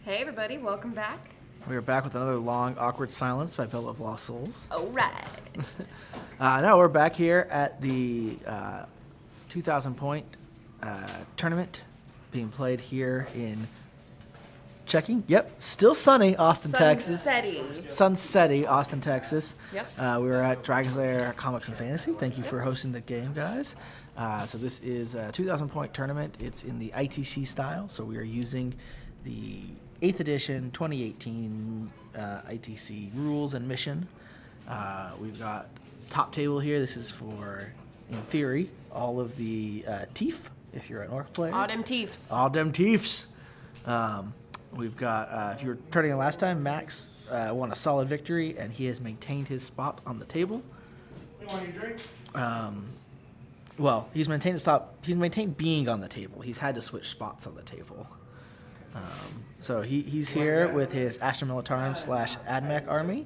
Hey everybody, welcome back. We are back with another long, awkward silence by Bell of Lost Souls. All right. No, we're back here at the 2,000 point tournament being played here in still sunny, Austin, Texas. Sunsetty, Austin, Texas. Yep. We were at Dragon's Lair Comics and Fantasy. Thank you for hosting the game, guys. So this is a 2,000 point tournament. It's in the ITC style, so we are using the 8th edition 2018 ITC Rules and Mission. We've got top table here. This is for, in theory, all of the Tief, if you're an Orc player. All them Tiefs. All them Tiefs. We've got, if you were turning in last time, Max won a solid victory, and he has maintained his spot on the table. You want your drink? Well, he's maintained his spot. He's maintained being on the table. He's had to switch spots on the table. So he's here with his Astra Militarum / AdMech army,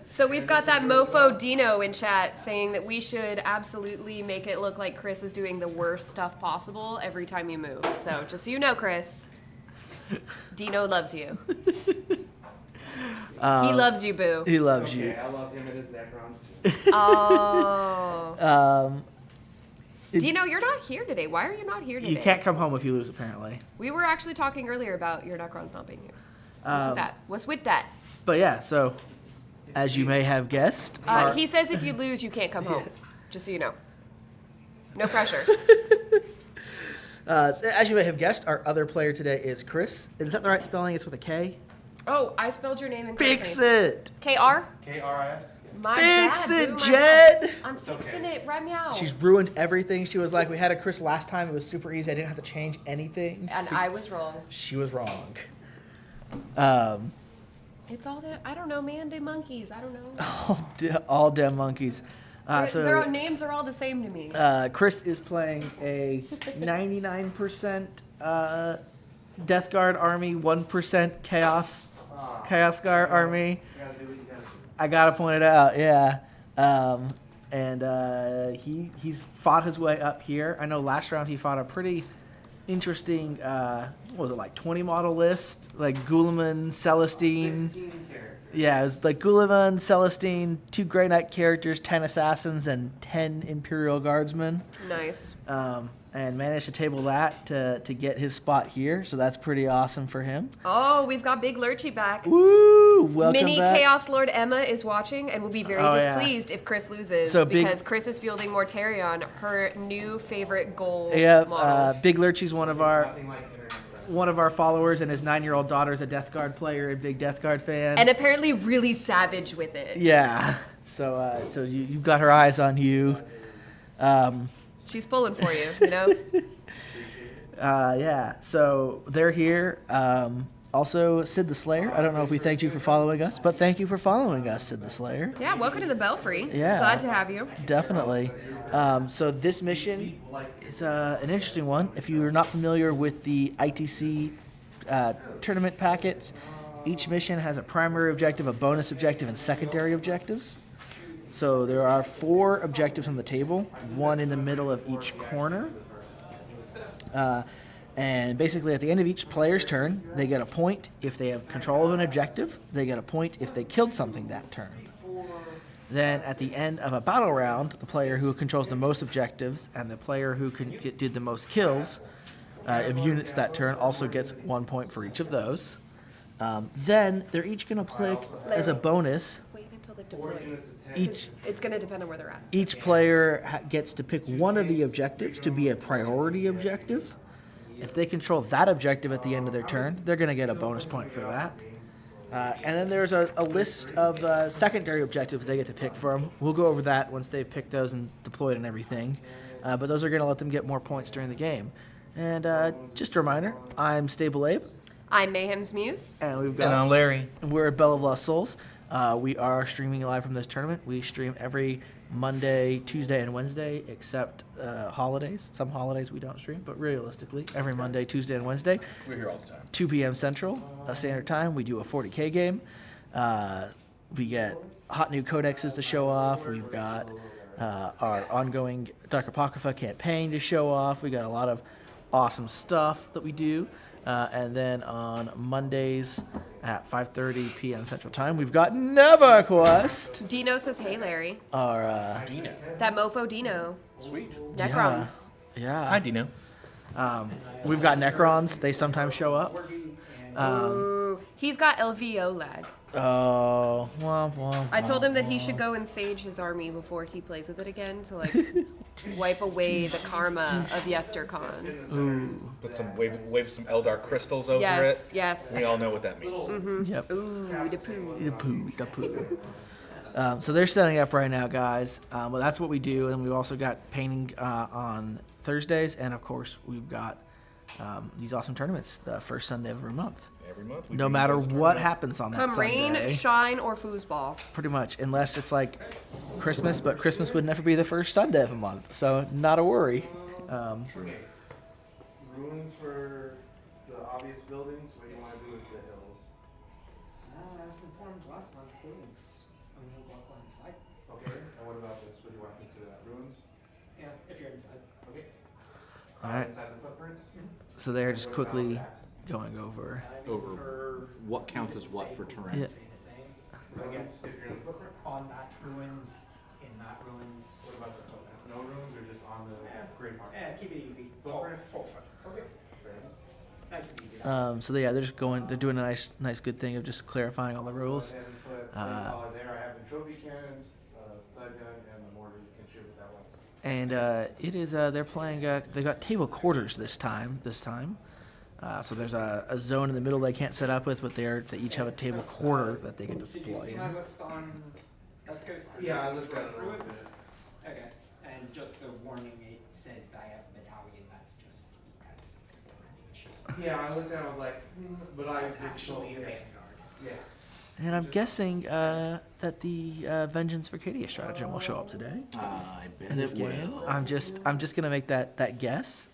So we've got that mofo Dino in chat saying that we should absolutely make it look like Chris is doing the worst stuff possible every time you move. So just so you know, Chris, Dino loves you. He loves you, boo. He loves you. I love him and his Necrons too. Oh. Dino, you're not here today. Why are you not here today? You can't come home if you lose, apparently. We were actually talking earlier about your Necrons not being here. What's with that? But yeah, so as you may have guessed, He says if you lose, you can't come home. Just so you know. No pressure. as you may have guessed, our other player today is Chris. Is that the right spelling? It's with a K? Oh, I spelled your name incorrectly. Fix it! KR? KRIS. My Fix bad, it, boo, my Jed! bad. I'm fixing it right meow. She's ruined everything. She was like, we had a Chris last time. It was super easy. I didn't have to change anything. And I was wrong. She was wrong. It's all I don't know, man. They monkeys. I don't know. All damn monkeys. Their names are all the same to me. Chris is playing a 99% Death Guard army, 1% Chaos Guard army. You gotta do what you gotta do. I gotta point it out, yeah. He's fought his way up here. I know last round he fought a pretty interesting, what was it, like 20 model list? Like Guilliman, Celestine. 16 characters. Yeah, it was like Guilliman, Celestine, 2 Grey Knight characters, 10 assassins, and 10 Imperial Guardsmen. Nice. And managed to table that to get his spot here, so that's pretty awesome for him. Oh, we've got Big Lurchy back. Woo! Welcome Mini back. Chaos Lord Emma is watching and will be very displeased if Chris loses because Chris is fielding Mortarion, her new favorite goal model. Big Lurchy's one of our Nothing like internet friends. followers, and his 9-year-old daughter is a Death Guard player and big Death Guard fan. And apparently really savage with it. Yeah, so you've got her eyes on you. She's pulling for you, you know? Yeah, so they're here. Also, Sid the Slayer. I don't know if we thanked you for following us, but thank you for following us, Sid the Slayer. Yeah, welcome to the Belfry. Yeah. Glad to have you. Definitely. So this mission is an interesting one. If you're not familiar with the ITC tournament packets, each mission has a primary objective, a bonus objective, and secondary objectives. So there are 4 objectives on the table, 1 in the middle of each corner. And basically at the end of each player's turn, they get a point if they have control of an objective. They get a point if they killed something that turn. Then at the end of a battle round, the player who controls the most objectives and the player who did the most kills of units that turn also gets 1 point for each of those. Then they're each going to pick as a bonus. Wait until they've deployed. It's going to depend on where they're at. Each player gets to pick one of the objectives to be a priority objective. If they control that objective at the end of their turn, they're going to get a bonus point for that. And then there's a list of secondary objectives they get to pick from. We'll go over that once they've picked those and deployed and everything. But those are going to let them get more points during the game. And just a reminder, I'm Stable Abe. I'm Mayhem's Muse. And I'm Larry. We're at Bell of Lost Souls. We are streaming live from this tournament. We stream every Monday, Tuesday, and Wednesday, except holidays. Some holidays we don't stream, but realistically, every Monday, Tuesday, and Wednesday. We're here all the time. 2 p.m. Central Standard Time. We do a 40k game. We get hot new codexes to show off. We've got our ongoing Dark Apocrypha campaign to show off. We got a lot of awesome stuff that we do. And then on Mondays at 5:30 p.m. Central Time, we've got NeverQuest. Dino says, hey, Larry. Our Dino. That mofo Dino. Sweet. Necrons. yeah. Hi, Dino. We've got Necrons. They sometimes show up. Ooh. He's got LVO lag. Oh, womp, womp, I told him that he womp. should go and sage his army before he plays with it again to like wipe away the karma of YesterCon. Ooh. Put some wave some Eldar crystals over Yes, it. yes. We all know what that means. Yep. Ooh, the poo. Da poo, da poo. So they're setting up right now, guys. Well, that's what we do, and we've also got painting on Thursdays, and of course we've got these awesome tournaments the first Sunday of every month. Every month. No matter what happens on that Come Sunday. rain, shine, or foosball. Pretty much, unless it's like Christmas, but Christmas would never be the first Sunday of a month, so not a worry. Ruins for the obvious buildings. What do you want to do with the hills? I was informed last month hills on the block line side. Okay. And what about this? What do you want to consider that? Ruins? Yeah, if you're inside. Okay. All right. Inside the footprint. So they're just quickly going over. Over what counts as what for terrain? Yeah. Say the same. So I guess if you're in the footprint. On that ruins, in that ruins. What about the footprint? No ruins or just on the grid mark? Yeah, keep it easy. Footprint. Okay. Fair enough. Nice and easy. So they're just going. They're doing a nice good thing of just clarifying all the rules. Go ahead and put flame collar there. I have the trophy cannons, stud gun, and the mortar. You can shoot with that one. And it is they're playing. They got table quarters this time. So there's a zone in the middle they can't set up with, but they each have a table quarter that they can Did you deploy see in. my list on West Coast? Yeah, I looked at it a through little it. bit. Okay, and just the warning, it says that I have a battalion, that's just because of formatting issues. Yeah, I looked at it, I was like, but I. It's actually a vanguard. Yeah. And I'm guessing that the Vengeance Vercadia stratagem will show up today I bet in this it game. will. I'm just gonna make that guess.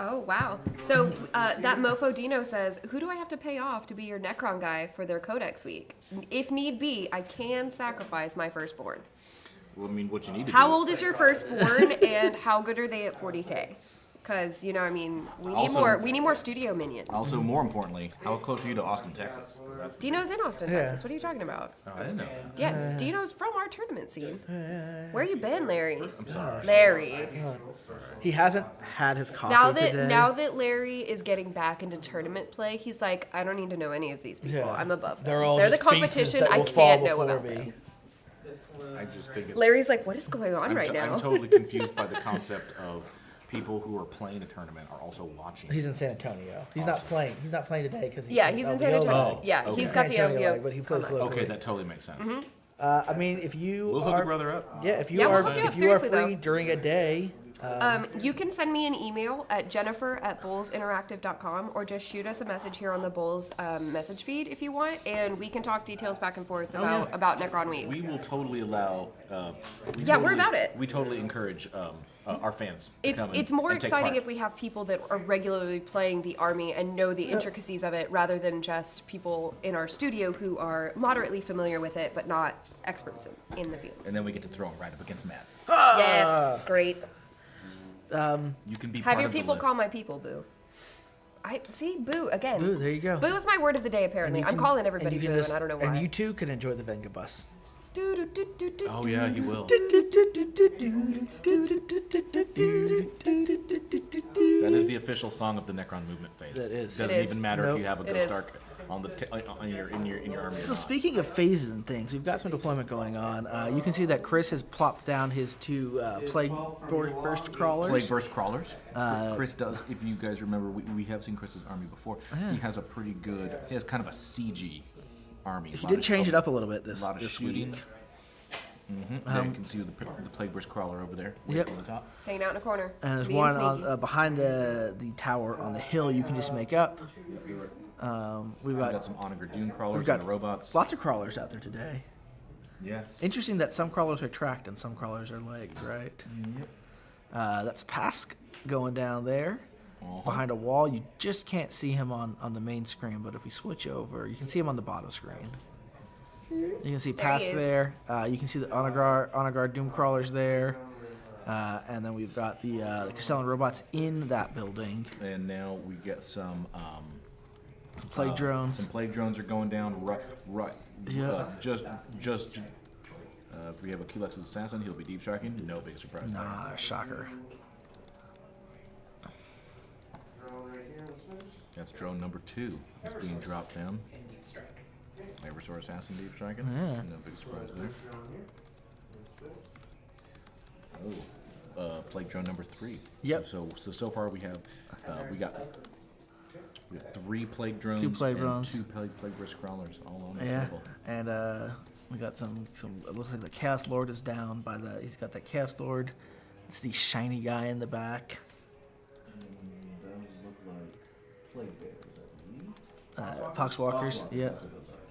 Oh, wow. So that Mofo Dino says, who do I have to pay off to be your Necron guy for their Codex week? If need be, I can sacrifice my firstborn. Well, I mean, what you need to How do. old is your firstborn, and how good are they at 40k? Because, you know, I mean, we need Also- more. We need more studio minions. Also, more importantly, how close are you to Austin, Texas? 'Cause that's- Dino's in Austin, Yeah. Texas. What are you talking about? Oh, I didn't know. Yeah, Dino's from our tournament scene. Where you been, Larry? I'm sorry. Larry. He hasn't had his coffee today. Now that Larry is getting back into tournament play, he's like, I don't need to know any of these people. Yeah. I'm above them. They're all the just faces competition. that I will fall can't know before about me. them. I just think it's. Larry's like, what is going on right now? I'm totally confused by the concept of people who are playing a tournament are also watching. He's in San Antonio. He's not playing. He's not playing today because Yeah, he's in San Antonio. Oh, Yeah, okay. he's got the San Antonio, OVO. but he plays combo. locally. Okay, that totally makes sense. I mean, if you We'll hook are, a brother up. yeah, if you Yeah, we'll are, hook you up, if you are seriously, free though. during a day, You can send me an email at jennifer@bullsinteractive.com or just shoot us a message here on the Bulls message feed if you want, and we can talk details back and forth about Necron Weeks. We will totally allow. We're about it. We totally encourage our fans. To come It's and- more and take exciting part. if we have people that are regularly playing the army and know the intricacies of it, rather than just people in our studio who are moderately familiar with it but not experts in the field. And then we get to throw them right up against Matt. Yes, great. You can be Have part your of the people li- call my people boo. I see boo again. Boo, there you go. Boo is my word of the day. Apparently, you I'm can- calling everybody you boo, can just- and I don't know why. And you too can enjoy the Venga bus. Oh yeah, he will. That is the official song of the Necron movement phase. That is. Doesn't It is. even matter Nope. if you have a It Ghost is. Ark on the in your army. So or not. speaking of phases and things, we've got some deployment going on. You can see that Chris has plopped down his two plague burst crawlers. Plague Burst Crawlers. Chris does, if you guys remember, we have seen Chris's army before. He has a pretty good, he has kind of a CG army. He did change it up a little bit A lot of this shooting. week. There you can see the Plague Burst Crawler over there, way Yep. up on the top. Hanging out in a corner. And there's being one sneaky. on, behind the tower on the hill you can just make up. We've We've got got some Onager Dune Crawlers we've got and the robots. lots of crawlers out there today. Yes. Interesting that some crawlers are tracked and some crawlers are legged, right? That's Pask going down there behind a wall. You just can't see him on the main screen, but if we switch over, you can see him on the bottom screen. You can see There he Pask is. there. You can see the Onagar Doom crawlers there. And then we've got the Castellan robots in that building. And now we get some Some plague drones. Some plague drones are going down. Right. Yeah. We have a Kulex's assassin. He'll be deep striking. No big surprise there. Nah, shocker. Drone right here, let's finish. That's drone number 2. It's being dropped down. And deep strike. Eversor assassin deep striking. Yeah. No big surprise there. Drone here. Let's finish. Oh, plague drone number 3. Yep. So far we have we have 3 plague drones. 2 plague and drones. 2 plague burst crawlers all on the Yeah, table. and we got some. It looks like the Chaos Lord is down by the. He's got that Chaos Lord. It's the shiny guy in the back. Those look like plague bears, I believe. Poxwalkers. Yep.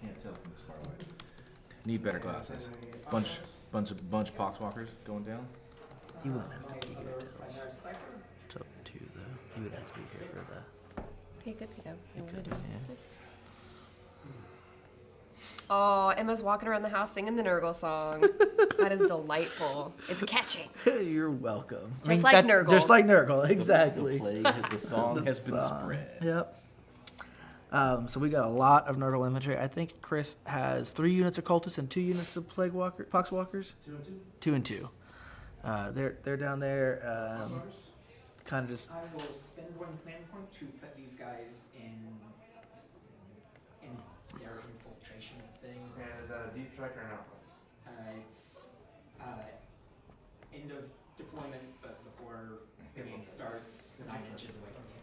Can't tell from this far away. Need better glasses. Bunch poxwalkers going down. He wouldn't have to be here till 2 though. He would have to be here for the. He could be though. He could, yeah. Oh, Emma's walking around the house singing the Nurgle song. That is delightful. It's catchy. You're welcome. Just like Nurgle. Just like Nurgle, exactly. The song has been spread. Yep. So we got a lot of Nurgle infantry. I think Chris has 3 units of cultists and 2 units of poxwalkers. 2 and 2. They're down there, kind of just. I will spend 1 command point to put these guys in their infiltration thing. And is that a deep strike or an outpost? It's end of deployment, but before the game starts, 9 inches away from you.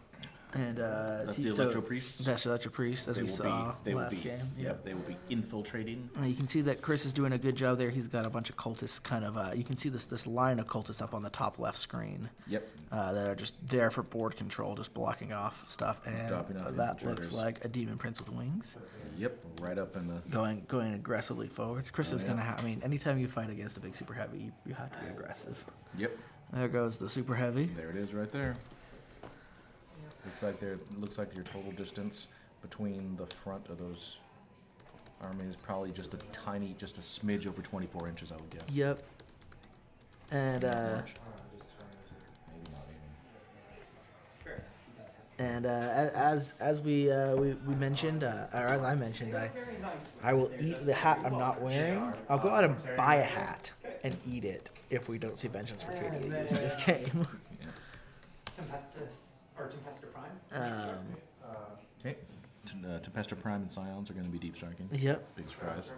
And That's the Electro Priests? That's the Electro Priests, as we saw last game. Yep, they will be infiltrating. And you can see that Chris is doing a good job there. He's got a bunch of cultists kind of, you can see this line of cultists up on the top left screen. Yep. That are just there for board control, just blocking off stuff. And Dropping out that looks infiltrators. like a Demon Prince with wings. Yep, right up in the... Going aggressively forward. Chris is going to have, I mean, anytime you fight against a big super heavy, you have to be aggressive. Yep, There goes the super heavy. there it is right there. Looks like your total distance between the front of those armies is probably just a smidge over 24 inches, I would guess. Yep. And Maybe not even. Sure, he does have. and as we mentioned, or as I mentioned, I will eat the hat I'm not wearing. I'll go out and buy a hat and eat it if we don't see Vengeance for KD use this game. Tempestor Prime? Okay. Tempestor Prime and Scions are going to be deep striking. Yep. Big surprise.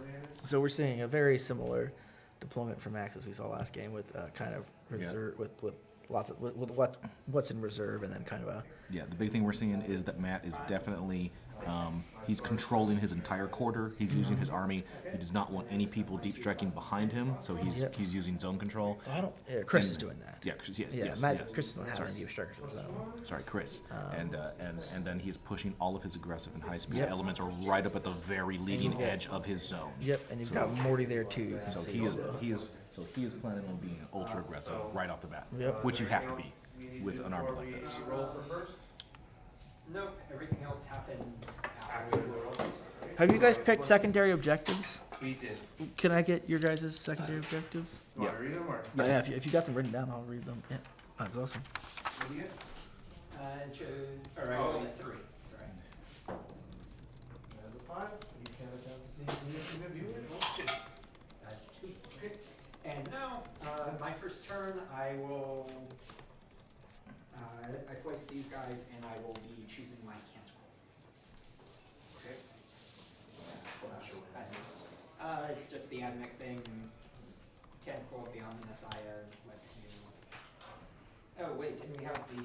So we're seeing a very similar deployment from Max as we saw last game with kind of reserve with lots of with what's in reserve and then kind of a Yeah, the big thing we're seeing is that Matt is definitely he's controlling his entire quarter. He's using his army. He does not want any people deep striking behind him, so he's using zone control. I don't. Chris is doing that. Yeah, yes. Chris is not having deep strikers in his own. Sorry, Chris. And then he's pushing all of his aggressive and high speed Yep. elements are right up at the very leading edge of his zone. Yep, and you've got Morty there too. You can So see he is as well. he is planning on being ultra aggressive right off the bat. Yep. Which you have to be with an army like this. Roll for first? Nope, everything else happens after we roll. Have you guys picked secondary objectives? We did. Can I get your guys' secondary objectives? You want to read them or? Yeah, if you got them written down, I'll read them. Yeah, that's awesome. What do you get? I rolled a 3. Sorry. As a 5, you can attempt to see anything of you. That's 2. Okay. And now, my first turn, I will. I place these guys, and I will be choosing my cantrip. Okay. It's just the Admech thing. Can't pull up the Ominous Aya. Lets you. Oh wait, didn't we have the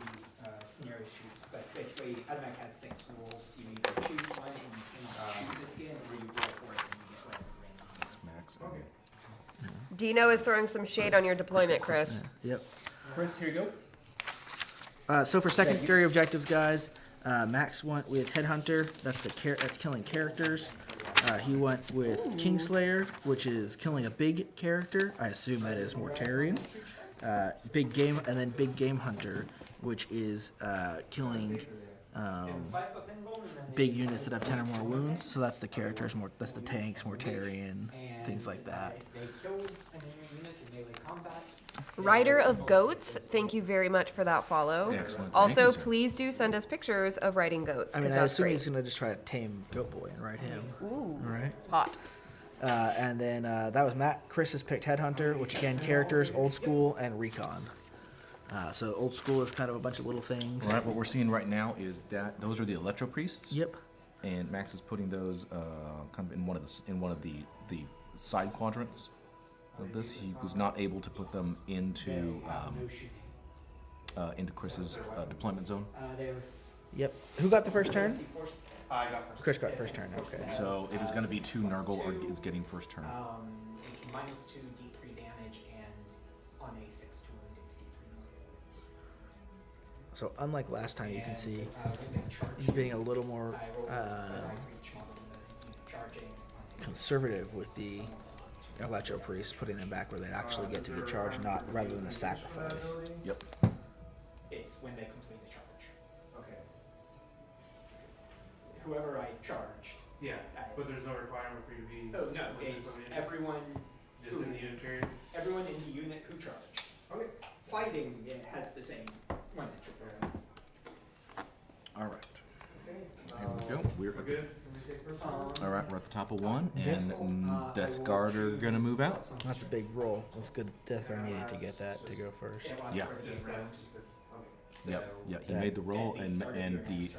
scenario sheet? But basically, Admech has 6 rules. You either choose one and you cannot choose it again, or you roll for it and you get whatever random is. Max. Okay. Dino is throwing some shade on your deployment, Chris. Yep. Chris, here you go. So for secondary objectives, guys, Max went with Headhunter. That's that's killing characters. He went with Kingslayer, which is killing a big character. I assume that is Mortarion. Big game, and then Big Game Hunter, which is killing big units that have 10 or more wounds. So that's the characters, that's the tanks, Mortarion, things like that. They kill an enemy unit in melee combat. Rider of Goats, thank you very much for that follow. Excellent. Also, Thank you, sir. please do send us pictures of riding goats, I mean, because I that's assume great. he's gonna just try to tame Goat Boy and ride him. Ooh, Right. hot. And then that was Matt. Chris has picked Headhunter, which again, characters, Old School, and Recon. So Old School is kind of a bunch of little things. Right, what we're seeing right now is that those are the Electro Priests. Yep. And Max is putting those kind of in one of the side quadrants of this. He was not able to put them into Chris's deployment zone. Yep. Who got the first turn? I got first. Chris got first turn. Okay. So it is going to be 2 Nurgle or is getting first turn. -2 D3 damage, and on a 6 to wound, it's D3 wounds. So unlike last time, you can see When they charge, he's being a little more I roll for each model charging on a conservative with the Electro Priests, putting them back where they actually get to be charged, not rather than a sacrifice. Yep. It's when they complete the charge. Okay. Whoever I charged. Yeah, but there's no requirement for you to be. Oh no, within it's 20 minutes? everyone. Just in the unit period? Everyone in the unit who charged. Okay. Fighting, it has the same one entry requirements. All right. Okay. Here we go. We're We're at good? Can we take first? All right, we're at the top of 1, and Death Guard are going to move out. That's a big roll. That's good. Death Guard needed to get that to go first. Yeah. Just rounds, just okay. Yep. Yeah, he made the roll, and the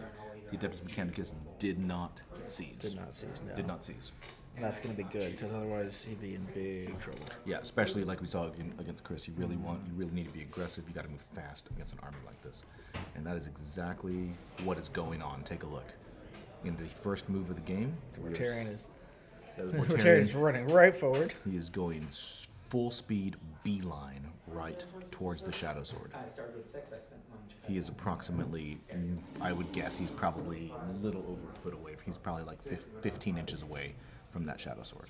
Adeptus Mechanicus did not seize. Did not seize. No. Did not seize. And that's going to be good because otherwise he'd be in big trouble. Yeah, especially like we saw against Chris. You really need to be aggressive. You got to move fast against an army like this, and that is exactly what is going on. Take a look. In the first move of the game, Mortarion is Mortarion's running right forward. He is going full speed beeline right towards the Shadow Sword. I started with 6, I spent 1. He is approximately, I would guess, he's probably a little over a foot away. He's probably like 15 inches away from that Shadow Sword.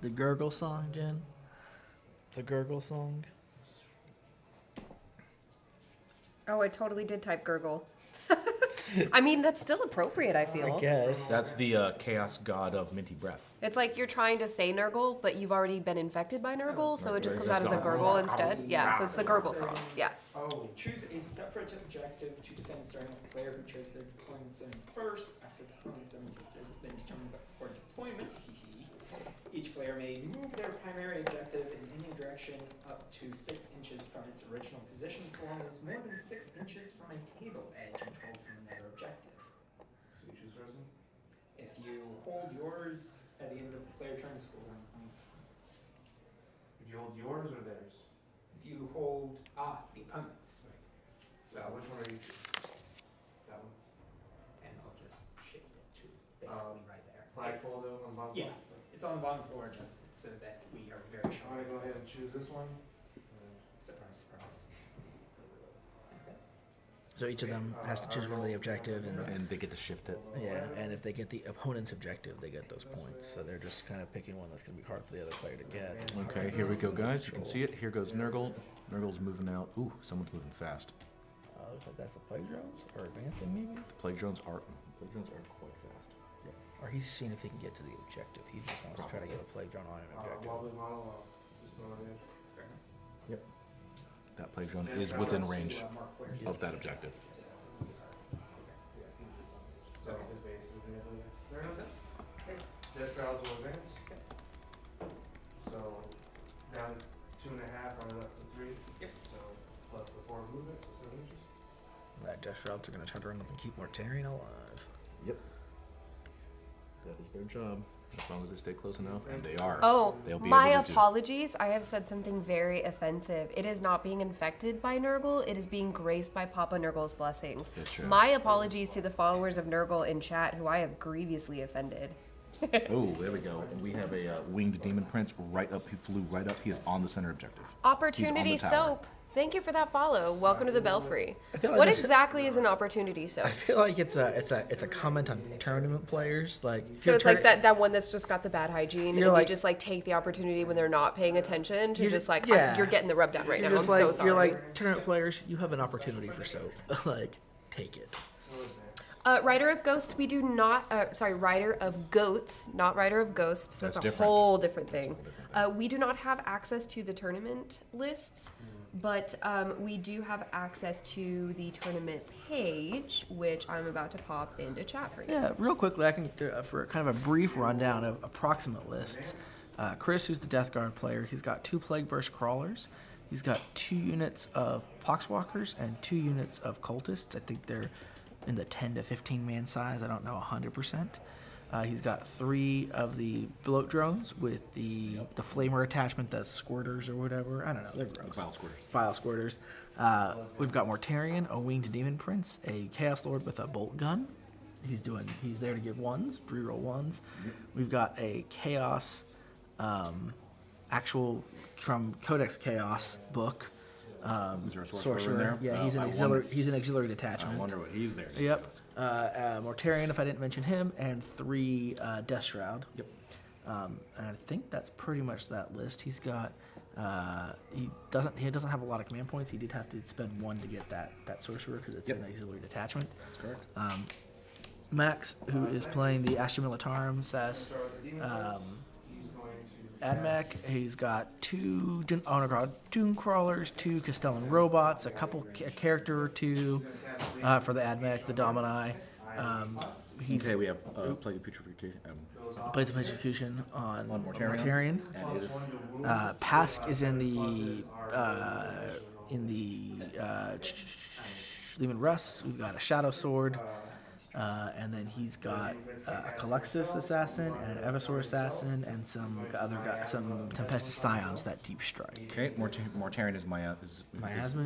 The gurgle song, Jen? The gurgle song? Oh, I totally did type gurgle. I mean, that's still appropriate, I feel. I guess. That's the chaos god of Minty Breath. It's like you're trying to say Nurgle, but you've already been infected by Nurgle, so it just comes out as a gurgle instead. Yeah, so it's the gurgle song. Yeah. Oh, choose a separate objective to defend starting with a player who chose their deployment zone first. After deployment zones have been determined before deployment, each player may move their primary objective in any direction up to 6 inches from its original position, so long as more than 6 inches from a table edge and 12 from another objective. So you choose first then? If you hold yours at the end of the player turn, score 1 point. If you hold yours or theirs? If you hold the opponent's, So which one are you choosing? That one? and I'll just shift it to basically right there. Flagpole though on bottom? Yeah, it's on the bottom floor just so that we are very sure. I'm gonna go ahead and choose this one. Surprise, surprise. Okay. So each of them has to choose one of the objective, And they get to shift it. yeah, and if they get the opponent's objective, they get those points. So they're just kind of picking one that's going to be hard for the other player to get. Okay, here we go, guys. You can see it. Here goes Nurgle. Nurgle's moving out. Ooh, someone's moving fast. Looks like that's the plague drones, or advancing maybe. The plague drones are quite fast. Or he's seeing if he can get to the objective. He just wants to try to get a plague drone on an objective. Wobbly model, just put it on the edge. Fair enough. Yep. That plague drone is within range of that objective. Yeah, he was just on the edge. So his base is the other way. Fair Makes enough. sense. Death Crowds will advance. So down to 2.5, run it up to 3. Yep. So plus the 4 movement, so 7 inches. That Death Shrouds are going to try to run up and keep Mortarion alive. Yep. That is their job. As long as they stay close enough, and they are. Oh, They'll be my able to. apologies. I have said something very offensive. It is not being infected by Nurgle. It is being graced by Papa Nurgle's blessings. That's right. My apologies to the followers of Nurgle in chat who I have grievously offended. Oh, there we go. And we have a winged demon prince right up. He flew right up. He is on the center objective. Opportunity tower. Soap. Thank you for that follow. Welcome to the Belfry. I feel like What this- exactly is an opportunity soap? I feel like it's a comment on tournament players. Like if So you're it's like turning- that one that's just got the bad hygiene, You're and like- you just like take the opportunity when they're not paying attention to You just like, yeah. you're getting the rub down right You're now. just I'm like so sorry. you're like tournament players. You have an opportunity for soap. Like take it. Rider of Ghosts, we do not. Rider of Goats, not Rider of Ghosts. That's a different. whole different thing. We do not have access to the tournament lists, but we do have access to the tournament page, which I'm about to pop into chat for you. Yeah, real quickly, I can for kind of a brief rundown of approximate lists. Chris, who's the Death Guard player, he's got 2 Plague Burst Crawlers. He's got 2 units of Poxwalkers and 2 units of Cultists. I think they're in the 10 to 15 man size. I don't know 100%. He's got 3 of the bloat drones with the flamer attachment, the squirters or whatever. I don't know. They're gross. Vile squirters. We've got Mortarion, a winged demon prince, a Chaos Lord with a bolt gun. He's there to give 1s, reroll 1s. We've got a Chaos, actual from Codex Chaos book. Is there a sorcerer in there? Yeah, Oh, he's an auxiliary detachment. I wonder what he's there. Yep. Mortarion, if I didn't mention him, and 3 Death Shroud. Yep. And I think that's pretty much that list. He's got he doesn't have a lot of command points. He did have to spend 1 to get that sorcerer because it's an auxiliary detachment. That's correct. Max, who is playing the Astra Militarum, says Admech, he's got 2 Dune Crawlers, 2 Castellan Robots, a character or 2 for the Admech, the Domini. Okay, we have Plague of Putrefaction. Plays of Execution on Mortarion. Mortarion. Pask is in the Lehman Russ. We've got a Shadow Sword. And then he's got a Calyxus assassin and an Evisor assassin and some Tempestus Scions that deep strike. Okay, Mortarion is Miasma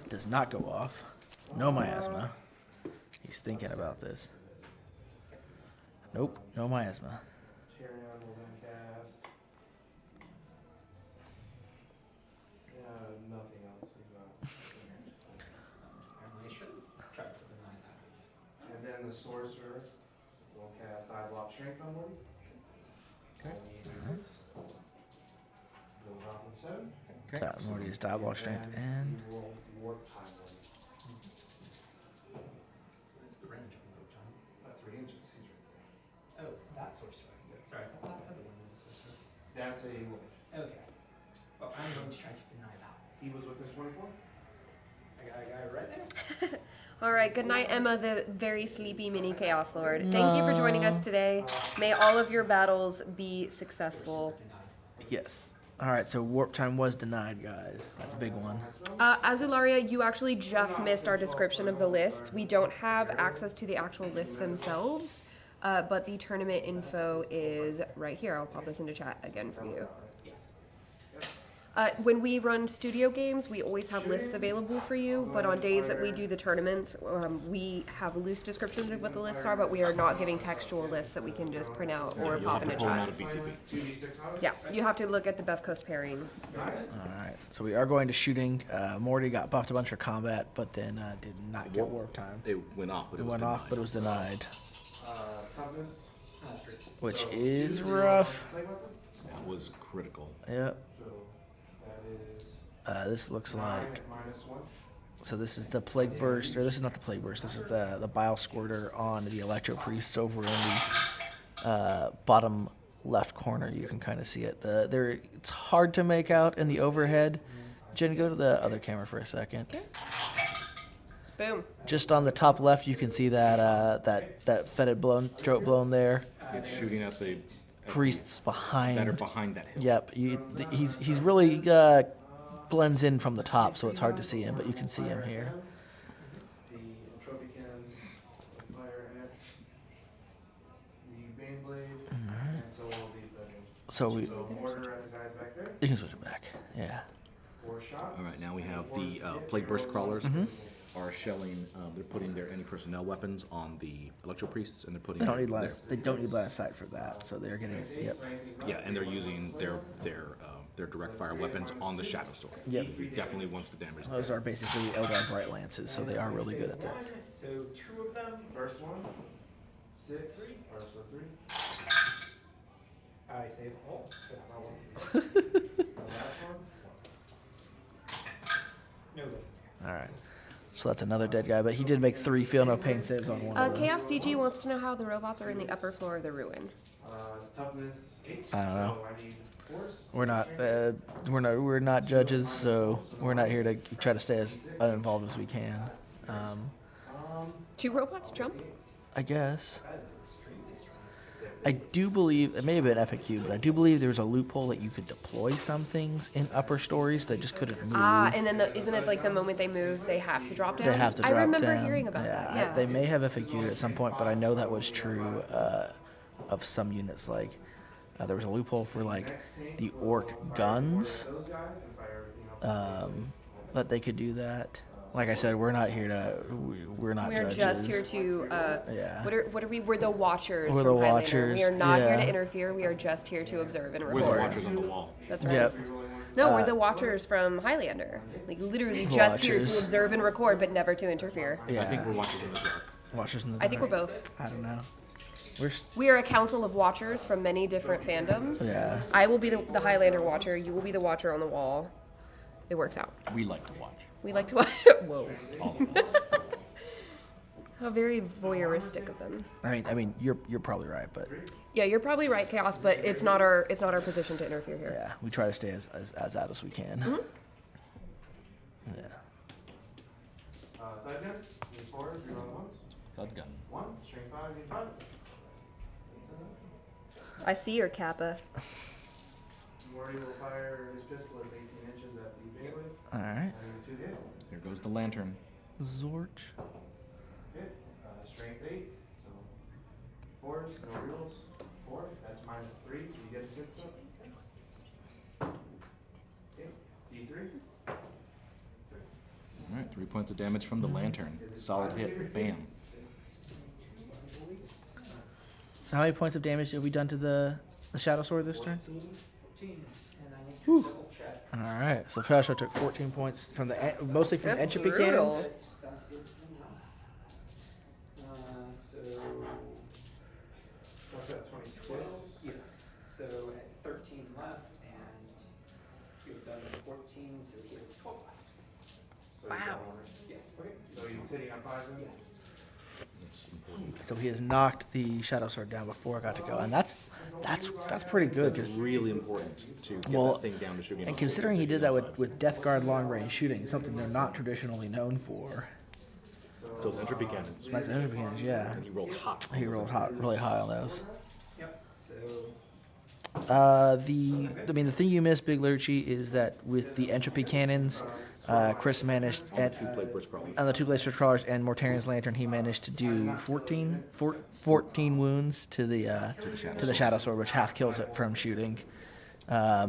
does not go off. No miasma. He's thinking about this. Nope, no miasma. Tyrion will then cast. Nothing else. He's not. Apparently I should have tried to deny that. And then the sorcerer will cast Eye Block Strength on Morty. Okay. Goes off with 7. So Morty's diabolic strength and He will warp time Morty. What's the range on the time? 3 inches. He's right there. Oh, that sorcerer. Sorry, I thought that other one was a sorcerer. That's a woman. Okay. Well, I'm going to try to deny that. He was with his 24. I got it right there. All right, good night, Emma, the very sleepy mini Chaos Lord. Thank you for joining us today. May all of your battles be successful. Denied. yes. All right, so warp time was denied, guys. That's a big one. Azularia, you actually just missed our description of the lists. We don't have access to the actual lists themselves, but the tournament info is right here. I'll pop this into chat again for you. Yes. When we run studio games, we always have lists available for you, but on days that we do the tournaments, we have loose descriptions of what the lists are, but we are not giving textual lists that we can just print out or You'll pop have to into pull them out chat. of BCB. Yeah, you have to look at the best coast pairings. All right, so we are going to shooting. Morty got buffed a bunch for combat, but then did not get warp time. It went off, but It it was went denied. off, but it was denied, Toughness. which is rough. Play weapon. That was critical. Yep. So that is This looks 9 like. -1. So this is the Plague Burst, or this is not the Plague Burst. This is the Bile Squirter on the Electro Priests over in the bottom left corner. You can kind of see it. It's hard to make out in the overhead. Jen, go to the other camera for a second. Boom. Just on the top left, you can see that fetid throat blown there. It's shooting at the Priests behind. that are behind that hill. Yep, he's really blends in from the top, so it's hard to see him, but you can see him here. The trophy can fire at the Baneblade, and so will the So we So mortar at his eyes back there. you can switch it back. Yeah. 4 shots. All right, now we have the Plague Burst Crawlers are shelling. They're putting their any personnel weapons on the Electro Priests, and they're putting. They don't need their- line of sight for that, so they're getting. Yep. Yeah, and they're using their direct fire weapons on the Shadow Sword. Yep. He definitely wants the damage. Those are basically Eldar Bright Lances, so they are really good at that. So 2 of them. First one, 6, or so 3. I save all for that one. The last one, No living there. All right. So that's another dead guy, but he did make 3 feel no pain saves on one of them. Chaos DG wants to know how the robots are in the upper floor of the ruin. toughness 8. I don't know. So I need 4s. We're not judges, so we're not here to try to stay as uninvolved as we can. 2 robots jump? I guess. That is extremely strong. I do believe, it may have been FAQ, but I do believe there was a loophole that you could deploy some things in upper stories that just couldn't move. And then isn't it like the moment they move, they have to drop down? They have to drop I remember down. hearing about that. Yeah. They may have FAQ'd at some point, but I know that was true of some units. Like there was a loophole for like the orc guns, Those guys and fire everything else. that they could do that. Like I said, we're not here to. We're not We're judges. just here to. Yeah. What are we? We're the watchers. We're from the Highlander. watchers, We are not here yeah. to interfere. We are just here to observe and We're record. the watchers on the wall. That's right. Yep. No, we're the watchers from Highlander. Like literally just here Watchers. to observe and record, but never to interfere. Yeah. I think we're watchers in the dark. Watchers in the I think we're dark. both. I don't know. We're We are a council of watchers from many different fandoms. Yeah. I will be the Highlander watcher. You will be the watcher on the wall. It works out. We like to watch. We like to watch. Whoa. All of us. How very voyeuristic of them. I mean, you're probably right, but Yeah, you're probably right, Chaos, but it's not our position to interfere here. yeah, we try to stay as out as we can. Mm-hmm. Yeah. Thud gun, need 4, 3 on ones. Thud gun. 1, string 5, need 5. I see your Kappa. Morty will fire his pistol at 18 inches at the Baneblade. All right. I need 2 hit. Here goes the lantern. Zorch. Hit. strength 8, so 4s, no reels, 4, that's -3, so you get a 6 up. Okay, D3. All right, 3 points of damage from the lantern. Solid hit. Bam. So how many points of damage have we done to the Shadow Sword this turn? 14, and I need to Whew. double check. All right, so Shadow Sword took 14 points from mostly from That's entropy brutal. cannons. That is enough. So, What's that, 26? yes, so at 13 left, and you've done 14, so he has 12 left. So he's got one, right? Yes, okay. So he's hitting on 5 then? Yes. That's important. So he has knocked the Shadow Sword down before it got to go, and that's pretty good. That's Just really important to get Well, that thing down to shooting. and considering he did that with Death Guard long range shooting, something they're not traditionally known for. So it's entropy cannons. That's entropy cannons, yeah. And he rolled hot. He rolled really high on those. Yep, so The thing you missed, Big Lurchy, is that with the entropy cannons, Chris managed at Two-blade bridge crawlers. on the 2 blade switch crawlers and Mortarian's lantern, he managed to do 14 wounds to the Shadow Sword, which half kills it from shooting.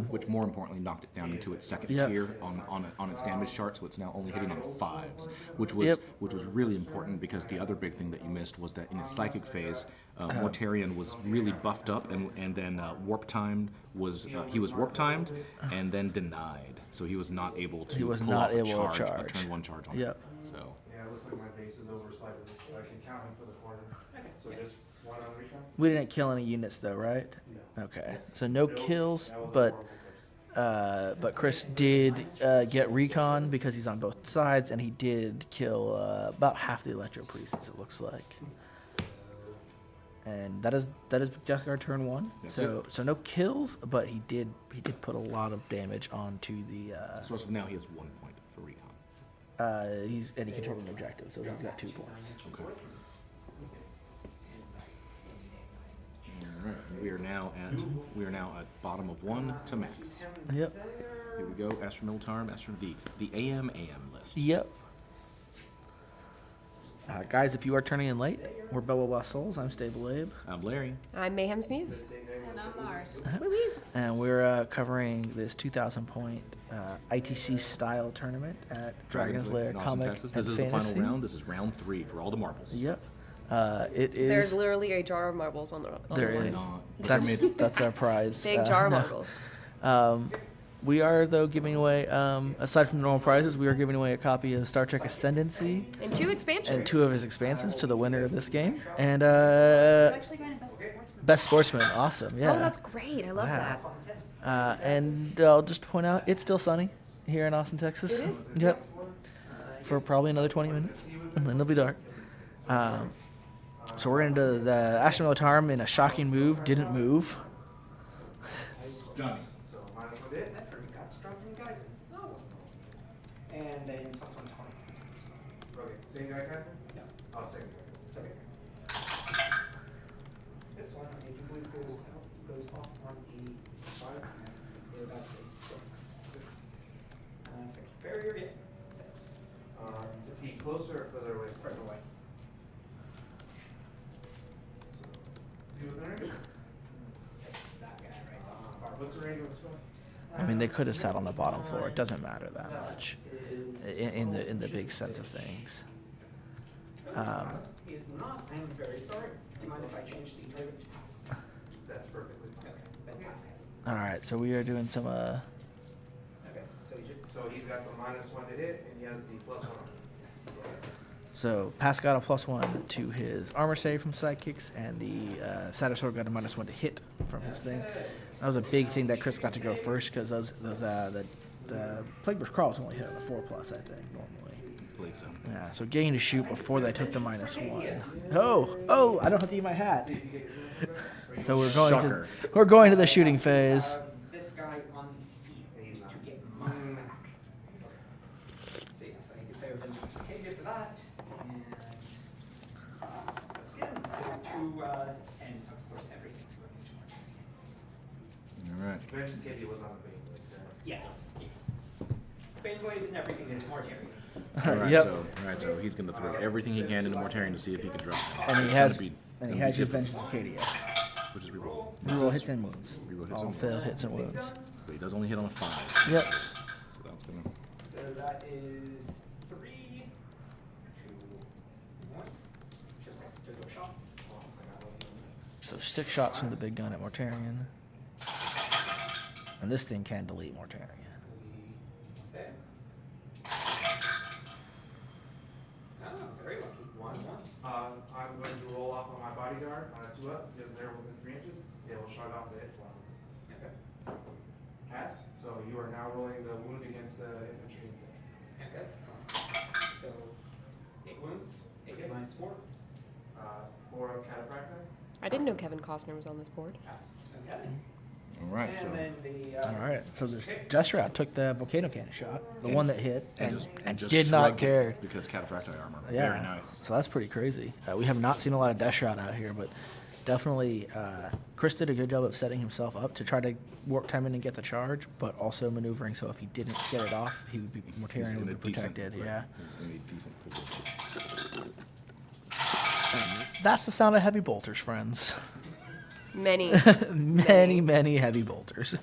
Which more importantly knocked it down into its second Yep. tier on its damage chart, so it's now only hitting on 5s, which was Yep. really important because the other big thing that you missed was that in his psychic phase, Mortarion was really buffed up, and then warp timed was he was warp timed and then denied, so he was not able to He was pull not off able to a charge. turn 1 charge on Yep. it. So Yeah, it looks like my base is over slightly, so I can count him for the corner. So just one on recon? We didn't kill any units though, right? No. Okay, so no kills, That was a but horrible first. but Chris did get recon because he's on both sides, and he did kill about half the Electro Priests, it looks like. And that is Death Guard turn 1. That's So no kills, but he did put a lot of damage onto the. so as of now he has 1 point for recon. He controlled an objective, so he's got 2 points. Okay. All right. We are now at bottom of 1 to max. Yep. Here we go. Astro Militarm, the AM list. Yep. Guys, if you are turning in late, we're BoLS Souls. I'm Stable Abe. I'm Larry. I'm Mayhem's Muse. And I'm Mars. And we're covering this 2,000 point ITC style tournament at Dragon's Lair in Austin, Comic Texas. and This is Fantasy. the final round. This is round 3 for all the marbles. Yep. It is. There's literally a jar of marbles on the There line. is. Not. That's our prize. Big jar of no. marbles. We are though giving away, aside from the normal prizes, we are giving away a copy of Star Trek Ascendancy And 2 expansions. and 2 of his expansions to the winner of this game. And I'm actually going to Best Sportsman. Best Sportsman, awesome, yeah. Oh, that's great. I love Wow. that. And I'll just point out, it's still sunny here in Austin, Texas. It is? Yep. For probably another 20 minutes, and then it'll be dark. So we're into the Astro Militarm in a shocking move. Didn't move. Done. So minus 1 hit. I forgot to drop any guys in. Oh. And then plus 120. Okay, same guy casting? No, Oh, second guy casting. second. This one, I do believe goes off on the 5. So that's a 6. Second barrier, yeah, 6. Is he closer or further away? Further away. Is he within range? That's that guy right there. What's the range of the spell? I mean, they could have sat on the bottom floor. It doesn't matter that much in the big sense of things. He is not. I'm very sorry. Do you mind if I change the title to pass? That's perfectly fine. Okay, then pass has it. All right, so we are doing some. Okay, so you should. So he's got the minus 1 to hit, and he has the plus 1 on it. Yes. So Pass got a +1 to his armor save from sidekicks, and the Shadow Sword got a -1 to hit from his thing. That was a big thing that Chris got to go first because the Plagueburst Crawls only hit on a 4+, I think, normally. I believe so. Yeah, so getting to shoot before they took the -1. Oh! I don't have to eat my hat. So we're going to the shooting phase. This guy on the field to get mine back. So yes, I declare vengeance behavior for that, and let's begin. So and of course everything's going into more. All right. Vengeance Kitty was on the bait. Like, Yes, yes. Baneblade and everything into Mortarion. Yep. So he's going to throw everything he can into Mortarion to see if he can drop it. And he It's has, gonna be- and he it's gonna has be your difficult, Vengeance of Cadia. which is reroll. Reroll hits and wounds. Reroll hits All and failed wounds. hits and wounds. But he does only hit on a 5. Yep. So that's going to... So that is 3, 2, 1. Just 6 total shots. So 6 shots from the big gun at Mortarion. And this thing can delete Mortarion. There. Oh, very lucky. 1, 1. I'm going to roll off on my bodyguard on a 2-up because they're within 3 inches. They will shrug off the hit flag. Okay. Pass. So you are now rolling the wound against the infantry instead. Okay. So 8 wounds. 8 minus 4. 4 of cataphractor. I didn't know Kevin Costner was on this board. Pass. Okay. All right, so... And then the. All right. So this Death Shroud took the volcano cannon shot, the one that hit, and just did not shrugged it care. because cataphracti armor. Yeah. Very nice. So that's pretty crazy. We have not seen a lot of Death Shroud out here, but definitely Chris did a good job of setting himself up to try to warp time in and get the charge, but also maneuvering so if he didn't get it off, he would be He's Mortarion in would a be protected. decent, Yeah. He's in a decent position. That's the sound of heavy bolters, friends. Many. many heavy bolters. Yeah,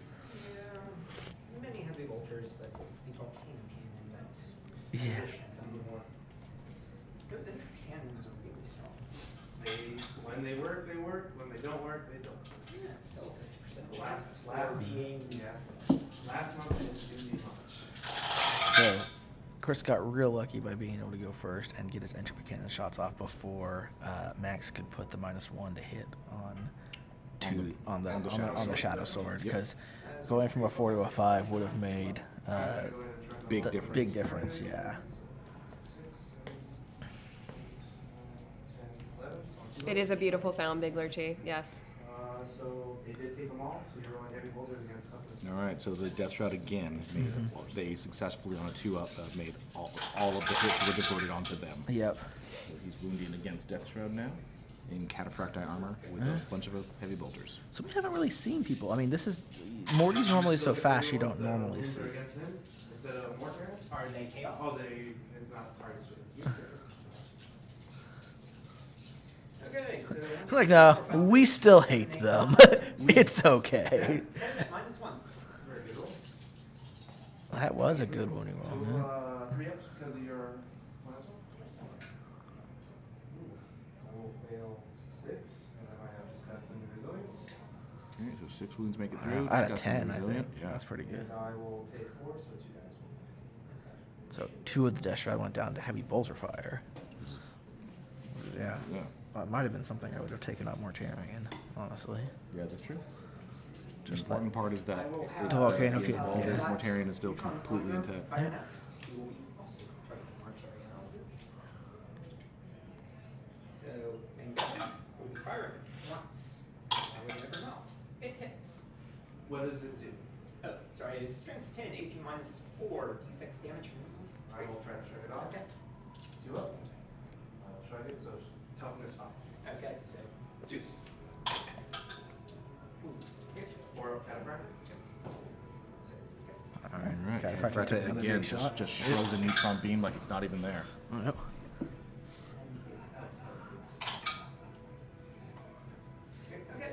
many heavy bolters, but it's the volcano cannon that. Yeah. Those infantry cannons are really strong. When they work, they work. When they don't work, they don't. Yeah, it's still 50% Last chance for being. last month it didn't do much. So Chris got real lucky by being able to go first and get his entropy cannon shots off before Max could put the -1 to hit on the shadow sword, because going from a 4 to a 5 would have made Big the difference. big difference. Yeah. It is a beautiful sound, Big Lurchy. Yes. So they did take them all, so you're rolling heavy bolters against stuff that's... All right, so the Death Shroud again made they successfully on a 2-up made all of the hits were diverted onto them. Yep. So he's wounding against Death Shroud now in cataphracti armor with a bunch of heavy bolters. So we haven't really seen people. I mean, this is Morty's normally so fast you don't normally see. Against him instead of Mortar? Are they chaos? Oh, it's not target. Okay, so. Like, no, we still hate them. It's okay. -1. Very good roll. That was a good one. He rolled, So, yeah. 3 ups because of your last one. I will fail 6, and then I have disgusting resilience. Okay, so 6 wounds make it through. Out of Disgusting 10, I think. resilient. Yeah. That's pretty good. And I will take 4, so 2 guys will. So 2 of the Death Shroud went down to heavy bolter fire. Yeah. Yeah. Well, it might have been something I would have taken out Mortarion, honestly. Yeah, that's true. The important part is that The volcano kid, his yeah. Mortarion is still completely intact. Fire next. He will be also targeting Mortarion. So, Bane will be firing once. I would never know. It hits. What does it do? Oh, sorry, it's strength 10, AP -4, d6 damage removed. I will try to shrug it off. Okay. 2 up. I will shrug it, so toughness 5. Okay, so juice. Wounds. Here. 4 up cataphractor. So, okay. All right. All right, Cataphractic took Cataphracti another again big shot. just shows a neutron beam like it's not even there. Yep. Okay,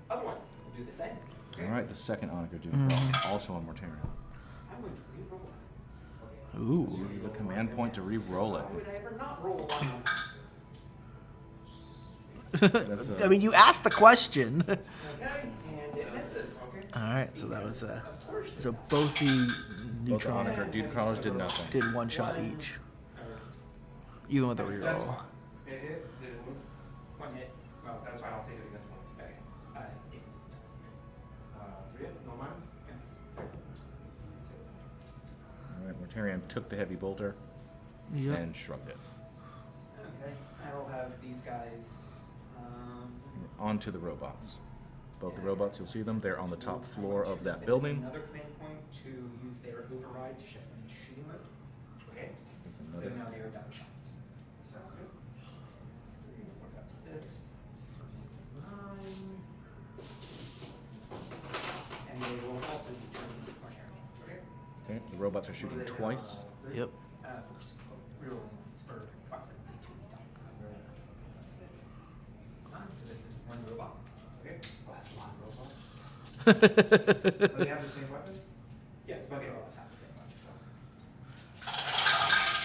other one. We'll do the same. All right, the second Onager Doom also on Mortarion. I'm going to re-roll it. Ooh. Uses a command point to re-roll it. Why would I ever not roll one? That's I mean, you asked the question. Okay, and it misses. Okay. All right, so that was Of course. so both the both the neutron Onager Dude Crawlers did nothing. did 1 shot each. Even with the reroll. It hit. Did it wound? One hit. Well, That's fine, I'll take it against 1. okay. Damn. 3 up, no minus. Yes. All right, Mortarion took the heavy bolter Yep. and shrugged it. Okay, I will have these guys. Onto the robots. Both the robots, you'll see them. They're on the top floor of that building. Another command point to use their override to shift them into shooting mode. Okay. So Another- now they are done shots. Sounds good. 3, 4, 5, 6, 9. And they will also be turning Mortarion. Okay. Okay, the robots are shooting twice. Yep. For rerolling once for approximately 2 d. So this is one robot. Okay. Oh, that's one robot. Do they have the same weapons? Yes, bucket robots have the same weapons.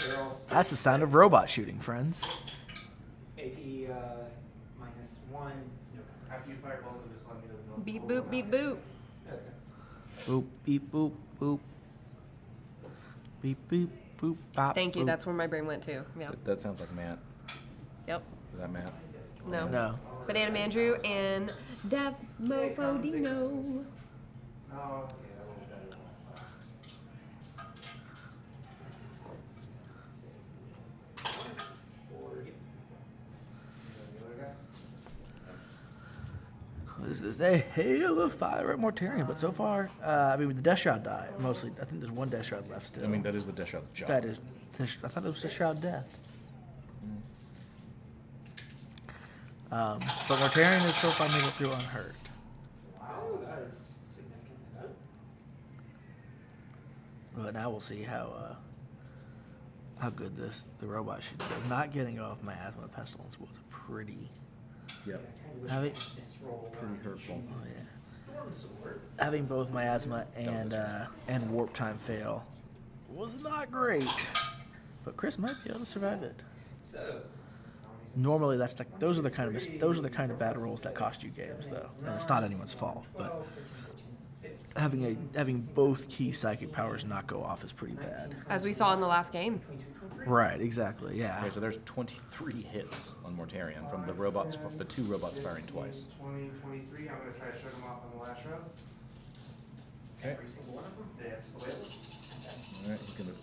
They're all That's the sound of robot shooting, friends. AP -1. No. After you fire both of them, just let me know. Beep boop, beep boop. Okay. Boop, beep, boop, boop. Beep, beep, boop, bop. Thank you. boop. That's where my brain went to. Yeah. That sounds like Matt. Yep. Is that Matt? No. No. Banana Mandrew and Dev Mofo Dino. No, okay, that was better than last time. The other guy? This is a hail of fire at Mortarion, but so far, I mean, the Death Shroud died mostly. I think there's one Death Shroud left still. I mean, that is the Death Shroud job. That is. I thought it was Death Shroud Death. But Mortarion has so far made it through unhurt. Wow, that is significantly better. But now we'll see how good the robot shooting does. Not getting off Miasma Pestilence was a pretty. Yep. I kind of wish Have I it- had this roll. Pretty hurtful. Oh, yeah. Storm Sword. Having both Miasma and Warp Time fail was not great. But Chris might be able to survive it. So, Normally, those are the kind of bad rolls that cost you games, though, and it's not anyone's fault. But 12, 13, 14, 15, having both key psychic powers not go off is pretty bad. As we saw in the last game. 22, 23. Right, exactly, yeah. Okay, so there's 23 hits on Mortarion from the robots, the two robots firing twice. 20, 23. I'm going to try to shut them off on the last round. Okay. Every single one of them. Yes, the label. All right, he's gonna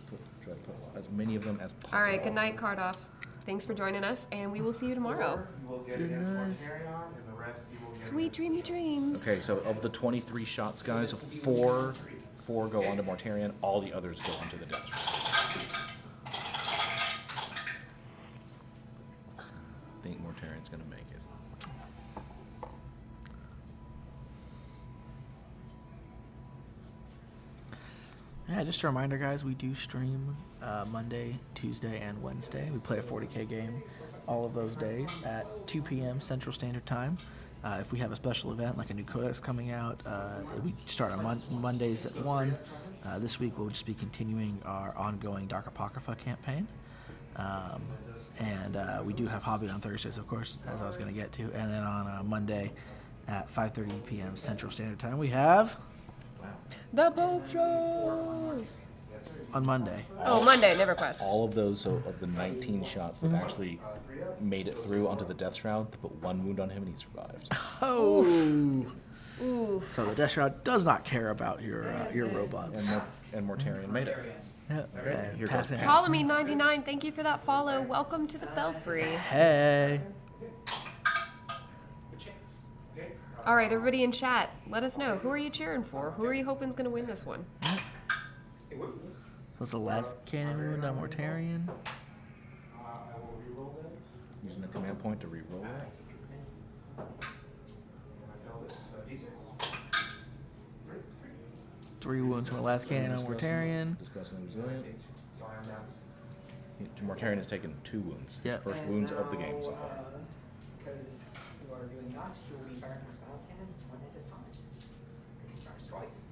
try to put as many of them as possible. All right. Good night, Cardoff. Thanks for joining us, and we will see you tomorrow. You will get against Mortarion, and the rest you will get Sweet against dreamy dreams. Okay, so of the 23 shots, guys, four go onto Mortarion. All the others go onto the Death Shroud. I think Mortarion's gonna make it. Yeah, just a reminder, guys, we do stream Monday, Tuesday, and Wednesday. We play a 40k game all of those days at 2 p.m. Central Standard Time. If we have a special event like a new codex coming out, we start on Mondays at 1. This week we'll just be continuing our ongoing Dark Apocrypha campaign. And we do have Hobby on Thursdays, of course, as I was going to get to. And then on Monday at 5:30 p.m. Central Standard Time, we have The Pope Show. on Monday. Oh, Monday, NeverQuest. All of those, so of the 19 shots that actually made it through onto the Death Shroud, they put one wound on him and he survived. Oh. Ooh. So the Death Shroud does not care about your robots. And Mortarion made it. Yeah. Okay, And here pass goes it. Ptolemy99, thank you for that follow. Welcome to the Belfry. Hey. Good chance. Okay. All right, everybody in chat, let us know. Who are you cheering for? Who are you hoping is going to win this one? It wounds. So it's the last cannon wound on Mortarion. I will reroll that. Using a command point to re-roll it. And I failed it. So D6. 3 wounds from the last cannon on Mortarion. Discussing resilient. So I am down to 6. Mortarion has taken 2 wounds. His Yep. first And wounds of the now, game so far. Because you are doing that, he will be firing his battle cannon one at a time. Because he fires twice.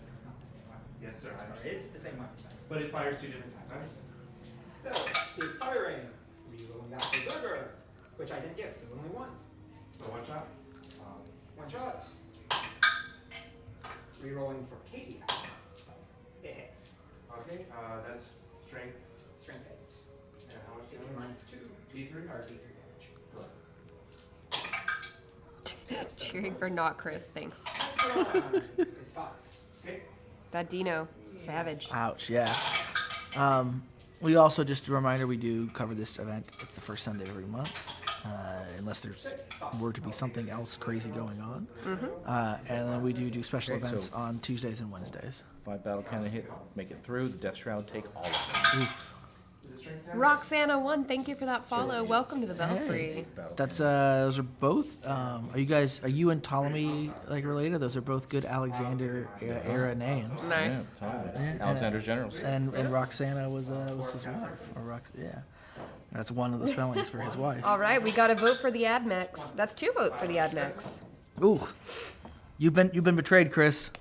It's not the same weapon. Yes, sir. I Sorry, understand. it's the same weapon. But it fires 2 different times. So, he's firing. Rerolling that Berserker, which I didn't give, so only one. So one shot. One shot. Rerolling for Katie. It hits. Okay. That's strength. Strength 8. And how much Katie damage? minus 2. D3? Or D3 damage. Cheering for not Chris, thanks. Next one is 5. Okay. That Dino, savage. Ouch, yeah. We also, just a reminder, we do cover this event. It's the first Sunday of every month, unless there's were to be something else crazy going on. And then we do special Okay, events so- on Tuesdays and Wednesdays. 5 battle cannon hits, make it through. The Death Shroud take all of them. Oof. Roxana1, thank you for that follow. Welcome to the Belfry. That's those are both. Are you and Ptolemy like related? Those are both good Alexander era names. Nice. Yeah, totally. Alexander's generals. And Roxana was his wife. Yeah. That's one of the spellings for his wife. All right, we got a vote for the Admex. That's 2 votes for the Admex. Ooh, you've been betrayed, Chris.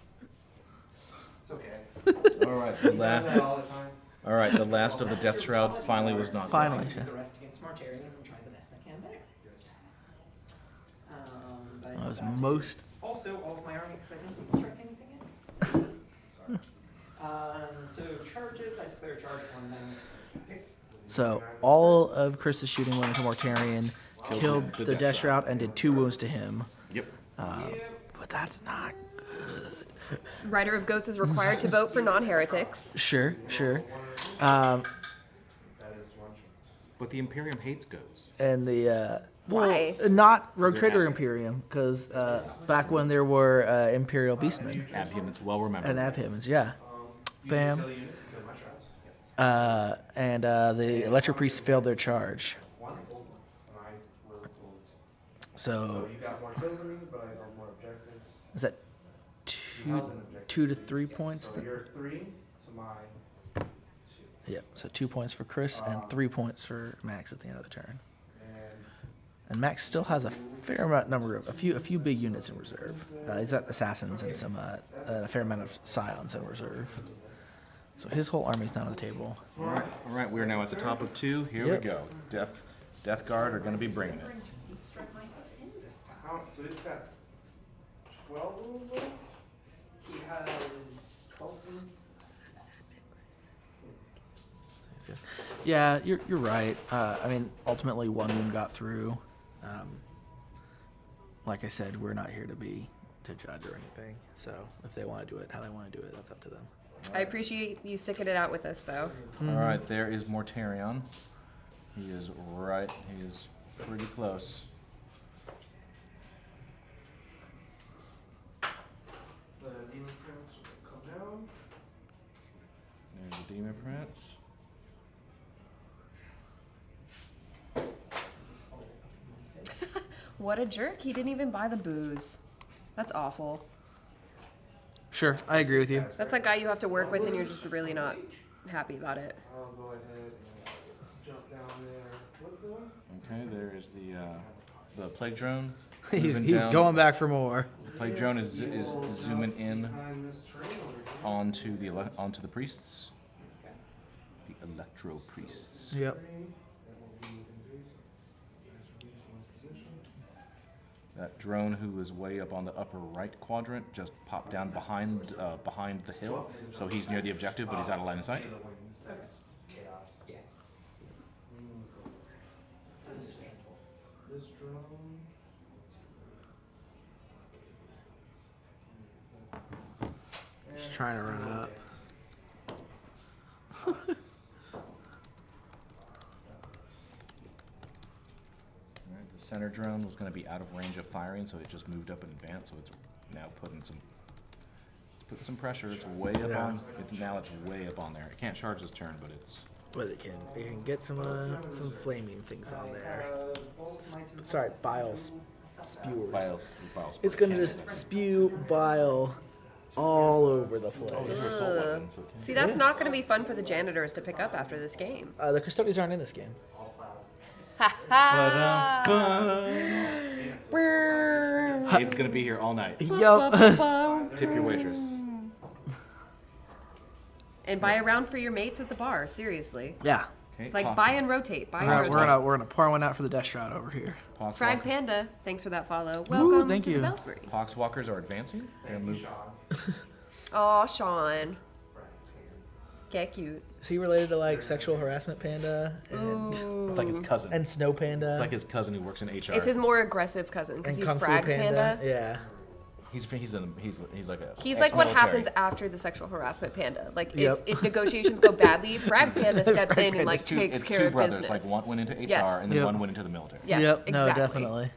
It's okay. All right, He does that all the time. all right. The last of the Death Shroud finally was not. Finally. Do the rest against Mortarion and try the best I can there. But That was that most- is also all of my army because I didn't construct anything in. So charges, I declare a charge on them with these guys. So all of Chris's shooting went into Mortarion, killed the the Death Death Shroud, and did 2 wounds to him. Yep. But that's not good. Rider of Goats is required to vote for non-heretics. Sure. That is one choice. But the Imperium hates goats. And the Why? not Rogue Trader Imperium, because back when there were Imperial Beastmen Abhumans, well remembered. and Abhumans, yeah. You Bam. kill a unit, you kill my shrouds. Yes. And the Electro Priests failed their charge. One, and I will hold. So So you got more kills than me, but I have more objectives. is that You held an objective. 2 to 3 points? So you're 3 to my 2. Yep. So 2 points for Chris and 3 points for Max at the end of the turn. And And Max still has a fair amount number of a few big units in reserve. He's got assassins and some a fair amount of scions in reserve. So his whole army's down on the table. All right. We are now at the top of 2. Here Yep. we go. Death Guard are going to be bringing it. Deep strike myself in this time. how, so he's got 12 wounds left? He has 12 wounds. Yes. Yeah, you're right. I mean, ultimately one wound got through. Like I said, we're not here to judge or anything. So if they want to do it how they want to do it, that's up to them. I appreciate you sticking it out with us, though. All right, there is Mortarion. He is right. He is pretty close. The demon prince will come down. There's the Demon Prince. What a jerk. He didn't even buy the booze. That's awful. Sure, I agree with you. That's a guy you have to work with and you're just really not happy about it. I'll go ahead and jump down there with them. Okay, there is the Plague Drone. He's moving down. going back for more. The Plague Drone is zooming in Behind this terrain over here. onto the priests. The Electro Priests. Yep. That will be invasive. Nice reduce one's position. That drone, who is way up on the upper right quadrant, just popped down behind the hill, so he's near the objective, but he's out of line of sight. That's chaos. Yeah. Understandable. This drone. Just trying to run up. Alright, the center drone was going to be out of range of firing, so it just moved up in advance. So it's now putting some pressure. It's way up on. It's way up on there. It can't charge this turn, but it's. But it can get some flaming things on there. Sorry, bile spewers. Bile It's gonna just spew bile all over the place. Those are assault weapons. So it can't- See, that's not going to be fun for the janitors to pick up after this game. The custodians aren't in this game. Ha ha! Abe's gonna be here all night. Yup. Tip your waitress. And buy a round for your mates at the bar, seriously. Yeah. Okay, Like, buy and rotate. Buy and We're rotate. gonna pour one out for the Death Shroud over here. Frag Panda, thanks for that follow. Welcome thank to you. the Belfry. Poxwalkers are advancing. They're gonna move. Aw, Sean. Get cute. Is he related to like sexual harassment panda and, Ooh. It's like his cousin. and snow panda? It's like his cousin who works in HR. It's his more aggressive cousin because and he's kung fu Frag Panda. Yeah. He's like a. He's like what ex-military. happens after the sexual harassment panda. Like Yep. if negotiations go badly, Frag Panda steps Frag in and like It's two, takes it's care two of brothers. business. Like one went into HR Yes. and then Yep. one went into the military. Yes, Yep. exactly. No, definitely.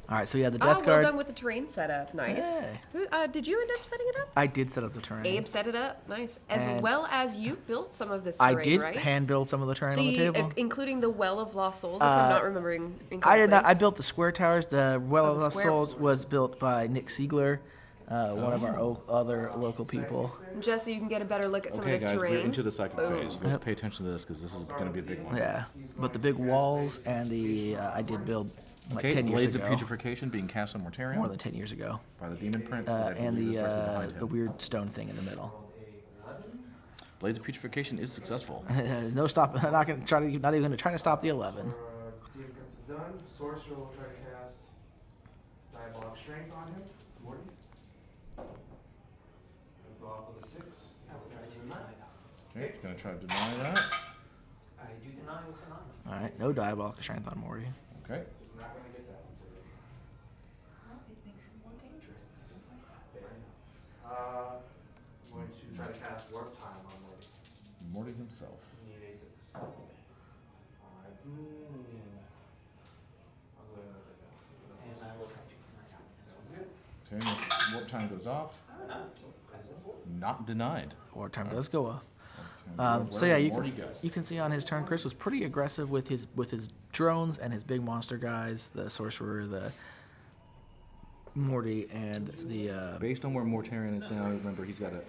All right, so yeah, the Oh, Death well Guard. done with the terrain setup. Nice. Hey. Who, did you end up setting it up? I did set up the terrain. Abe set it up. Nice. As And well as you built some of this I terrain, did right? hand build some of the terrain on the table. Including the Well of Lost Souls, if I'm not remembering incorrectly. I did not. I built the square towers. The Well of the Lost square Souls ones. was built by Nick Siegler, one of our other local people. Just so you can get a better look at some Okay, of this guys, terrain. we're into the psychic Boom. phase. Let's pay attention to this because this is going to be a big one. Yeah, but the big walls and the I did build like Okay, 10 years Blades ago, of Putrefaction being cast on Mortarion more than 10 years ago, by the Demon Prince. and Reflected behind the him. weird stone thing in the middle. Blades of Putrefaction is successful. No stop. I'm not gonna try to. Not even gonna try to stop the 11. Demon Prince is done. Sorcerer will try to cast Diabolic Strength on him. Morty. He'll go off with a 6. I will try to deny that. Okay, he's going to try to deny that. I do deny with a 9. All right, no diabolical strength on Morty. Okay. He's not going to get that one today. Well, it makes it more dangerous. I don't like that. Fair enough. I'm going to try to cast Warp Time on Morty. Morty himself. You need a 6. Alright. I'll go ahead and let that go. And I will try to deny that. Sounds good. Okay, warp time goes off. Oh, no. That's a 4. Not denied. War time does go off. Where So yeah, did you Morty can, go? you can see on his turn, Chris was pretty aggressive with his drones and his big monster guys, the sorcerer, the Morty, and the Based on where Mortarion is now, remember he's got a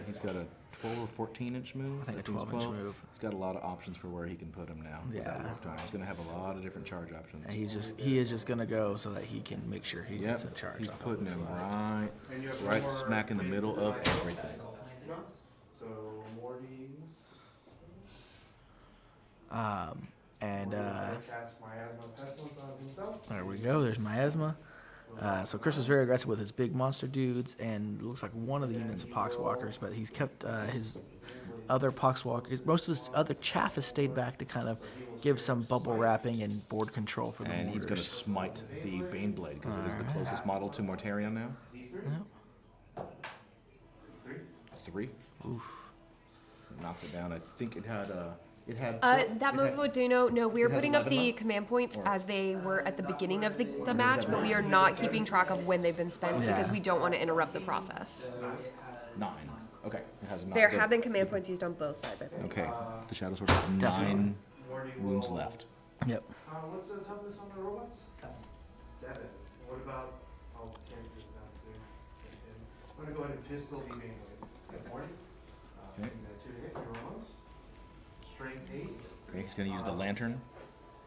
12 or 14 inch move. I think a That means 12-inch move. He's got a lot of options for where he can put him now. with that Yeah. warp time. He's going to have a lot of different charge options. and he is just gonna go so that he can make sure he gets in Yep, charge. he's off of putting the him slide. right smack in the middle of everything. So Morty's. And Cast Miasma Pestilence on himself. there we go. There's Miasma. So Chris was very aggressive with his big monster dudes, and it looks like one of the units of Poxwalkers, but he's kept his other Poxwalkers. Most of his other chaff has stayed back to kind of give some bubble wrapping and board control for the And he's going to mortars. smite the Baneblade because it is the closest model to Mortarion now. Yep. 3. Oof. Knocked it down. I think it had That move with Duno, no, we're it has putting up 11 the left? command points as they were at the beginning of the match, but we are not keeping track of when they've been spent because Yeah. we don't want to interrupt the process. 9. Okay, it has 9. There have been command points used on both sides, I think. Okay, the Shadow Sword has 9 Morty wounds will- left. Yep. What's the toughness on the robots? 7. 7. What about? Oh, characters down too. I'm gonna go ahead and pistol the Baneblade. Okay, Morty. Okay. You got 2 to hit. Your rolls. Strength 8. Okay, he's going to use the Lantern.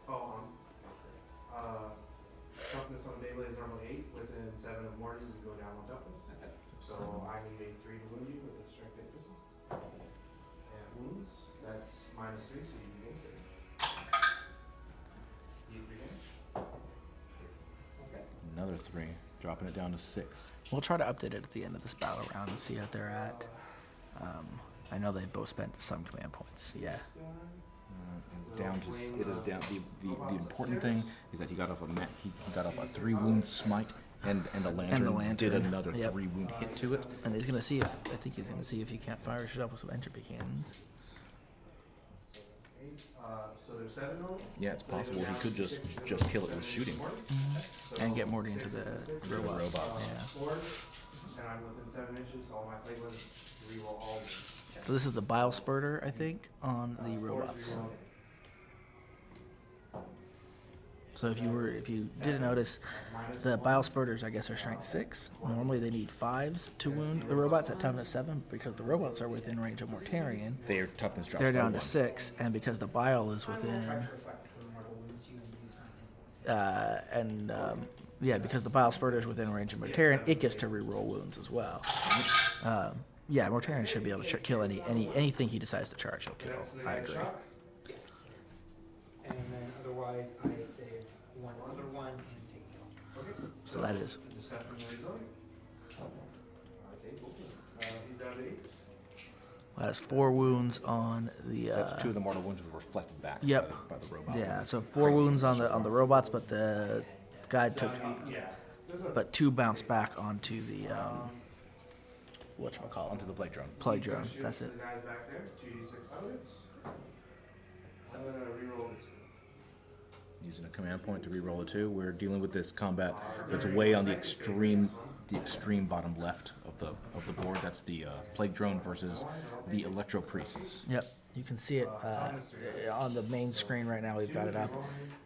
Oh, toughness on the Beyblade is normally 8. Within 7 of Morty, you go down on toughness. So I need a 3 to wound you with a strength 8 pistol. And wounds, that's -3, so you gain 6. D3 damage. Okay. Another 3, dropping it down to 6. We'll try to update it at the end of this battle round and see how they're at. I know they both spent some command points. Yeah. It's down to it is down. The important thing is that he got off he got off a 3 wound smite, and the lantern, did lantern, another yep. 3 wound hit to it. And he's gonna see if I think he's gonna see if he can't fire shit off with some entropy cannons. 8. So there's 7 rolls. Yeah, it's possible he could just kill it with shooting. And get Morty into the robots. robots. Yeah. 4. And I'm within 7 inches, so all my plate ones reroll all of them. So this is the bile spurter, I think, on the robots. So if you didn't notice, the bile spurters, I guess, are strength 6. Normally they need 5s to wound the robots at toughness 7 because the robots are within range of Mortarion. Their toughness drops. They're by down to 1. 6, and because the bile is within, yeah, because the bile spurter is within range of Mortarion, it gets to reroll wounds as well. Yeah, Mortarion should be able to kill anything he decides to charge. He'll kill. I agree. Yes. And then otherwise, I save one other one and take the other. Okay. So that is Discussing where he's going. He's down to 8. that is 4 wounds on the. That's 2 of the mortal wounds were reflected back. Yep. By the robot. Yeah, so 4 wounds on the robots, but the guy took, but 2 bounced back onto the whatchamacallit, Onto the plague drone. plague drone. That's it. The guys back there, 2d6 targets. I'm gonna reroll the 2. Using a command point to re-roll a 2. We're dealing with this combat that's way on the extreme bottom left of the board. That's the plague drone versus the electro priests. Yep, you can see it on the main screen right now. We've got it up.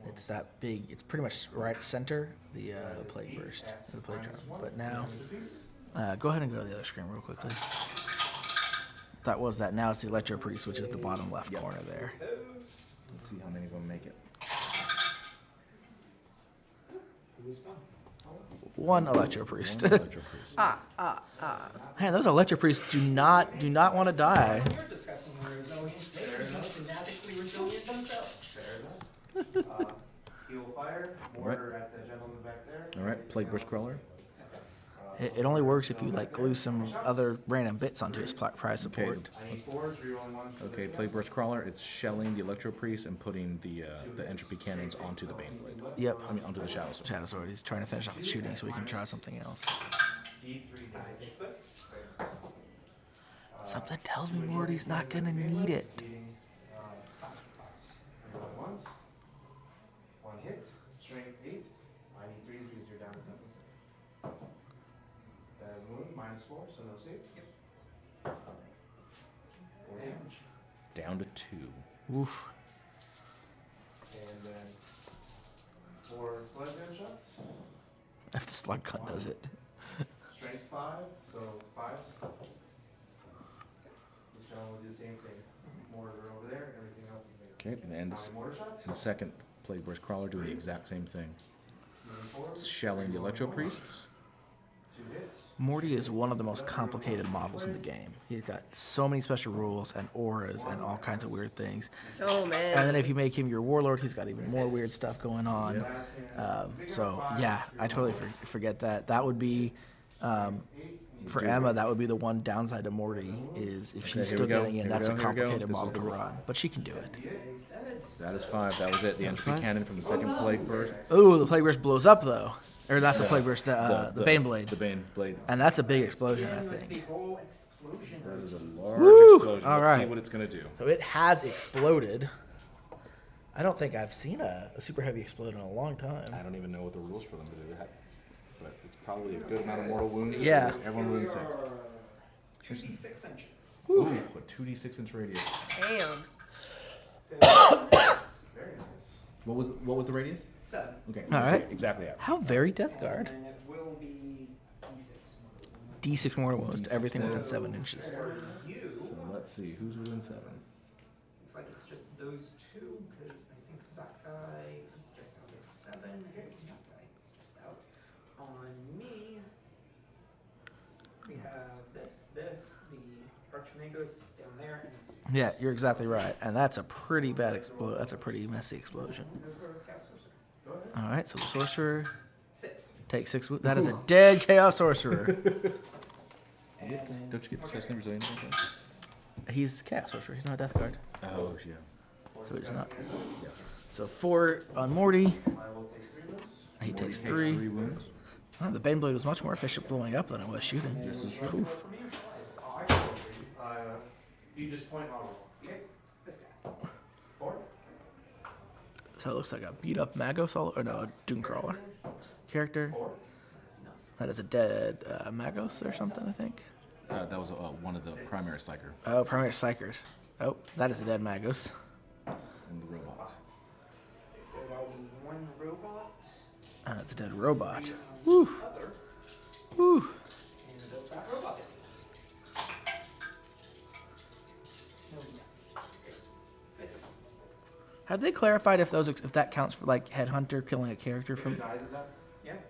It's that big. It's pretty much right center the plague burst, the plague drone. But now, go ahead and go to the other screen real quickly. That was that. Now it's the electro priest, which is the bottom left corner there. Let's see how many of them make it. One electro priest. One electro priest. Man, those electro priests do not want to die. You're discussing resilience. They are not genetically resilient themselves. Heal fire, mortar at the gentleman back there. All right, plague burst crawler. It only works if you like glue some other random bits onto his prize support. I need 4s, rerolling 1s. Okay, plague burst crawler. It's shelling the electro priest and putting the entropy cannons onto the bane blade. Yep. I mean onto the shadow sword. Shadow Sword. He's trying to finish off the shooting so we can try something else. D3 damage. Something tells me Morty's not gonna need it. Beating 5 1s. 1 hit. Strength 8. I need 3s because you're down to toughness. That is wound, -4, so no save. Yep. 4 damage. Down to 2. Oof. And then 4 slug gun shots. If the slug gun does it. Strength 5, so 5s. This gentleman will do the same thing. Mortar over there, and everything else is there. Okay, and Mortar shots. the second plague burst crawler doing the exact same thing. It's 4s. shelling the electro priests. 2 hits. Morty is one of the most complicated models in the game. He's got so many special rules and auras and all kinds of weird things. So man. And then if you make him your warlord, he's got even more weird stuff going on. So yeah, I totally forget that. That would be, for Emma, that would be the one downside to Morty is if she's here still we go, getting in, here we that's go, a here we go. complicated This model is to the- run. But she can do it. That is 5. That was it. The entropy fine. cannon from the second plague burst. Ooh, the plague burst blows up though. Or not the plague burst, the bane blade. The bane blade. And that's a big explosion, I The think. whole explosion. That is a large Woo! explosion. All Let's see right. what it's gonna do. So it has exploded. I don't think I've seen a super heavy explode in a long time. I don't even know what the rules for them to do. But it's probably a good amount of mortal wounds. Yeah. To everyone within 6. 2d6 inches. Ooh, a 2d6 radius. Damn. So, very nice. What was the radius? 7. Okay. All right. Exactly that. How very Death Guard. And it will be d6. D6 mortal wounds to everything within 7 inches. For you, So let's see who's within 7. looks like it's just those two, because I think that guy is just out of 7, and that guy is just out. On me, we have the Archimagos down there, and it's Yeah, you're exactly right. And that's a pretty bad explosion. That's a pretty messy explosion. Chaos Sorcerer. All right, so the sorcerer 6. takes 6. That is a dead chaos sorcerer. Don't you get disgusting resilience? He's chaos sorcerer. He's not a Death Guard. Oh yeah. So he's not. So 4 on Morty. I will take 3 of those. He takes Takes 3. 3 wounds. Oh, the Bane Blade was much more efficient blowing up than it was shooting. This is true. Poof. Oh, I can roll for you. You just point on roll. Okay, this guy. 4. So it looks like a beat up Magos, or no, a Doomcrawler character. 4. That's enough. That is a dead Magos or something, I think. That was one of the primary psyker Oh, primary Psychers. Oh, that is a dead Magos. and the robots. So that'll be 1 robot, It's a dead robot. 3 Woo. on the other, Woo. and that's that robot is. No, yes. It's a post. Have they clarified if that counts for like Headhunter killing a character If from? it dies, it dies.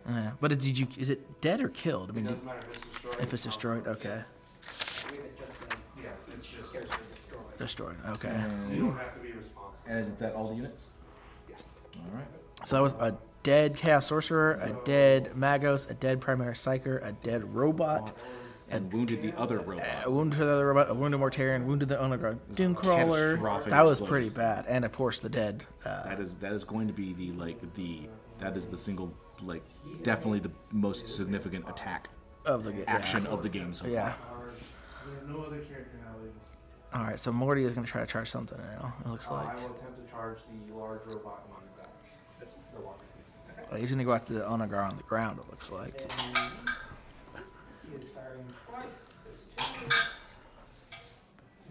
Yeah. But is it dead or killed? I It mean, doesn't matter if it's destroyed. if it's destroyed, okay, I believe it just says Yes, it's just character destroyed. destroyed, okay. You don't have to be responsible. And is that all the units? Yes. All right. So that was a dead Chaos Sorcerer, a dead Magos, a dead Primary Psyker, a dead Robot, And wounded the other robot. a wounded the other robot, a wounded Mortarian, wounded the Underground Doomcrawler. Catastrophic That was explosion. pretty bad, and of course the dead. That is going to be that is the single definitely the most significant attack Of the game. action of the game so Yeah. far. We have no other character now. All right, so Morty is going to try to charge something now. It looks I like. will attempt to charge the large robot on the back. the walker piece. He's going to go after the honor guard on the ground, it looks like. Then he is firing twice. Those two.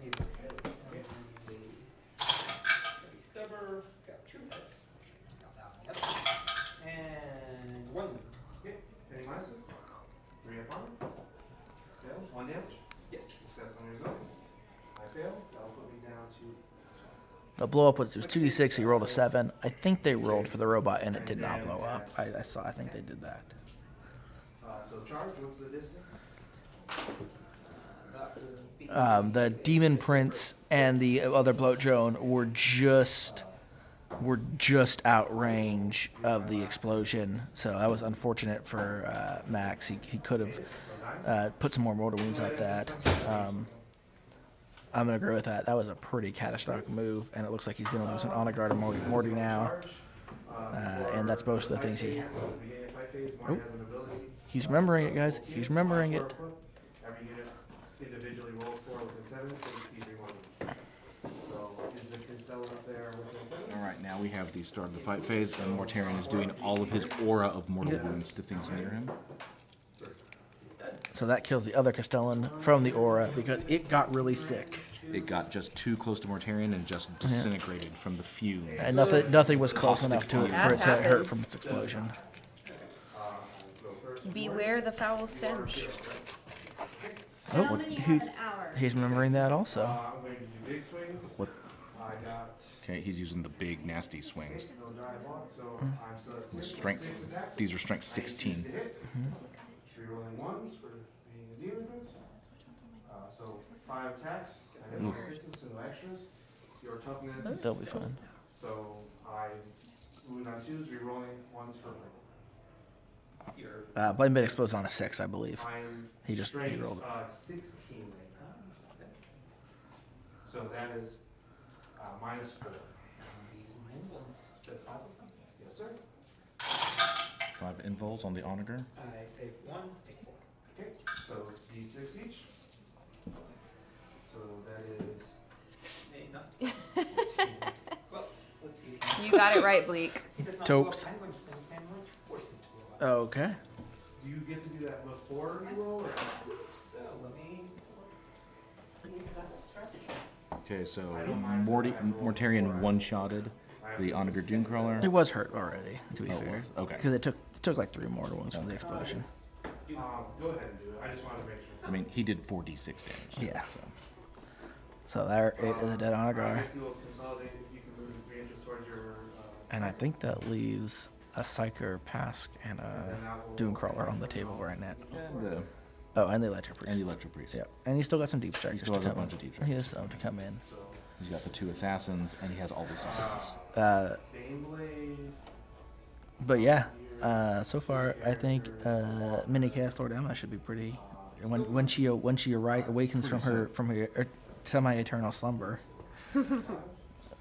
Need a hit. And the heavy stubber. Got 2 hits. Got that one. Yep. And 1. Okay, any minuses? 3 up armor. Fail, 1 damage. Yes. Discuss on your zone. I fail. That'll put me down to. The blow up was 2d6. He rolled a 7. I think they rolled for the robot and it did not blow up. I think they did that. So charge. What's the distance? The Demon Prince and the other bloat drone were just out range of the explosion. So that was unfortunate for Max. He could have put some more mortal wounds at that. I'm going to agree with that. That was a pretty catastrophic move, and it looks like he's going to lose an honor guard to Morty now. And that's most of the things he... Oh. He's remembering it, guys. He's remembering it. Every unit individually rolls 4 within 7, so So is the Constellar up there within 7? All right, now we have the start of the fight phase, and Mortarion is doing all of his aura of mortal wounds to things near him. So that kills the other Castellan from the aura because it got really sick. It got just too close to Mortarion and just disintegrated from the fumes. And nothing was close enough to it for it to hurt from its explosion. Beware the foul stench. Oh, Gentlemen, you have an hour. he's remembering that also. I'm going to do big swings. What? I got Okay, he's using the big nasty swings. no die block, so I'm still The strength. These are strength 16. Rerolling 1s for being a demon prince. So 5 attacks. I have no resistance and no extras. Your toughness. They'll be fine. So I wound on 2s, rerolling 1s for Blame Bit explodes on a 6, I believe. I'm He straight, rolled it. 16 right now. So that is -4. These mine ones. So 5 of them. Yes, sir. 5 invols on the onager. I save 1, take 4. Okay, so D6 each. So that is Enough. Well, let's see. You got it right, Bleak. He does not Topes. blow up penguins, and I'm going to force him to blow up. Okay. Do you get to do that before you roll? Or? So let me use that as strategy. Okay, so Mortarion one-shotted the onager Doomcrawler. It was hurt already, to be Oh, it fair. was? Okay. Because it took like 3 mortal wounds from the explosion. Go ahead and do it. I just wanted to make sure. I mean, he did 4d6 damage. to Yeah. it, so. So there it is a dead honor I guard. guess you'll consolidate if you can move 3 inches towards your. And I think that leaves a Psyker, Pask, and a Doomcrawler on the table right now. And, Oh, and the Electro Priest. and the Electro Priest. Yep. And he's still got some Deep Strikers still to has a come bunch in. of Deep He has some to come in. He's got the 2 assassins, and he has all the summons. Baneblade. But yeah, so far I think Mini Cast Lord Emma should be pretty. When she awakens from her semi-eternal slumber.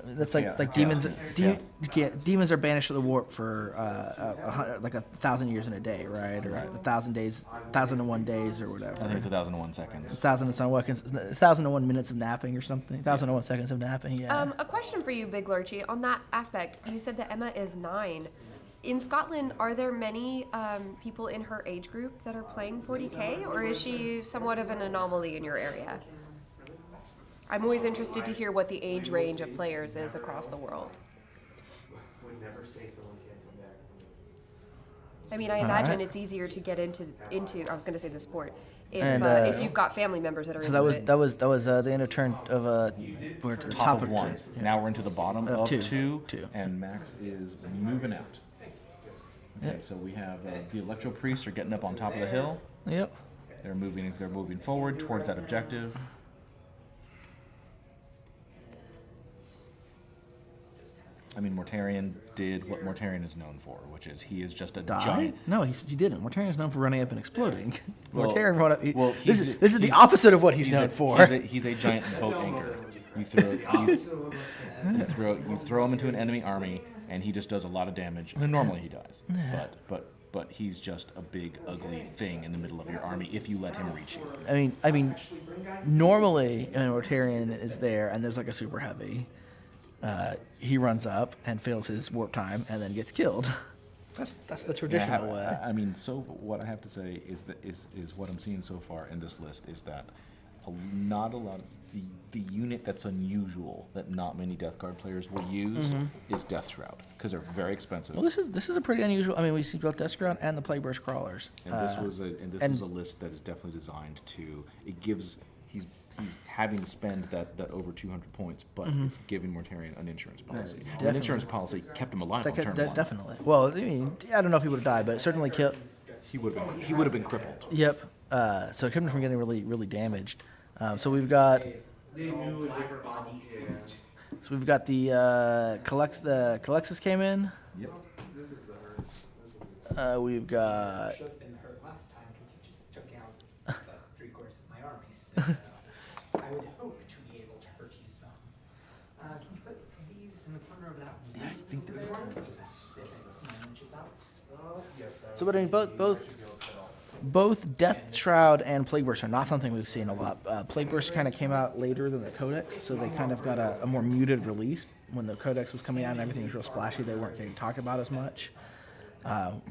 That's like Yeah. demons. Yeah. Demons are banished to the warp for like 1,000 years in a day, right? Or 1,000 days, 1,001 days, or whatever. I think it's 1,001 seconds. 1,001 minutes of napping or something. 1,001 seconds of napping. Yeah. A question for you, Big Lurchy, on that aspect. You said that Emma is 9. In Scotland, are there many people in her age group that are playing 40k, or is she somewhat of an anomaly in your area? I'm always interested to hear what the age range of players is across the world. Would never say someone can't come back. I mean, I imagine it's easier to get into. I was going to say the sport. If you've got family members that are So into it. that was the end of turn of we're to the Top of of 1. turn. Yeah. Now we're into the bottom of 2. 2, and Max is moving out. Okay, so we have the Electro Priests are getting up on top of the hill. Yep. They're moving forward towards that objective. I mean, Mortarion did what Mortarion is known for, which is he is just a Die? giant. No, he didn't. Mortarion's known for running up and exploding. Well- Mortarion run up. well, This he's- is the he's- opposite of what he's known a, for. He's a giant boat anchor. You throw him into an enemy army, and he just does a lot of damage. And normally he dies, but he's just a big ugly thing in the middle of your army if you let him reach you. I mean, normally an Mortarion is there, and there's like a super heavy. he runs up and fails his warp time and then gets killed. That's the traditional way. I mean, so what I have to say is that is what I'm seeing so far in this list is that not a lot of the unit that's unusual that not many Death Guard players will use is Death Shroud because they're very expensive. Well, this is a pretty unusual. I mean, we see both Death Shroud and the Plague Burst Crawlers. And this was a list that is definitely designed to. It gives he's having to spend that over 200 points, but it's giving Mortarion an insurance policy. Definitely. An insurance policy kept him alive on turn one. Definitely. Well, I mean, I don't know if he would have died, but it certainly killed. He would have been crippled. Yep. So it kept him from getting really damaged. So we've got. They knew a different body suit. So we've got the Calexis came in. Yep. This is the hurt. We've got. Should have been hurt last time because you just took out about 3/4 of my army. So I would hope to be able to hurt you some. Can you put these in the corner of that one? Yeah, I think there's one. If it's 9 inches out. Yes, So, but I mean, both Death Shroud and Plague Burst are not something we've seen a lot. Plague Burst kind of came out later than the Codex, so they kind of got a more muted release. When the Codex was coming out and everything was real splashy, they weren't getting talked about as much.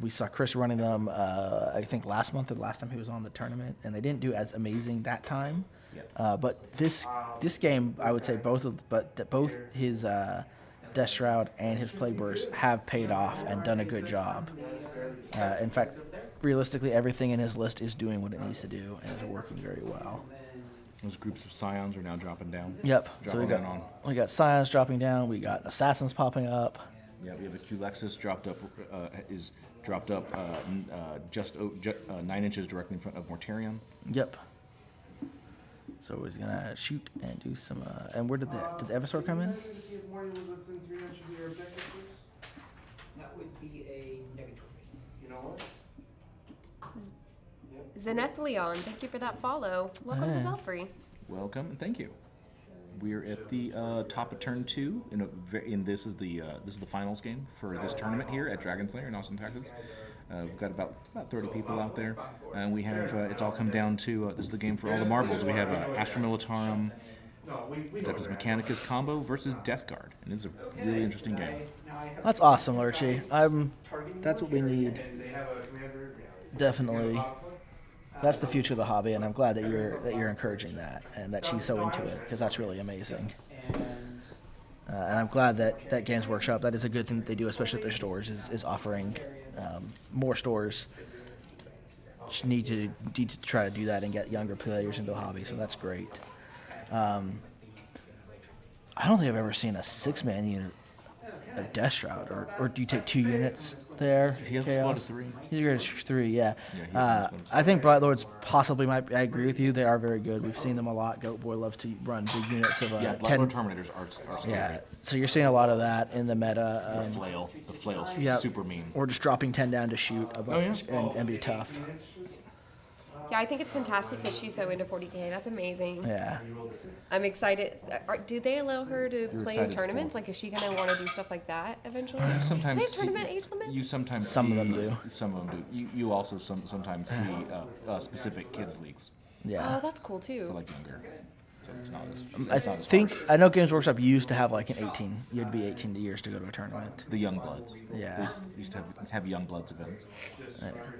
We saw Chris running them, I think last month or the last time he was on the tournament, and they didn't do as amazing that time. But this game, I would say both his Death Shroud and his Plague Burst have paid off and done a good job. In fact, realistically, everything in his list is doing what it needs to do and is working very well. Those groups of Scions are now dropping down. Yep. So Dropping we got Scions dropping down. We got Assassins popping up. Yeah, we have a Q-Lexus dropped up just 9 inches directly in front of Mortarion. Yep. So he's gonna shoot and do some. And where did the Evisor come in? That would be a negatory. You know what? Zeneth Leon, thank you for that follow. Welcome to the Hey. Belfry. Welcome and thank you. We're at the top of turn 2, and this is the finals game for this tournament here at Dragon's Lair in Austin, Texas. We've got about 30 people out there, and we have it's all come down to this is the game for all the marbles. We have Astra Militarum, Adeptus Mechanicus combo versus Death Guard, and it's a really interesting game. That's awesome, Lurchy. That's what we need. Definitely. That's the future of the hobby, and I'm glad that you're encouraging that and that she's so into it because that's really amazing. And I'm glad that Games Workshop, that is a good thing that they do, especially at their stores, is offering more stores need to try to do that and get younger players into the hobby. So that's great. I don't think I've ever seen a 6-man unit of Death Shroud, or do you take 2 units there? He has a squad of 3. He's got 3, yeah. Yeah, I think Bright Lords possibly might. I agree with you. They are very good. We've seen them a lot. Goat Boy loves to run big units of 10. Terminators are still Yeah, so you're seeing a lot of that in the meta. the flail's yeah, super mean. Or just dropping 10 down to shoot a bunch and be tough. Yeah, I think it's fantastic that she's so into 40k. That's amazing. Yeah. I'm excited. Do they allow her to play in excited tournaments? for- Like, is she gonna want to do stuff like that eventually? Sometimes Do they have tournament age limits? You sometimes Some of see- them do. Some of them do. You also sometimes see specific kids leagues Yeah. Oh, that's cool too. for like younger. So it's not as. I it's not as think harsh. I know Games Workshop used to have like an 18. You'd be 18 years to go to a tournament. The young bloods. Yeah. They used to have young bloods events.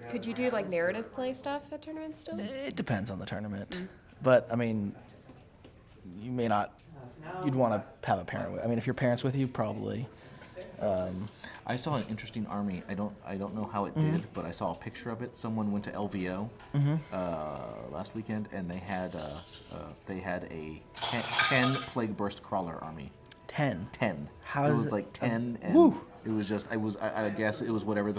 Could you do like narrative play stuff at tournaments still? It depends on the tournament, but I mean, you may not. You'd want to have a parent with. I mean, if your parents with you, probably. I saw an interesting army. I don't know how it did, but I saw a picture of it. Someone went to LVO last weekend, and they had a 10 Plague Burst Crawler army. 10. 10. How it is was it- like 10, and Woo. it was just I guess it was whatever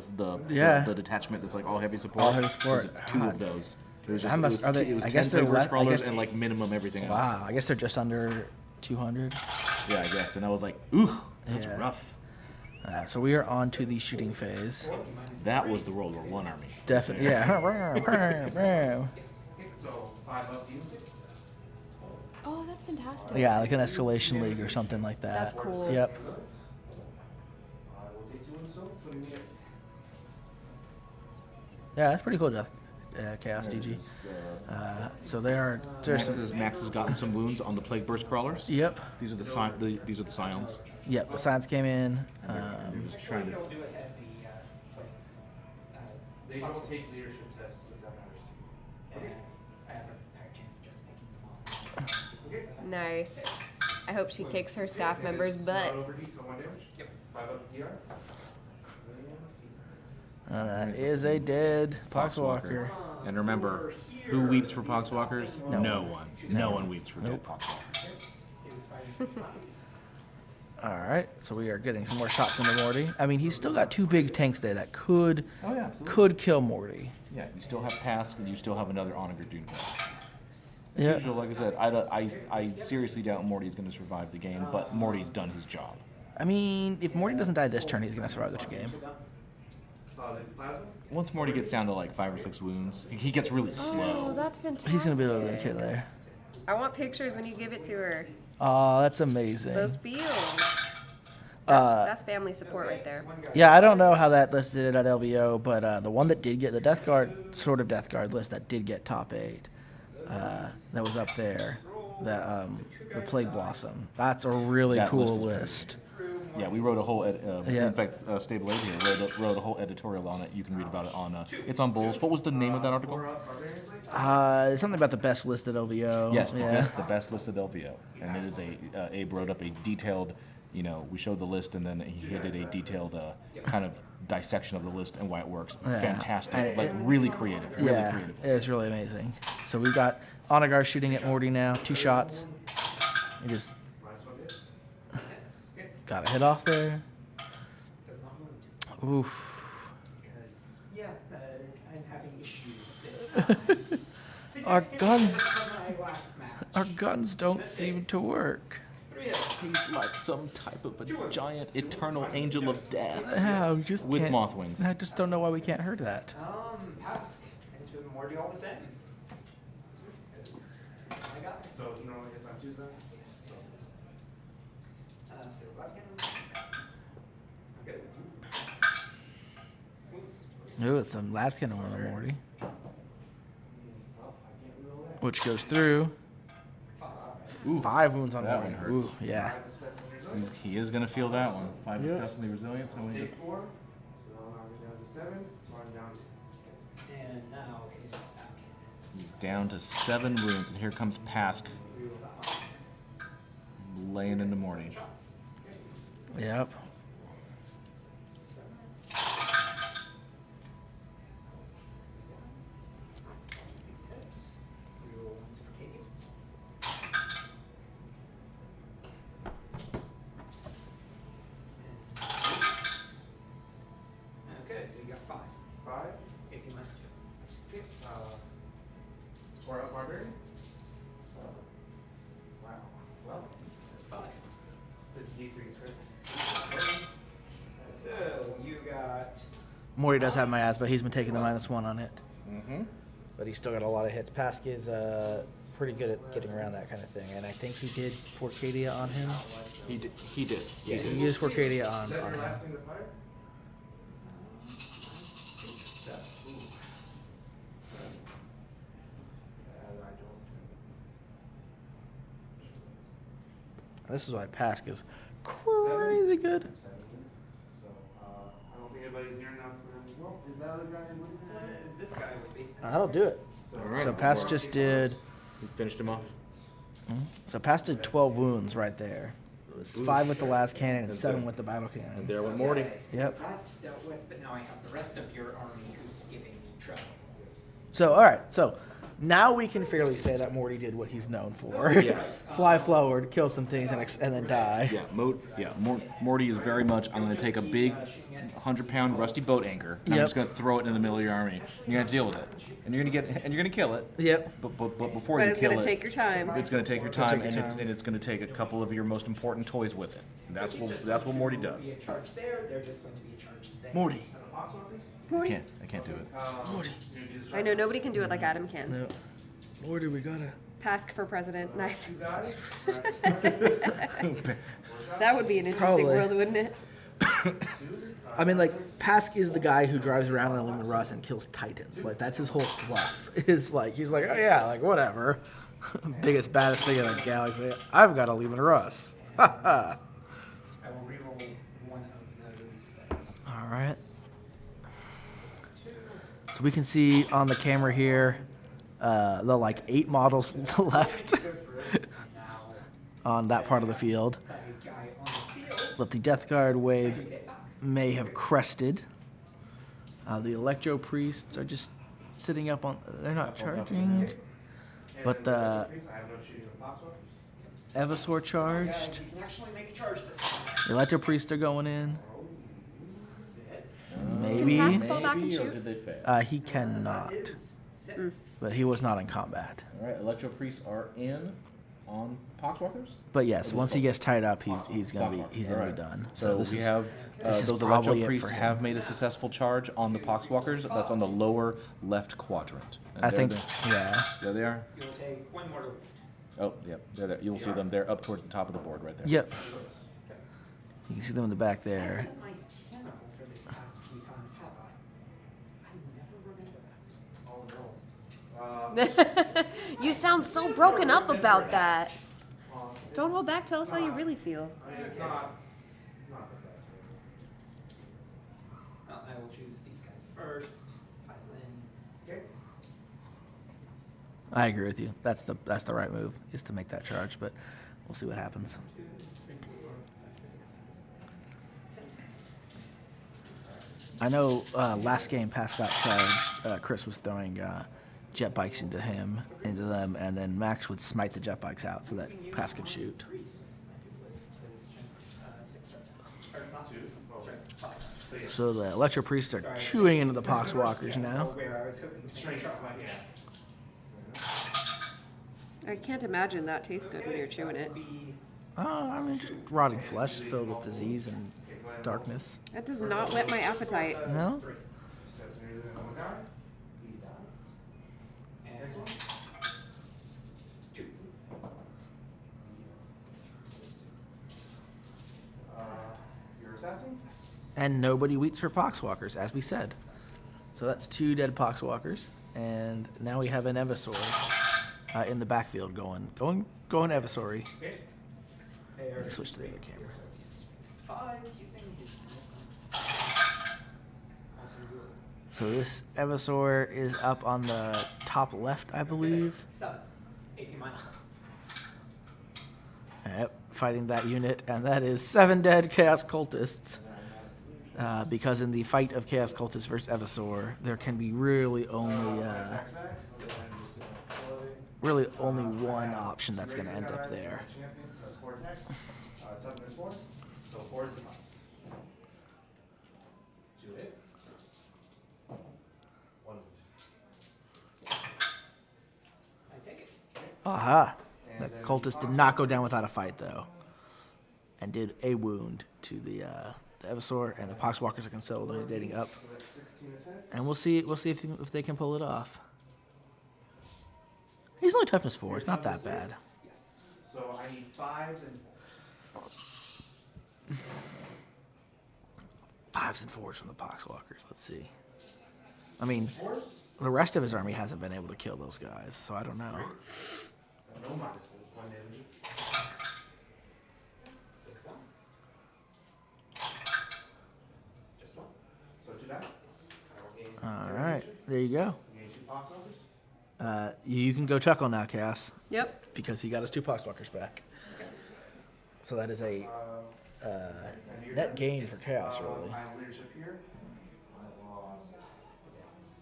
Yeah. the detachment that's like all heavy support. All heavy support. It was 2 of those. It was just How much- it are was, they- it was I 10 guess they're Plague Burst less- I Crawlers guess- and like minimum everything else. Wow, I guess they're just under 200. Yeah, I guess. And I was like, ooh, that's Yeah. rough. So we are on to the shooting phase. That was the World War I army. Definitely, yeah. So 5 up teams. Oh, that's fantastic. Yeah, like an escalation league or something like that. That's cool. Yep. I will take 2 and so. Put in the Yeah, that's pretty cool. Chaos DG. So there's some. Max has gotten some wounds on the Plague Burst crawlers. Yep. These are the these are the scions. Yep. The signs came in. You're just trying We to. don't do it at the play. They don't take leadership tests, if that matters to you. And I have a higher chance of just taking them off. Okay. Nice. I hope she kicks her staff member's butt. Overheat, so 1 damage. Yep. 5 up DR. That is a dead Poxwalker. And remember, who weeps for Poxwalkers? No one. No one weeps for dead Poxwalkers. He was fighting 6 times. All right, so we are getting some more shots into Morty. I mean, he's still got 2 big tanks there that could kill Morty. Yeah, you still have Pask, and you still have another Onager Dune Pass. As Yeah. usual, like I said, I seriously doubt Morty's going to survive the game, but Morty's done his job. I mean, if Morty doesn't die this turn, he's gonna survive the game. The plasma? Once Morty gets down to like 5 or 6 wounds, he gets really Oh, slow. that's fantastic. He's gonna be able to kill there. I want pictures when you give it to her. Oh, that's amazing. Those feels. Uh, That's family support right there. Yeah, I don't know how that listed at LVO, but the one that did get the Death Guard, sort of Death Guard list that did get top 8, that was up there, the Plague Blossom. That's a really That cool list is list. Yeah, we wrote a whole, Yeah. in fact, Stable 8 here wrote a whole editorial on it. You can read about it on, it's on BoLS. What was the name of that article? Something about the best list at LVO. Yes, yeah. the best list at LVO. And it is Abe wrote up a detailed, we showed the list and then he did a detailed kind of dissection of the list and why it works. Yeah. Fantastic, like really creative, really Yeah, creative. it's really amazing. So we've got Onagar shooting at Morty now, 2 shots. He just got a hit off there. Does not wound. Oof. Because, I'm having issues this time. See, Our I can't guns- remember my last match. Our guns don't seem to work. 3 hits. He's like some type of a giant eternal angel of death Yeah, we just with can't- moth wings. I just don't know why we can't hurt that. Pask into Morty all the same. Because that's all I got. So you normally hits on Tuesday? Yes. So last game. Okay. Wounds. Ooh, it's some last cannon one on Morty, Well, I can't rule that. which goes through. 5 wounds on That Morty. one hurts. Ooh, yeah. 5 is best in resilience. He is going to feel that one. 5 Yep. disgustingly resilience. No one Take 4, so now we're down to 7, so I'm down to And now his back. He's down to 7 wounds, and here comes Pask Reroll that one. laying into Morty. Shots. Yep. These hit. Reroll ones for Katie. Okay, so you got 5. 5. Katie minus 2. Okay, 4 up barbarian. Wow. Well, 5. it's D3's Chris. So you got Morty does have my ass, but he's been taking the -1 on it. Mm-hmm. But he's still got a lot of hits. Pask is pretty good at getting around that kind of thing, and I think he did Forcadia on him. He did. Yeah, he used Forcadia on Is that your him. last thing to fire? I don't. This is why Pask is crazy good. 17. So, I don't think anybody's near enough for him. Well, is that other guy looking at it? this guy would be. That'll do it. So Pask just did. He finished him off. So Pask did 12 wounds right there. It was 5 with the last cannon and 7 with the battle And cannon. there went Morty. Okay, so Yep. that's dealt with, but now I have the rest of your army who's giving me trouble. So all right, so now we can fairly say that Morty did what he's known for. Yes. Fly forward, kill some things, and then die. Yeah, Morty is very much, I'm going to take a big 100-pound rusty boat anchor, and I'm Yep. just going to throw it in the middle of your army. And you're going to deal with it. And you're going to kill it. Yep. But before But you it's kill gonna it, take your time. it's going to take your It'll time, take your and time. it's going to take a couple of your most important toys with it. And that's what Morty Be does. a charge there, they're just going to be a charge there. Morty. I can't do it. Morty. I know nobody can do it like Adam can. No. Morty, we gotta. Pask for president. Nice. You got it? That would be an interesting Probably. world, wouldn't it? I mean, like, Pask is the guy who drives around in a Lumen Russ and kills Titans. Like, that's his whole fluff. Is like, he's like, oh yeah, like, whatever. Biggest, baddest thing in the galaxy. I've got a Lumen Russ. Ha ha. I will reroll one of those dice. All right. So we can see on the camera here the like 8 models left on that part of the field. But the Death Guard wave may have crested. The Electro Priests are just sitting up on. They're not charging. But the Evosaur charged. You can actually make a charge this time. The Electro Priests are going in. Maybe. Can Pask fall back and Maybe, or shoot? did they fail? He cannot. Six. But he was not in combat. All right, Electro Priests are in on Poxwalkers. But yes, once he gets tied up, he's gonna be Alright. done. So this we is, have this is those probably Electro it Priests for him. have made a successful charge on the Poxwalkers. That's on the lower left quadrant. And I there think, they- yeah. There they are. You'll take one more. Oh, yep. They're there. You'll see them. They're up towards the top of the board right there. Yep. You can see them in the back there. My mechanical for this past few times, have I? I never remember that. Oh no. You sound so broken up about that. Don't hold back. Tell us how you really feel. I mean, it's not the best. Well, I will choose these guys first. Pile in. Okay. I agree with you. That's the right move, is to make that charge, but we'll see what happens. 2, 3, 4, 5, 6. I know last game Pask got charged. Chris was throwing jet bikes into them, and then Max would smite the jet bikes out so that Pask could shoot. So the Electro Priests are chewing into the Poxwalkers now. Where I was hoping to make a Strength, charge. yeah. I can't imagine that tastes good when you're chewing it. I mean, just rotting flesh filled with disease and darkness. That does not whet my appetite. No? That's the reason I don't die. He dies. Next one. 2. Your assassin? And nobody weeps for Poxwalkers, as we said. So that's 2 dead Poxwalkers, and now we have an Evosaur in the backfield going Evosaur-y. Okay. Let's switch to the other camera. 5 using his. Also good. So this Evosaur is up on the top left, I believe. 7. AP minus 1. Yep, fighting that unit, and that is 7 dead Chaos Cultists. Because in the fight of Chaos Cultists versus Evosaur, there can be really only one option that's going to end up there. That's 4 attacks. Toughness 4. So 4 is the box. 2 hit. 1 wound. I take it. Aha! That Cultist did not go down without a fight, though, and did a wound to the Evosaur, and the Poxwalkers are consolidating up. So that's 16 attacks. And we'll see if they can pull it off. He's only toughness 4. It's not that bad. Yes. So I need 5s and 4s. 5s and 4s from the Poxwalkers. Let's see. I mean, 4s? the rest of his army hasn't been able to kill those guys, so I don't know. No minuses. 1 damage. 6 down. Just 1. So 2 die. I will gain All right, there you go. gain 2 Poxwalkers. You can go chuckle now, Cass, Yep. because he got his 2 Poxwalkers back. So that is a And your net turn. gain for Chaos, really. I have leadership here. I lost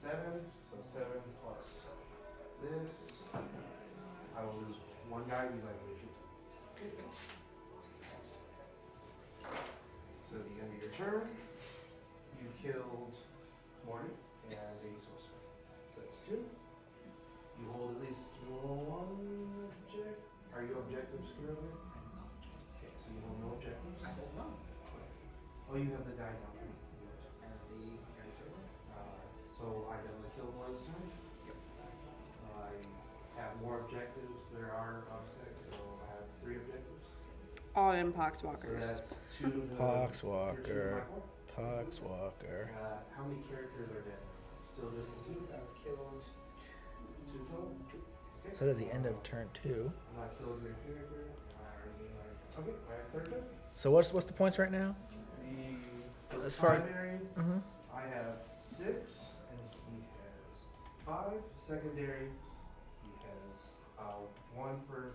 7, so 7 plus this. I will lose 1 guy because I have leadership. So at the end of your turn, you killed Morty and a sorcerer. So that's 2. You hold at least 1 object. Are you objectives currently? So you hold no objectives? I hold 1. Oh, you have the guy down here. And the guys are there. So I definitely killed one this time. Yep. I have more objectives. There are 6, so I have 3 objectives. All in So Poxwalkers. that's 2 to Poxwalker. Poxwalker. How many characters are dead? Still just the two? I've killed Two total? So at the end of turn 2. I killed your character. Okay, I have third turn. So what's the points right now? The As far- primary, Uh-huh. I have 6, and he has 5. Secondary, he has 1 for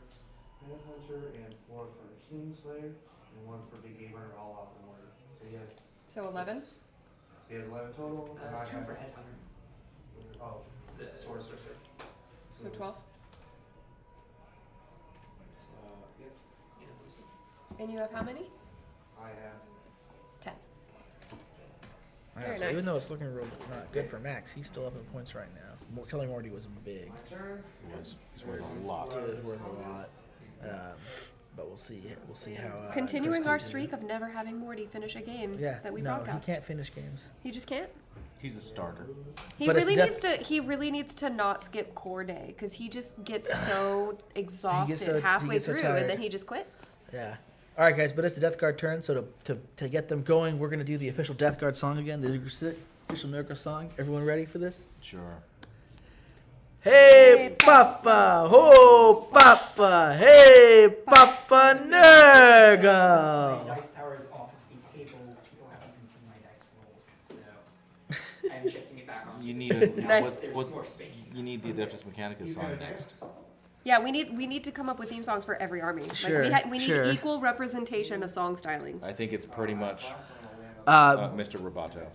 Headhunter and 4 for the Kingslayer, and 1 for Big Game Hunter, all off in order. So he has So 11? 6. So he has 11 total, and I 2 have for Headhunter. Oh, The Sorcerer. So 12? Yep. And you have how many? I have 10. Yeah, Very so nice. even though it's looking real not good for Max, he's still up in points right now. Killing Morty was big. my turn. He's worth a lot. It is worth a lot. But we'll see. We'll see how. Continuing Chris our keeps it. streak of never having Morty finish a game Yeah. that we no, broadcast. he can't finish games. He just can't? He's a starter. He But it's really def- needs to. He really needs to not skip core day because he just gets so exhausted he halfway gets so through, tired. and then he just quits. Yeah. All right, guys. But it's the Death Guard turn. So to get them going, we're gonna do the official Death Guard song again. The official Nurgle song. Everyone ready for this? Sure. Hey, Papa! Ho, Papa! Hey, Papa My Nurgle! dice tower is off of the table. People haven't been seeing my dice rolls, so I'm shifting it back on. You need a Nice. There's more space. you need the Adeptus Mechanicus song next. Yeah, we need to come up with theme songs for every army. Sure, We need sure. equal representation of song stylings. I think it's pretty much Mr. Roboto.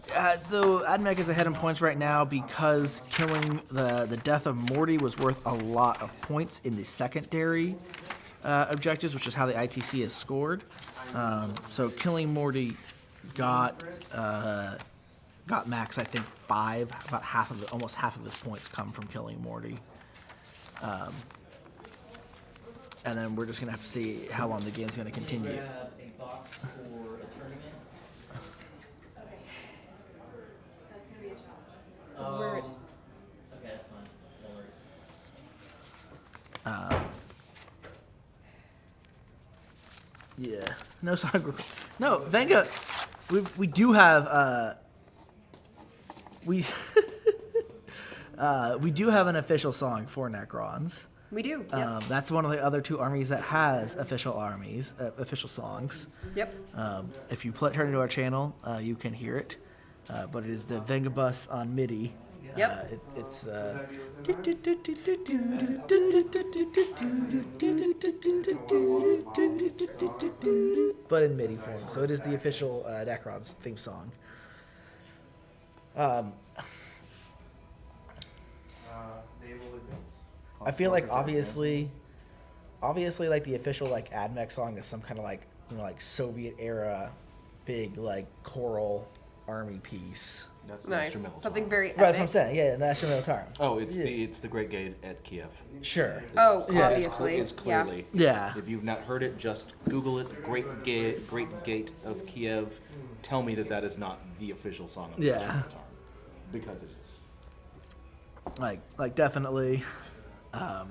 Though Admech is ahead in points right now because killing the death of Morty was worth a lot of points in the secondary objectives, which is how the ITC is scored. So killing Morty got Max, I think, 5. About almost half of his points come from killing Morty. And then we're just gonna have to see how long the game's gonna continue. We have a box for a tournament. That's gonna be a challenge. Okay, that's fine. No worries. Yeah. No song. No, Venga. We do have we we do have an official song for Necrons. We do. Yep. That's one of the other 2 armies that has official songs. Yep. If you turn into our channel, you can hear it. But it is the Vengabus on MIDI. Yep. It's but in MIDI form. So it is the official Necrons theme song. Naval Advance. I feel like obviously like the official like Admech song is some kind of like, you know, like Soviet era big like choral army piece. That's the Nice. instrumental Something song. very Right, that's what I'm epic. saying. Yeah, National Military. Oh, it's Yeah. it's the Great Gate at Kiev. Sure. Oh, Yeah. obviously. It's clearly. Yeah. If you've not heard it, just Google it. Great Gate of Kiev. Tell me that is not the official song of the Yeah. National Army, because it is. Like definitely. I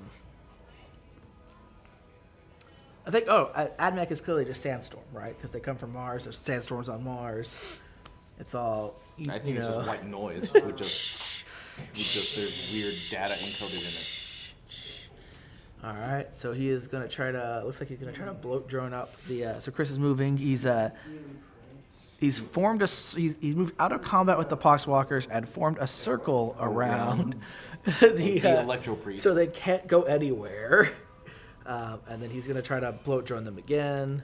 think Admech is clearly just sandstorm, right? Because they come from Mars. There's sandstorms on Mars. It's all. I think it's just white noise with just there's weird data encoded in it. All right, so he is gonna try to. Looks like he's gonna try to bloat drone up the. So Chris is moving. He's formed he's moved out of combat with the Poxwalkers and formed a circle around The Electro Priests. so they can't go anywhere. And then he's gonna try to bloat drone them again.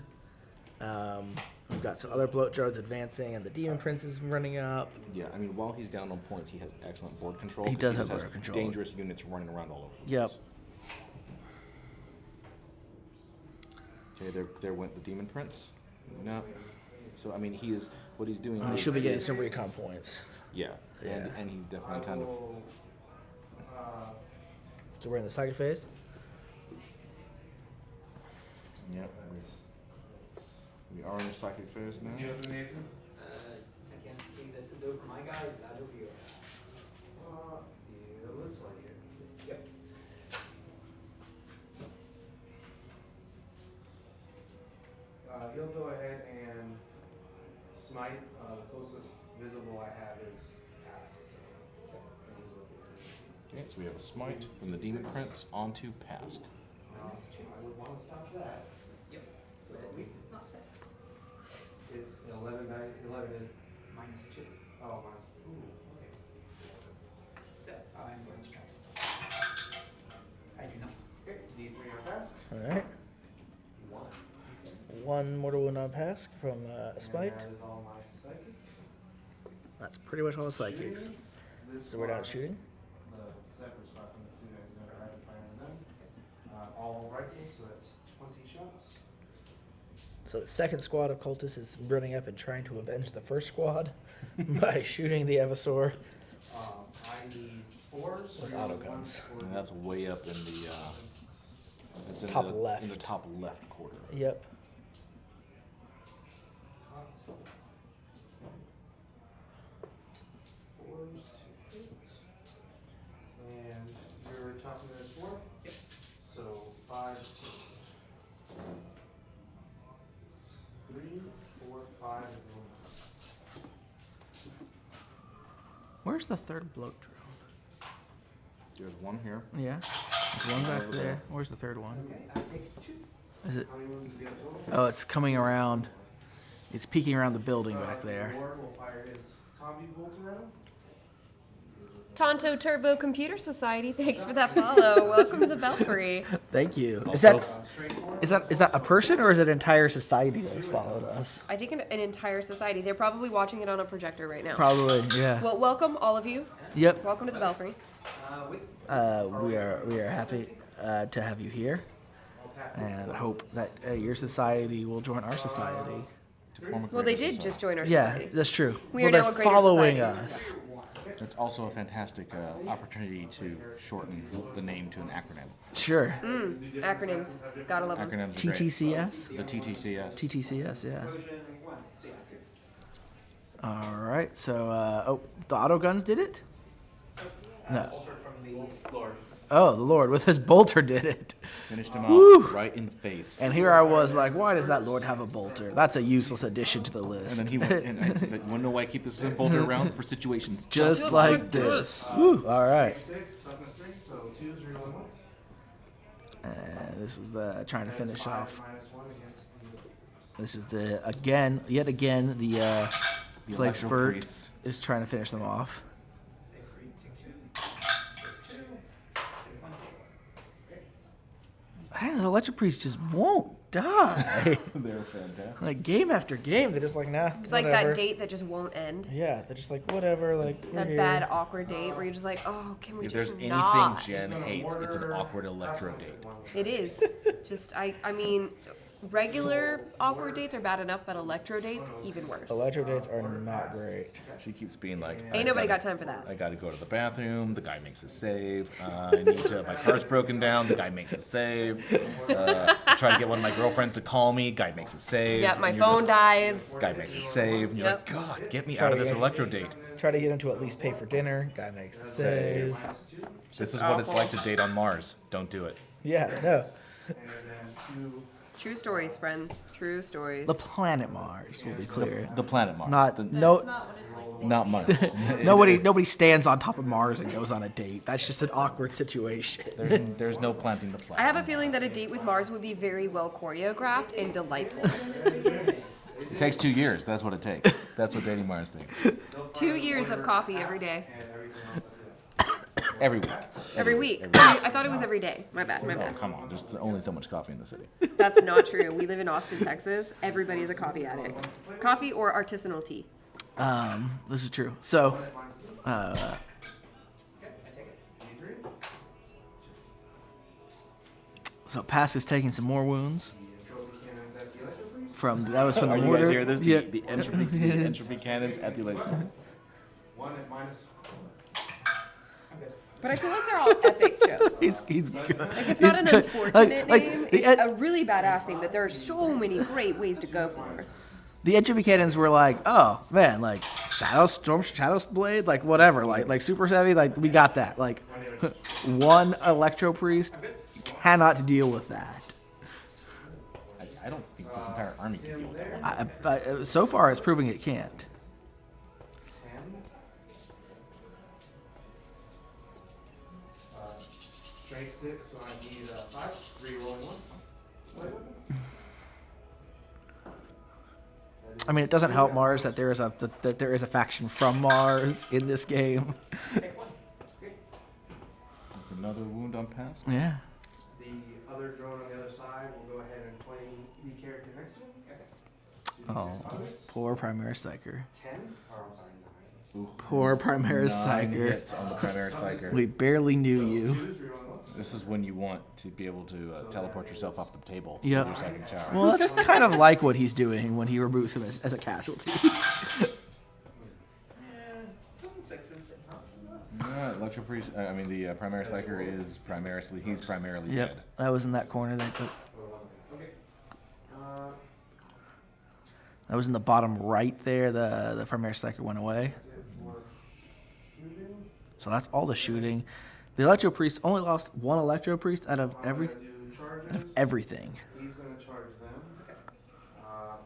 We've got some other bloat drones advancing, and the Demon Prince is running up. Yeah, I mean, while he's down on points, he has excellent board control. He 'cause does just have has board control. Dangerous units running around all over the Yep. place. Okay, there went the Demon Prince. No. So, I mean, what he's doing He is... should be getting some recon points. Yeah, Yeah. and he's definitely kind of... So we're in the second phase. Yeah, we are in the psychic phase now. I can't see this is over my guy. Is that over your guy? Yeah, it looks like it. Yep. He'll go ahead and smite, the closest visible I have is pass. So that is what the Okay, so we have a smite from the Demon Prince onto Pask. I would want to stop that. Yep. But at least it's not 6. 11 is -2. oh minus. Ooh, okay. So I'm going to try to stop. I do not. Okay, D3 on pass. All right. 1. One mortal wound on Pask from Spite. And that is all my psychic. That's pretty much all the psychics. Shooting. This So we're down one, to shooting. The Zephyr's weapon, so you guys never had to fire them. All rifles, so that's 20 shots. So the second squad of cultists is running up and trying to avenge the first squad by shooting the Evasaur. I need 4s. With autoguns. And that's way up in the it's in Top the, left. in the top left quarter. Yep. And you're talking to this 4? Yep. So 5, 3, 4, 5, and 1. Where's the third bloat drone? There's one here. Yeah. There's one back there. Where's the third one? Okay, I take 2. Is it? How many wounds do you have total? Oh, it's coming around. It's peeking around the building back there. The Lord will fire his combi bolt around. Tonto Turbo Computer Society, thanks for that follow. Welcome to the Belfry. Thank you. Is Also- that Straightforward. is that a person or is it an entire society that has followed us? I think an entire society. They're probably watching it on a projector right now. Probably, yeah. Well, welcome all of you. Yep. Welcome to the Belfry. Wait. We are happy to have you here, and hope that your society will join our society. To form a Well, they greater did society. just join our Yeah, society. that's true. We Well, are now they're a greater following society. us. It's also a fantastic opportunity to shorten the name to an acronym. Sure. Acronyms. Gotta love them. Acronyms are great. TTCS. The TTCS. TTCS. Yeah. Explosion 1. So yes, it's All right. So, oh, the autoguns did it. No. Alter from the Lord. Oh, the Lord with his bolter did it. Finished him Woo! off right in the face. And here I was like, why does that Lord have a bolter? That's a useless addition to the list. And then he went and I said, "You want to know why I keep this bolter around for situations just like this. Woo. All right. 6, toughness 3, so 2s are your ones. And this is the trying to finish 5 off. minus 1 against the This is the yet again the The plague electro spurt priests. is trying to finish them off. Save 3, take 2. There's 2. Save 1, take 1. Man, the electric priest just won't die. They're fantastic. Like game after game, they're just like, nah. It's like whatever. that date that just won't end. Yeah, they're just like whatever. Like we're That here. bad awkward date where you're just like, oh, can we If there's just anything not? Jen hates, it's an awkward electro date. It is. Just I mean, regular awkward dates are bad enough, but electro dates even worse. Electro dates are not great. She keeps being like, Ain't nobody got time for that. I gotta go to the bathroom. The guy makes a save. I need to. My car's broken down. The guy makes a save. I try to get one of my girlfriends to call me. Guy makes a save. Yeah, my and you're phone just- dies. Guy makes a save. And you're Yep. like, God, get me Try out to of this get- electro date. Try to get him to at least pay for dinner. Guy makes the save. This is what it's awful. like to date on Mars. Don't do it. Yeah, no. And then 2. True stories, friends. True stories. The planet Mars will be clear. The planet Mars. Not The- no. not much. Nobody stands on top of Mars and goes on a date. That's just an awkward situation. There's no planting the flag. I have a feeling that a date with Mars would be very well choreographed and delightful. It takes 2 years. That's what it takes. That's what dating Mars takes. 2 years of coffee every day. And everything else. Every week. Every week. Every I thought it was every day. My bad, my Oh, bad. come on. There's only so much coffee in the city. That's not true. We live in Austin, Texas. Everybody is a coffee addict. Coffee or artisanal tea. This is true. So, so Pask is taking some more wounds from that was from the Are you mortar. guys hear this? Yeah. The entropy cannons at the electro. 1 at minus. But I feel like they're all epic jokes. He's good. Like it's not an He's good. unfortunate name. the, It's a really badass name that there are so many great ways to go for. the entropy cannons were like, oh man, like Shadow Blade, like whatever, like super savvy, like we got that. Like one electro priest cannot deal with that. I don't think this entire army can deal with that one. So far, it's proving it can't. 10. Strength 6, so I need 5. 3 rolling ones. I mean, it doesn't help Mars that there is a faction from Mars in this game. Take one. Great. That's another wound on pass. Yeah. The other drone on the other side will go ahead and flame the character next to him. Oh, poor Primary Psyker. 10. Or I'm sorry, 9. Ooh, Poor Primary 9 Psyker. hits on the Primary Psyker. We barely knew you. 2s, rerolling ones. This is when you want to be able to teleport yourself off the table Yep. with your second tower. Well, that's kind of like what he's doing when he removes him as a casualty. Some 6s, but not. Yeah, Electro Priest. I mean, the Primary Psyker is primarily primarily Yep, dead. that was in that corner they put. Okay. That was in the bottom right there. The Primary Psyker went away. That's it for shooting. So that's all the shooting. The Electro Priest only lost one Electro Priest out of I'm gonna do charges. everything. He's going to charge them.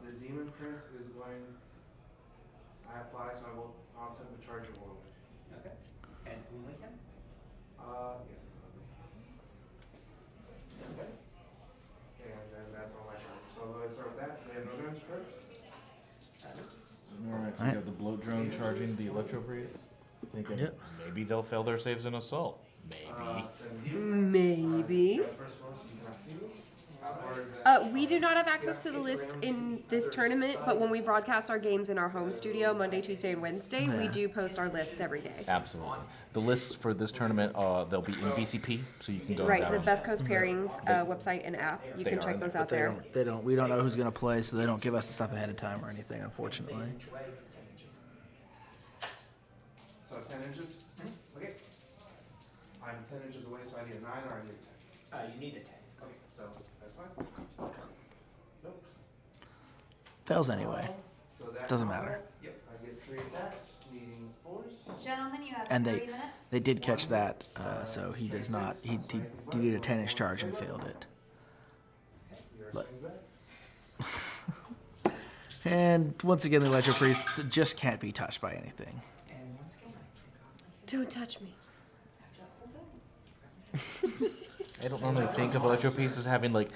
The Demon Prince is going. I have fly, so I'll attempt to charge him a little bit. Okay. And only him? Yes. Okay. And then that's all my turn. So let's start with that. They have no guns, correct? Alright, so you have the Bloat Drone charging the Electro Priest. Thinking Yep. maybe they'll fail their saves in Assault. Maybe. Then you. Maybe. First one, so you cannot see me. How far is that? We do not have access to the list in this tournament, but when we broadcast our games in our home studio Monday, Tuesday, and Wednesday, we do post our lists every day. Absolutely. The lists for this tournament, they'll be in BCP, so you can go Right, down. the Best Coast Pairings website and app. You can check those out there. We don't know who's gonna play, so they don't give us the stuff ahead of time or anything, unfortunately. 10 inches. So 10 inches? Okay. I'm 10 inches away, so I need a 9 or I need a 10. You need a 10. Okay, so that's fine. Nope. Fails anyway. So that Doesn't matter. Yep. I get 3 attacks, needing force. Gentlemen, you have And 30 minutes. they did catch that, so he does not. He did a 10-inch charge and failed it. You're Look. back. And once again, the Electro Priests just can't be touched by anything. And one skill. Don't touch me. I don't normally think of Electro Priests as having like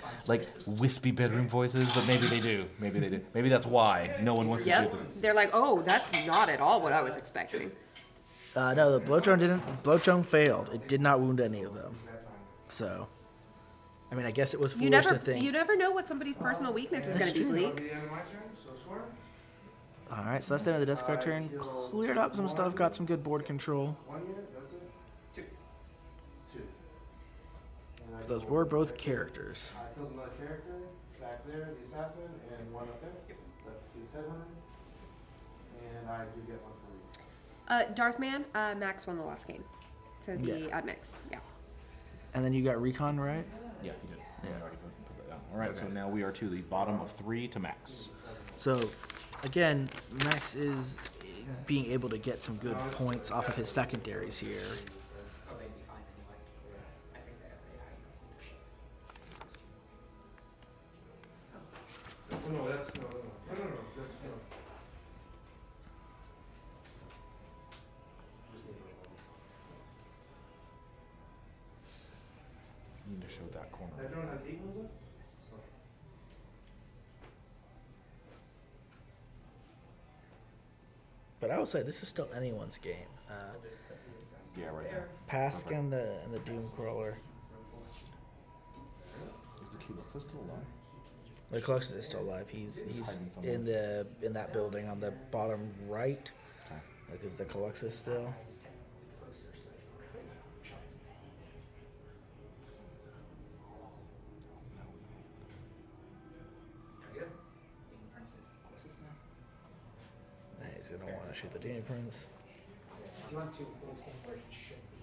wispy bedroom voices, but maybe they do. Maybe they do. Maybe that's why no one wants to shoot Yep. them. They're like, oh, that's not at all what I was expecting. No, the Bloat Drone didn't. Bloat Drone failed. It did not wound any of them. So, I mean, I guess it was You foolish never, to think. you never know what somebody's personal weakness is going to be, That'll Bleak. be the end of my turn, so score. All right, so that's the end of the discard turn. Cleared up some stuff. Got some good board control. 1 unit, that's it. 2. 2. And I Those go- were both characters. I killed another character back there, the assassin, and one up there. Left his headhunter. And I do get one for you. Darthman, Max won the last game. So the Yeah. Admix, yeah. And then you got Recon, right? Yeah, he did. I already put that down. All right, so now we are to the bottom of 3 to Max. So, again, Max is being able to get some good points off of his secondaries here. Oh, they'd be fine anyway. I think they have enough leadership. Oh, no, that's no, that's no. Just need one. You need to show that corner. That drone has 8 ones left? Okay. But I would say this is still anyone's game. Yeah, right there. Pask and the Doom Crawler. Is the Cubicle still alive? The Colossus is still alive. He's in that building on the bottom right. Okay. Like, is the Colossus still? It's technically closer, so you could put shots into him. There we go. Demon Prince is the closest now. Nah, he's gonna want to shoot the Demon Prince. If you want to hold him where he should be,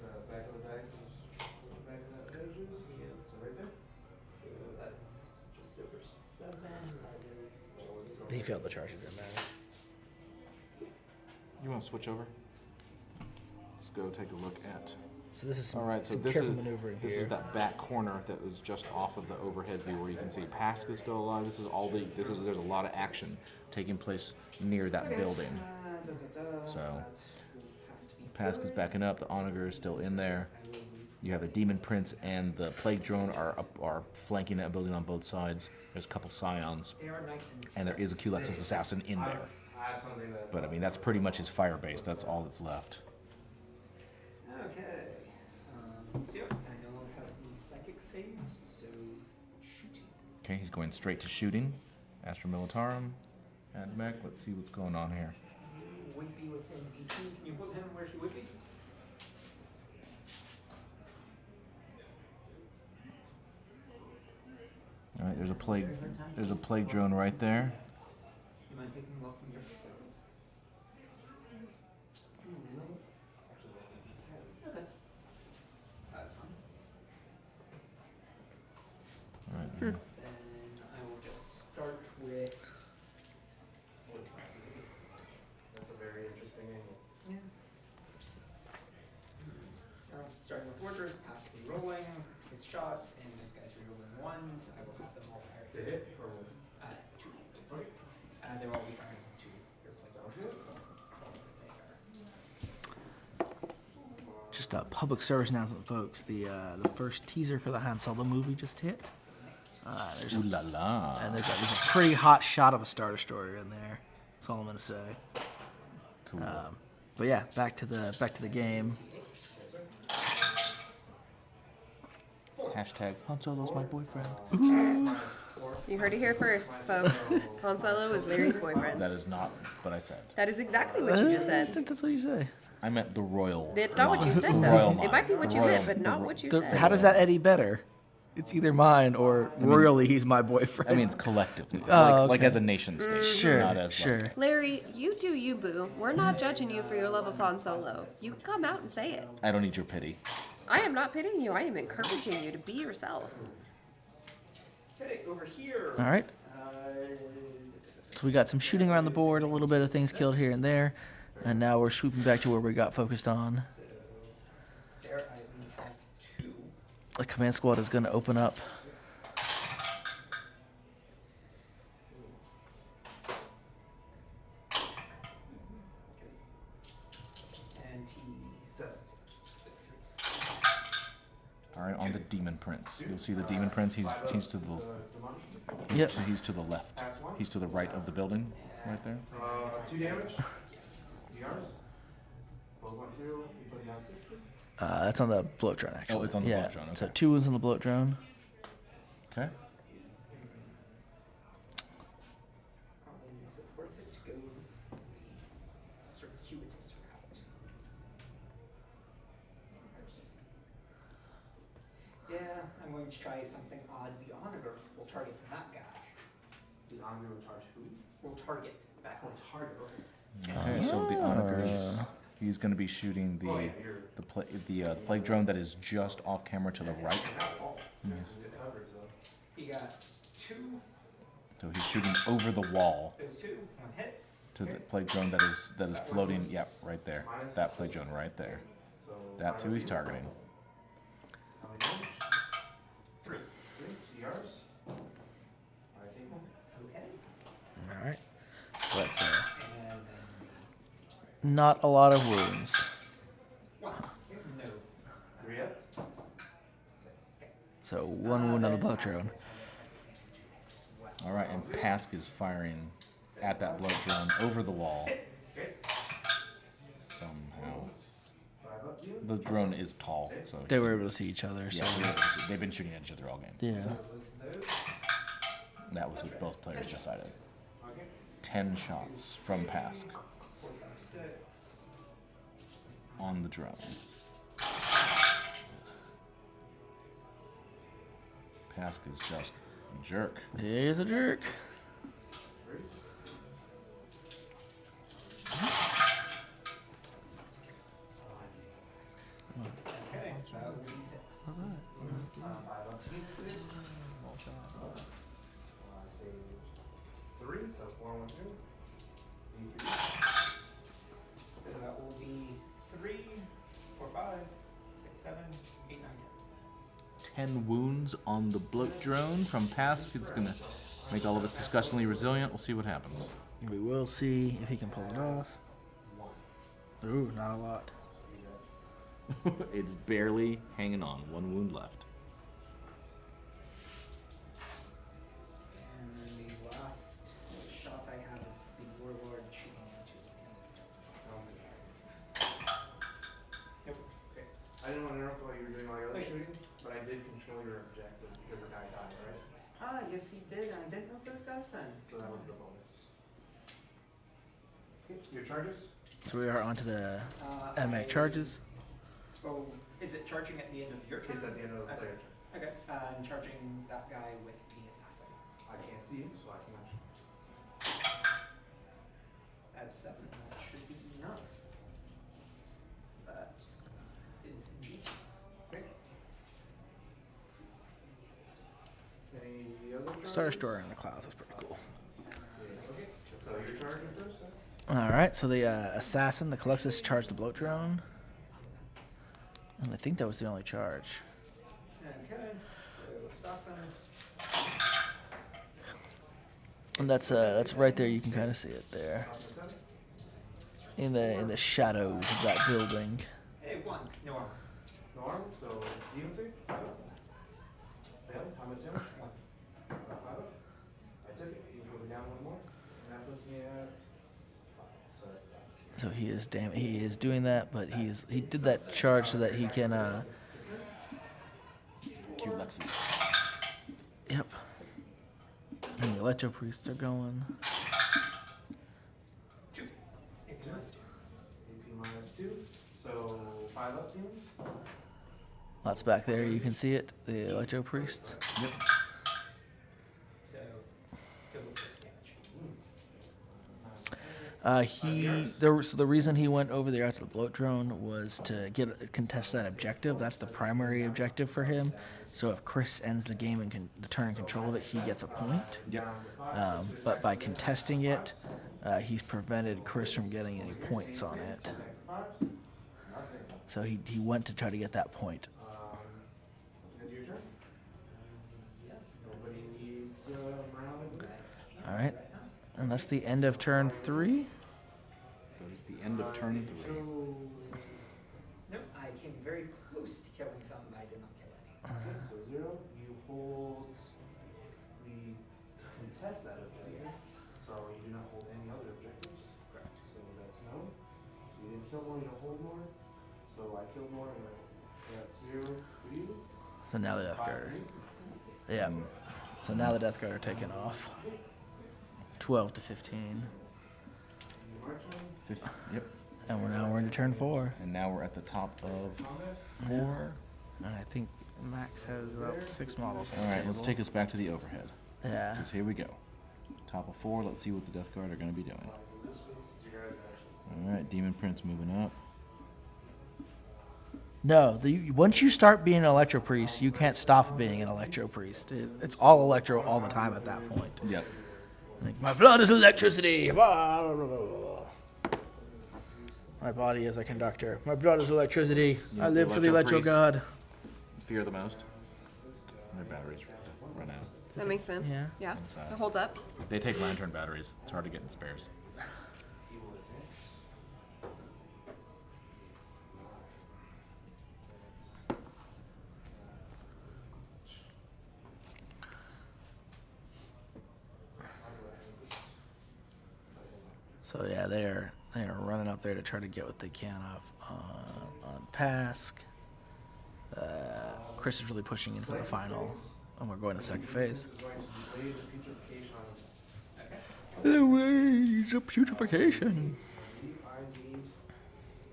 The back of the dice is the back of that page is? Yeah. So right there? So that's just over 7. That is He failed the charge. It didn't matter. You want to switch over? Let's go take a look at So this is some, All right, so some this careful is maneuvering this here. is that back corner that was just off of the overhead view where you can see Pask is still alive. This is all the there's a lot of action taking place near that building. So Pask is backing up. The Onager is still in there. You have the Demon Prince and the Plague Drone are flanking that building on both sides. There's a couple Scions, They are nice and there is a Culexus Assassin in there. I have something that. But I mean, that's pretty much his fire base. That's all that's left. Okay. So yeah, I no longer have any psychic phase, so shooting. Okay, he's going straight to shooting. Astra Militarum, Admech. Let's see what's going on here. You would be within 18. Can you hold him where he would be? All right, there's a plague drone right there. You mind taking a look from your perspective? Okay. That's fine. All right. Then I will just start with. That's a very interesting angle. Yeah. Starting with orders, passively rolling his shots, and those guys re-rolling ones. I will have them all fire. To hit or Two. okay. They will all be firing to your place. Sounds good. Just a public service announcement, folks. The first teaser for the Han Solo movie just hit. There's Ooh la la. and there's a pretty hot shot of a Star Destroyer in there. That's all I'm gonna say. Cool. But yeah, back to the game. Hashtag Han Solo's my boyfriend. You heard it here first, folks. Han Solo is Larry's boyfriend. That is not what I said. That is exactly what you just I said. think that's what you say. I meant the royal. It's not what you line. said, The though. royal It line. might be what The you royal- meant, but the not ro- what you The- said. how does that any better? It's either mine or royally he's my boyfriend. I mean, it's collectively, Oh, like okay. as a nation state, sure, not as sure. Like, Larry, you do you, boo. We're not judging you for your love of Han Solo. You can come out and say it. I don't need your pity. I am not pitying you. I am encouraging you to be yourself. Okay, over here. All right. So we got some shooting around the board, a little bit of things killed here and there, and now we're swooping back to where we got focused on. So their items have 2. The command squad is going to open up. And T7. All right, on the Demon Prince. You'll see the Demon Prince. He's to the Yep. he's to the left. He's to the right of the building, right there. 2 damage. Yes. DRs. Both went through. You put it down 6, please. That's on the bloat drone, actually. Oh, it's on the yeah. bloat drone, So okay. 2 wounds on the bloat drone. Okay. Is it worth it to go the circuitous route? Yeah, I'm going to try something odd. The Onager will target that guy. The army will charge who? Will target that guy. Target. Okay. Okay. So the Onager, he's going to be shooting the plague drone that is just off camera to the right. He got 2. So he's shooting over the wall Those 2. 1 hits. to the plague drone that is floating. Yep, right there. That plague drone right there. So That's who he's targeting. how many damage? 3. 3 DRs. I take 1. Okay. All right. So that's And then not a lot of wounds. 1. No. 3 up. So 1 wound on the bloat drone. All right, and Pask is firing at that bloat drone over the wall. Somehow. 5 up. You. The drone is tall, so They were able to see each other. So yeah, they've been shooting at each other all game. yeah. Both of those. That was what both players decided. Okay. 10 shots from Pask 4, 5, 6. on the drone. Pask is just a jerk. He's a jerk. Okay, so that will be 6. 5 up. Say 3, so 4 1 2. D3. So that will be 3, 4, 5, 6, 7, 8, 9, 10 wounds on the bloat drone from Pask. It's gonna make all of us disgustingly resilient. We'll see what happens. We will see if he can pull it off. Ooh, not a lot. It's barely hanging on. 1 wound left. And then the last shot I have is the Warlord shooting into him. Just Nope. Okay. I didn't want to interrupt while you were doing all your other Wait. shooting, but I did control your objective because the guy died, right? Ah, yes, he did. I didn't know if those guys then. So that was the bonus. Okay, your charges? So we are onto the I- automatic charges. Oh, is it charging at the end of your turn? It's at the end of the Okay. player. Okay, I'm charging that guy with the assassin. I can't see you, so I can actually. At 7, that should be enough. That is indeed. Okay. Any other charges? Star Story on the clouds. That's pretty cool. Okay, so you're charging first, then? All right. So the assassin, the Calyxus, charged the bloat drone. And I think that was the only charge. Okay, so assassin. And that's right there. You can kind of see it there in the shadows of that building. Hey, 1, no armor. No armor, so demon save? Fail. How much damage? 1. 5 up. I took it. You go down 1 more. And that puts me at 5. So that's that. So he is doing that, but he did that charge so that he can Q Lexus. Yep. And the Electro Priests are going. 2. AP minus 2. AP minus 2. So 5 up demons. Lots back there. You can see it. The Electro Priests. Yep. So, total 6 damage. So the reason he went over there after the bloat drone was to contest that objective. That's the primary objective for him. So if Chris ends the game and can the turn in control of it, he gets a point. Yep. But by contesting it, he's prevented Chris from getting any points on it. So he went to try to get that point. And your turn. Yes. Nobody needs morale. All right, and that's the end of turn 3. That is the end of turn 3. Nope, I came very close to killing some, but I did not kill any. Okay, so 0. You hold. We contest that objective. Yes. So you do not hold any other objectives. Correct. So that's no. So you didn't kill more, you don't hold more. So I killed more, and that's 0 for you. So now the Death 5 Guard. for me. Yeah. So now the Death Guard are taken off. 12 to 15. Your turn. Yep. And we're into turn 4. And now we're at the top of Combat. 4. And I think Max has about 6 models. On All the right, let's table. take us back to the overhead. Yeah. 'Cause here we go. Top of 4. Let's see what the Death Guard are going to be doing. This way, since you guys are actually. All right, Demon Prince moving up. No, once you start being an Electro Priest, you can't stop being an Electro Priest. It's all Electro all the time at that point. Yep. Like, my blood is electricity. Blah, blah, blah, blah. My body is a conductor. My blood is electricity. Yeah, I live the for the Electro Electro Priest. God. Fear the most. Their batteries run out. That makes sense. Yeah. Yeah. It holds up. They take lantern batteries. It's hard to get in spares. He will advance. So yeah, they're running up there to try to get what they can off on Pask. Chris is really pushing in for the final, and we're going to second phase. This is going to delay the putrefaction on him. The ways of putrefaction. I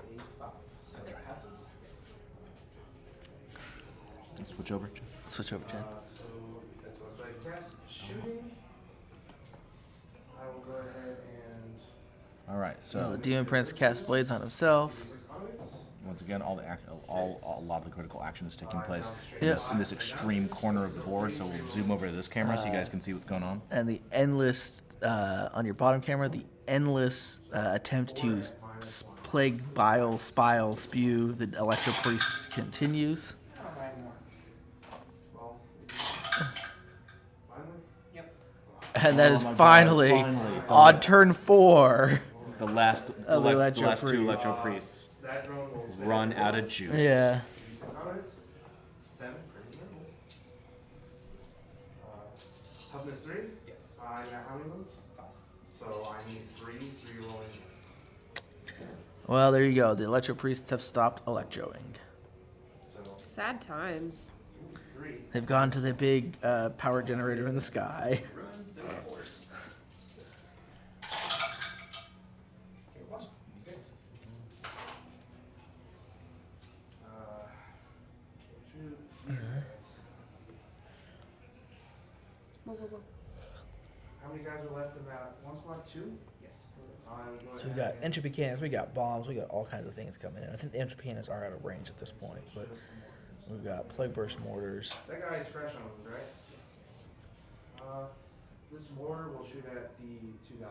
need a 5. So that passes. Switch over. Switch over, Jen. So that's what I cast. Shooting. I will go ahead and. All right, So so the Demon Prince casts blades on himself. once again, all the a lot of the critical action is taking place Yeah. in this extreme corner of the board. So we'll zoom over to this camera so you guys can see what's going on. And the endless on your bottom camera, the endless attempt to plague, bile, spile, spew. The Electro Priest continues. Oh, I have more. Well, finally? Yep. And that is my God, finally, finally. on turn 4. The last, Oh, the Electro two Priest. Electro Priests That drone will spend run out of juice. Yeah. comments. 7, pretty simple. Toughness 3? Yes. I got how many moves? 5. So I need 3 rolling moves. Well, there you go. The Electro Priests have stopped electroing. So Sad times. 3. They've gone to the big power generator in the sky. Ruin Civil Force. Okay, watch. Okay. Shoot. Whoa, whoa, whoa. How many guys are left in that one squad? 2? Yes. So we got entropy cannons, we got bombs, we got all kinds of things coming in. I think the entropy cannons are out of range at this point, but we've got plague burst mortars. That guy is fresh on them, right? Yes. This mortar will shoot at the 2 guys.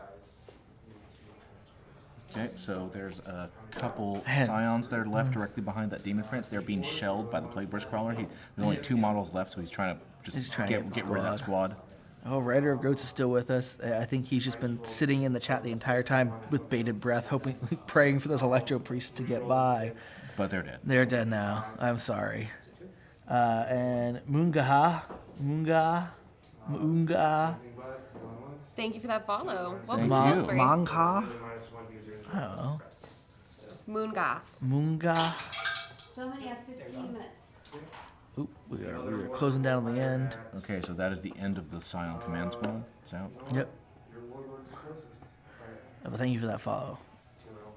Okay, so there's a couple Man. scions that are left directly behind that demon prince. They're being shelled by the plague burst crawler. There's only 2 models left, so he's trying to He's trying to get get the rid of that squad. Oh, Rider of Goats is still with us. I think he's just been sitting in the chat the entire time with bated breath, hoping, praying for those Electro Priests to get by. But they're dead. They're dead now. I'm sorry. And Munga. Thank you for that follow. What Thank was you. that for Manga. I don't know. Moonga. Munga. Gentlemen, you have 15 minutes. Oop, we are closing down on the end. Okay, so that is the end of the scion command squad. It's out. Yep. But thank you for that follow.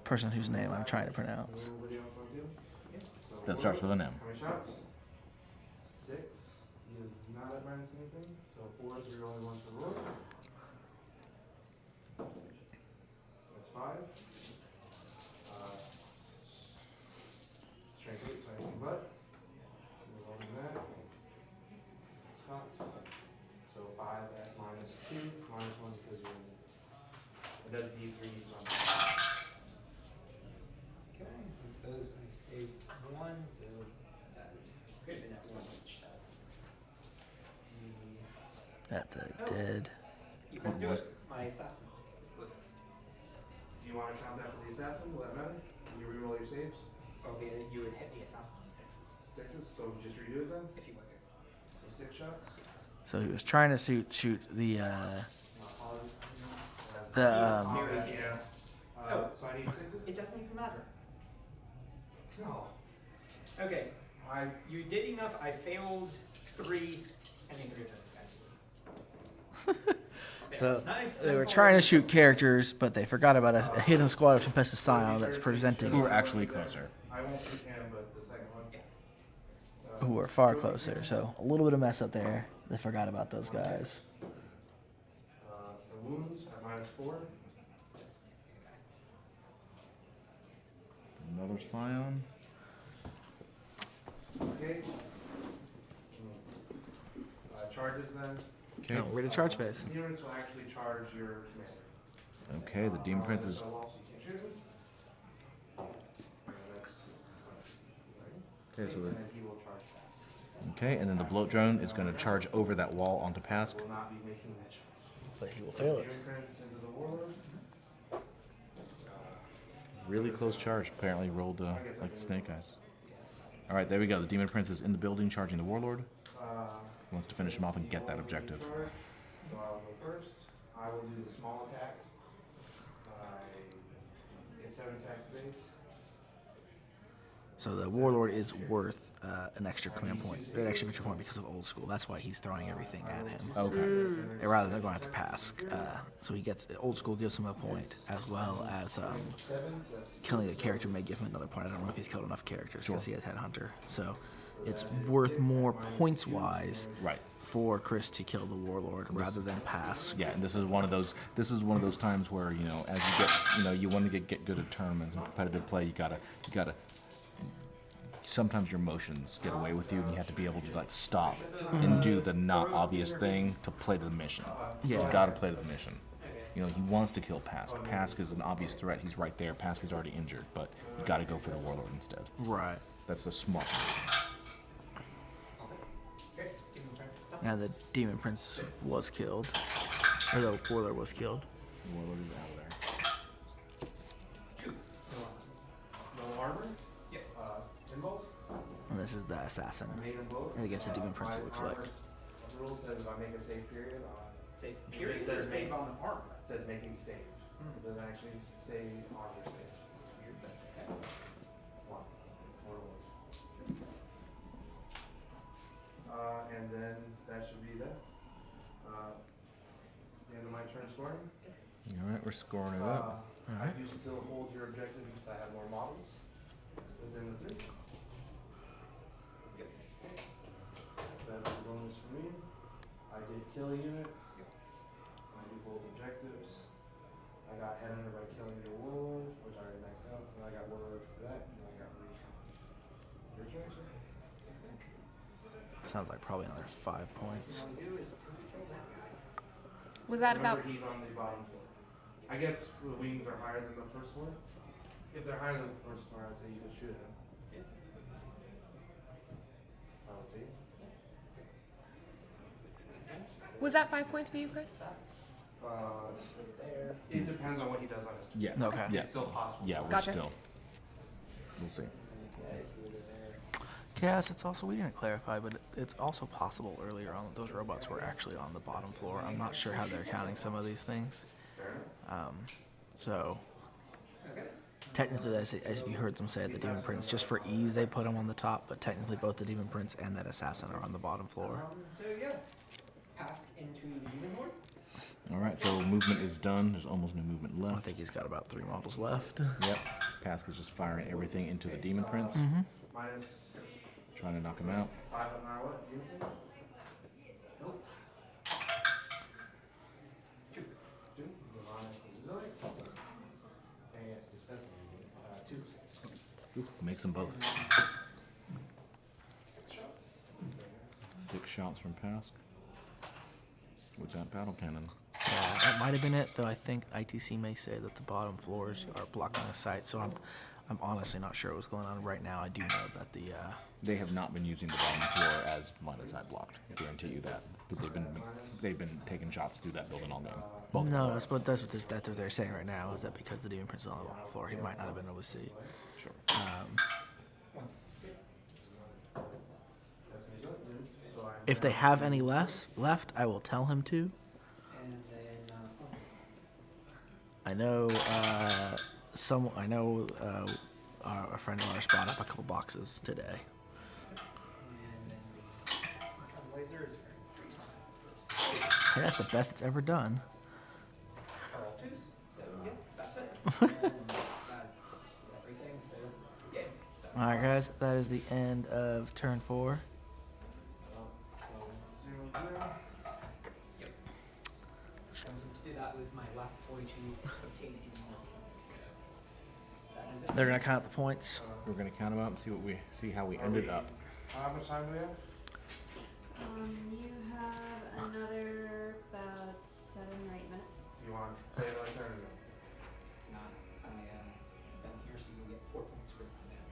Person whose name I'm trying to pronounce. That starts with an M. How many shots? 6. He is not at minus anything. So 4 is your only one to roll. That's 5. Strength 8, so anything but. We're rolling that. It's cocked. So 5 at minus 2, minus 1 because you're in it. It does D3 on Okay, with those I saved 1, so that could have been at 1 each. That's a dead. You can What do was it. My assassin is closest. Do you want to count that for the assassin? Will that matter? Can you reroll your saves? Oh, you would hit the assassin on 6s. 6s? So just redo it then? If you would. So 6 shots? Yes. So he was trying to shoot the My apologies. Yeah. So I need 6s? It doesn't even matter. No. Okay, I you did enough. I failed 3, and then 3 of those guys. So Nice, they were simple. trying to shoot characters, but they forgot about a hidden squad of Tempestus Scion that's Who presenting, are actually closer. I won't shoot him, but the second one. Yeah. who are far closer. So a little bit of mess up there. They forgot about those guys. The wounds at minus 4. Another scion. Okay. Charges then. Okay. Oh, we're to charge phase. Units will actually charge your commander. Okay, the demon prince is. So also you can shoot him. Okay, so And then he will charge fast. okay, and then the bloat drone is going to charge over that wall onto Pask. Will not be making that charge. But he will fail it. Demon prince into the warlord. Really close charge. Apparently rolled like the snake eyes. All right, there we go. The demon prince is in the building, charging the warlord. He wants to finish him off and get that objective. So I'll go first. I will do the small attacks. I get 7 attacks base. So the warlord is worth an extra command point, an extra victory point because of old school. That's why he's throwing everything at him, Okay. rather than going out to pass. So he gets old school gives him a point, as well as killing a character may give him another point. I don't know if he's killed enough characters because he has Headhunter. So it's worth more points wise Right. for Chris to kill the warlord rather than pass. Yeah, and this is one of those. This is one of those times where as you get, you want to get good at tournaments and competitive play. You gotta. Sometimes your emotions get away with you, and you have to be able to stop and do the not obvious thing to play to the mission. Yeah. You gotta play to the mission. Okay. You know, he wants to kill Pask. Pask is an obvious threat. He's right there. Pask is already injured, but you got to go for the Warlord instead. Right. That's the smart move. Okay, Demon Prince stuff. Now the Demon Prince was killed. Or the Warlord was killed. The Warlord is out of there. Two. No armor? Yep. Impulse? And this is the Assassin. I made them both. I guess the Demon Prince it My looks like. armor rule says if I make a save period on Save It period says or save make- on armor? it says making save. It doesn't actually say on your save. It's weird, but okay. One. Or one. And then that should be that. The end of my turn scoring. All right, we're scoring it up. I do still hold your objective because I have more models within the 3. Yep. That's a bonus for me. I did kill a unit. I do hold objectives. I got headhunter by killing your warlord, which I already maxed out, and I got warlord for that, and I got recon. Your turn, sir? Sounds like probably another 5 points. What you want to do is kill that guy. Was that about? Remember, he's on the bottom floor. I guess the wings are higher than the first floor. If they're higher than the first floor, I'd say you could shoot him. Yeah. I would say yes. Was that 5 points for you, Chris? There. It depends on what he does on his turn. Yeah. Okay. Yeah. It's still possible. Yeah, we're Gotcha. still. We'll see. Okay, there. Yes, it's also, we didn't clarify, but it's also possible earlier on that those robots were actually on the bottom floor. I'm not sure how they're counting some of these things. Fair enough. So, Okay. technically, as you heard them say, the Demon Prince, just for ease, they put him on the top, but technically both the Demon Prince and that Assassin are on the bottom floor. So yeah, pass into Demon Lord. All right, so movement is done. There's almost no movement I left. think he's got about 3 models left. Yep. Pask is just firing everything into the Demon Prince, Minus trying to knock him out. 5 on our what? Unit save? Nope. 2. 2. Minus auxiliary. And dispensing. 2. 6. Ooh, makes them both. 6 shots. 6 shots from Pask with that battle cannon. That might have been it, though I think ITC may say that the bottom floors are blocking the sight, so I'm honestly not sure what's going on right now. I do know that the They have not been using the bottom floor as line of sight blocked. I guarantee you that. But they've been taking shots through that building all game. no, that's what they're saying right now, is that because the Demon Prince is on the bottom floor, he might not have been able to see. Sure. If they have any less left, I will tell him to. And then I know our friend of ours bought up a couple boxes today. and then the Trailblazer is for 3 times. Hey, that's the best it's ever done. Are all 2s. So yeah, that's it. And that's everything. So yeah. All right, guys, that is the end of turn 4. Yep. To do that was my last ploy to obtain any more points. So that is it. They're gonna count the points. We're gonna count them out and see how we ended up. How much time do we have? You have another about 7 or 8 minutes. Do you want to play another turn or no? Not, I am done here, so you'll get 4 points for combat.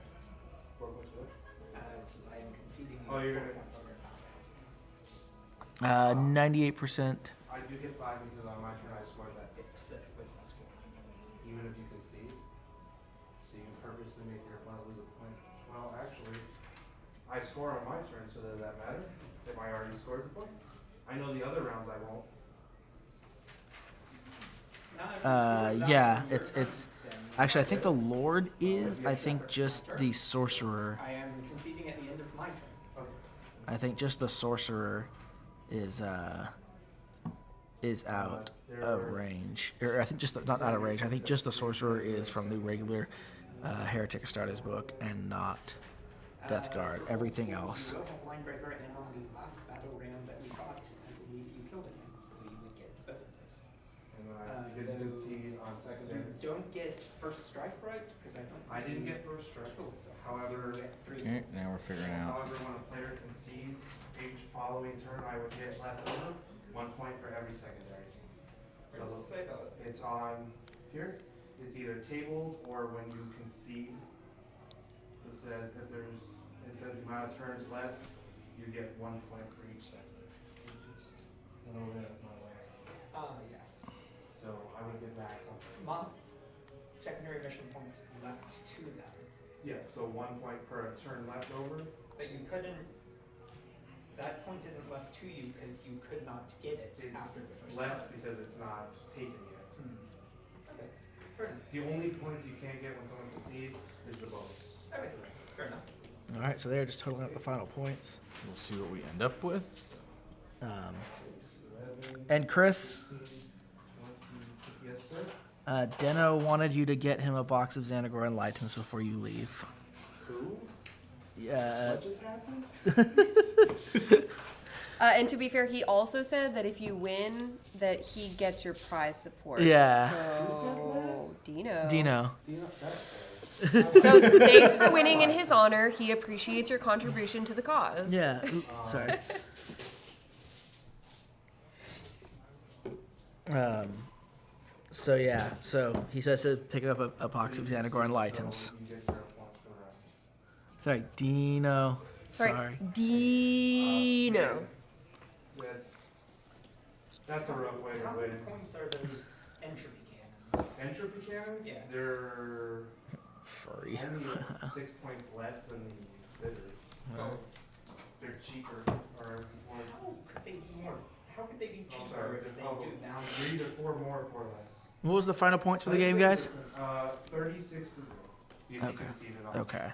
4 points for what? Since I am conceding you Oh, you're 4 gonna- points for combat. 98%. I do get 5 because on my turn I scored that. It specifically says 4. Even if you concede, so you can purposely make your opponent lose a point. Well, actually, I score on my turn, so does that matter? If I already scored the point? I know the other rounds I won't. Yeah, it's actually I think the Lord is. I think just the Sorcerer. I am conceding at the end of my turn. Okay. I think just the Sorcerer is out of range. Or I think just not out of range. I think just the Sorcerer is from the regular Heretic Astartes book and not Death Guard. Everything else. You will have Linebreaker, and on the last battle ram that we fought, I believe you killed him, so you would get both of those. And then because you concede on You secondary. don't get first strike right, because I didn't get first strike. killed, so However, you get 3 Okay, points. now we're figuring out. However, when a player concedes each following turn, I would get left over 1 point for every secondary team. So Where's the say though? it's on here. It's either tabled or when you concede. It says if there's, it says the amount of turns left, you get 1 point for each set left. Just went over that with my last. Yes. So I would get back on. Secondary mission points left to them. Yes, so 1 point per turn left over. But you couldn't. That point isn't left to you because you could not get it It's after the first left turn. because it's not taken yet. Okay. Fair enough. The only points you can't get when someone concedes is the bonus. Okay. Fair enough. All right, so they're just totaling up the final points. We'll see what we end up with. And Chris, 20, yes, sir. Deno wanted you to get him a box of Xanagor and Lightens before you leave. Who? Yeah. What just happened? And to be fair, he also said that if you win, that he gets your prize support. Yeah. So, Dino. Dino. So thanks for winning in his honor. He appreciates your contribution to the cause. Yeah. Ooh, sorry. So yeah. So he says to pick up a box of Xanagor and Lightens. You get 0 points per round. Sorry, Dino. Sorry. Dino. That's a rough way to How many win. points are those entropy cannons? Entropy cannons? Yeah. They're Free. only 6 points less than the spitters. Oh. They're cheaper or more. How could they be more? How could they be Oh, cheaper sorry. if they Oh, do now? they're either 4 more or 4 less. What was the final points for the game, guys? 36 to 0. You Okay. conceded on. Okay.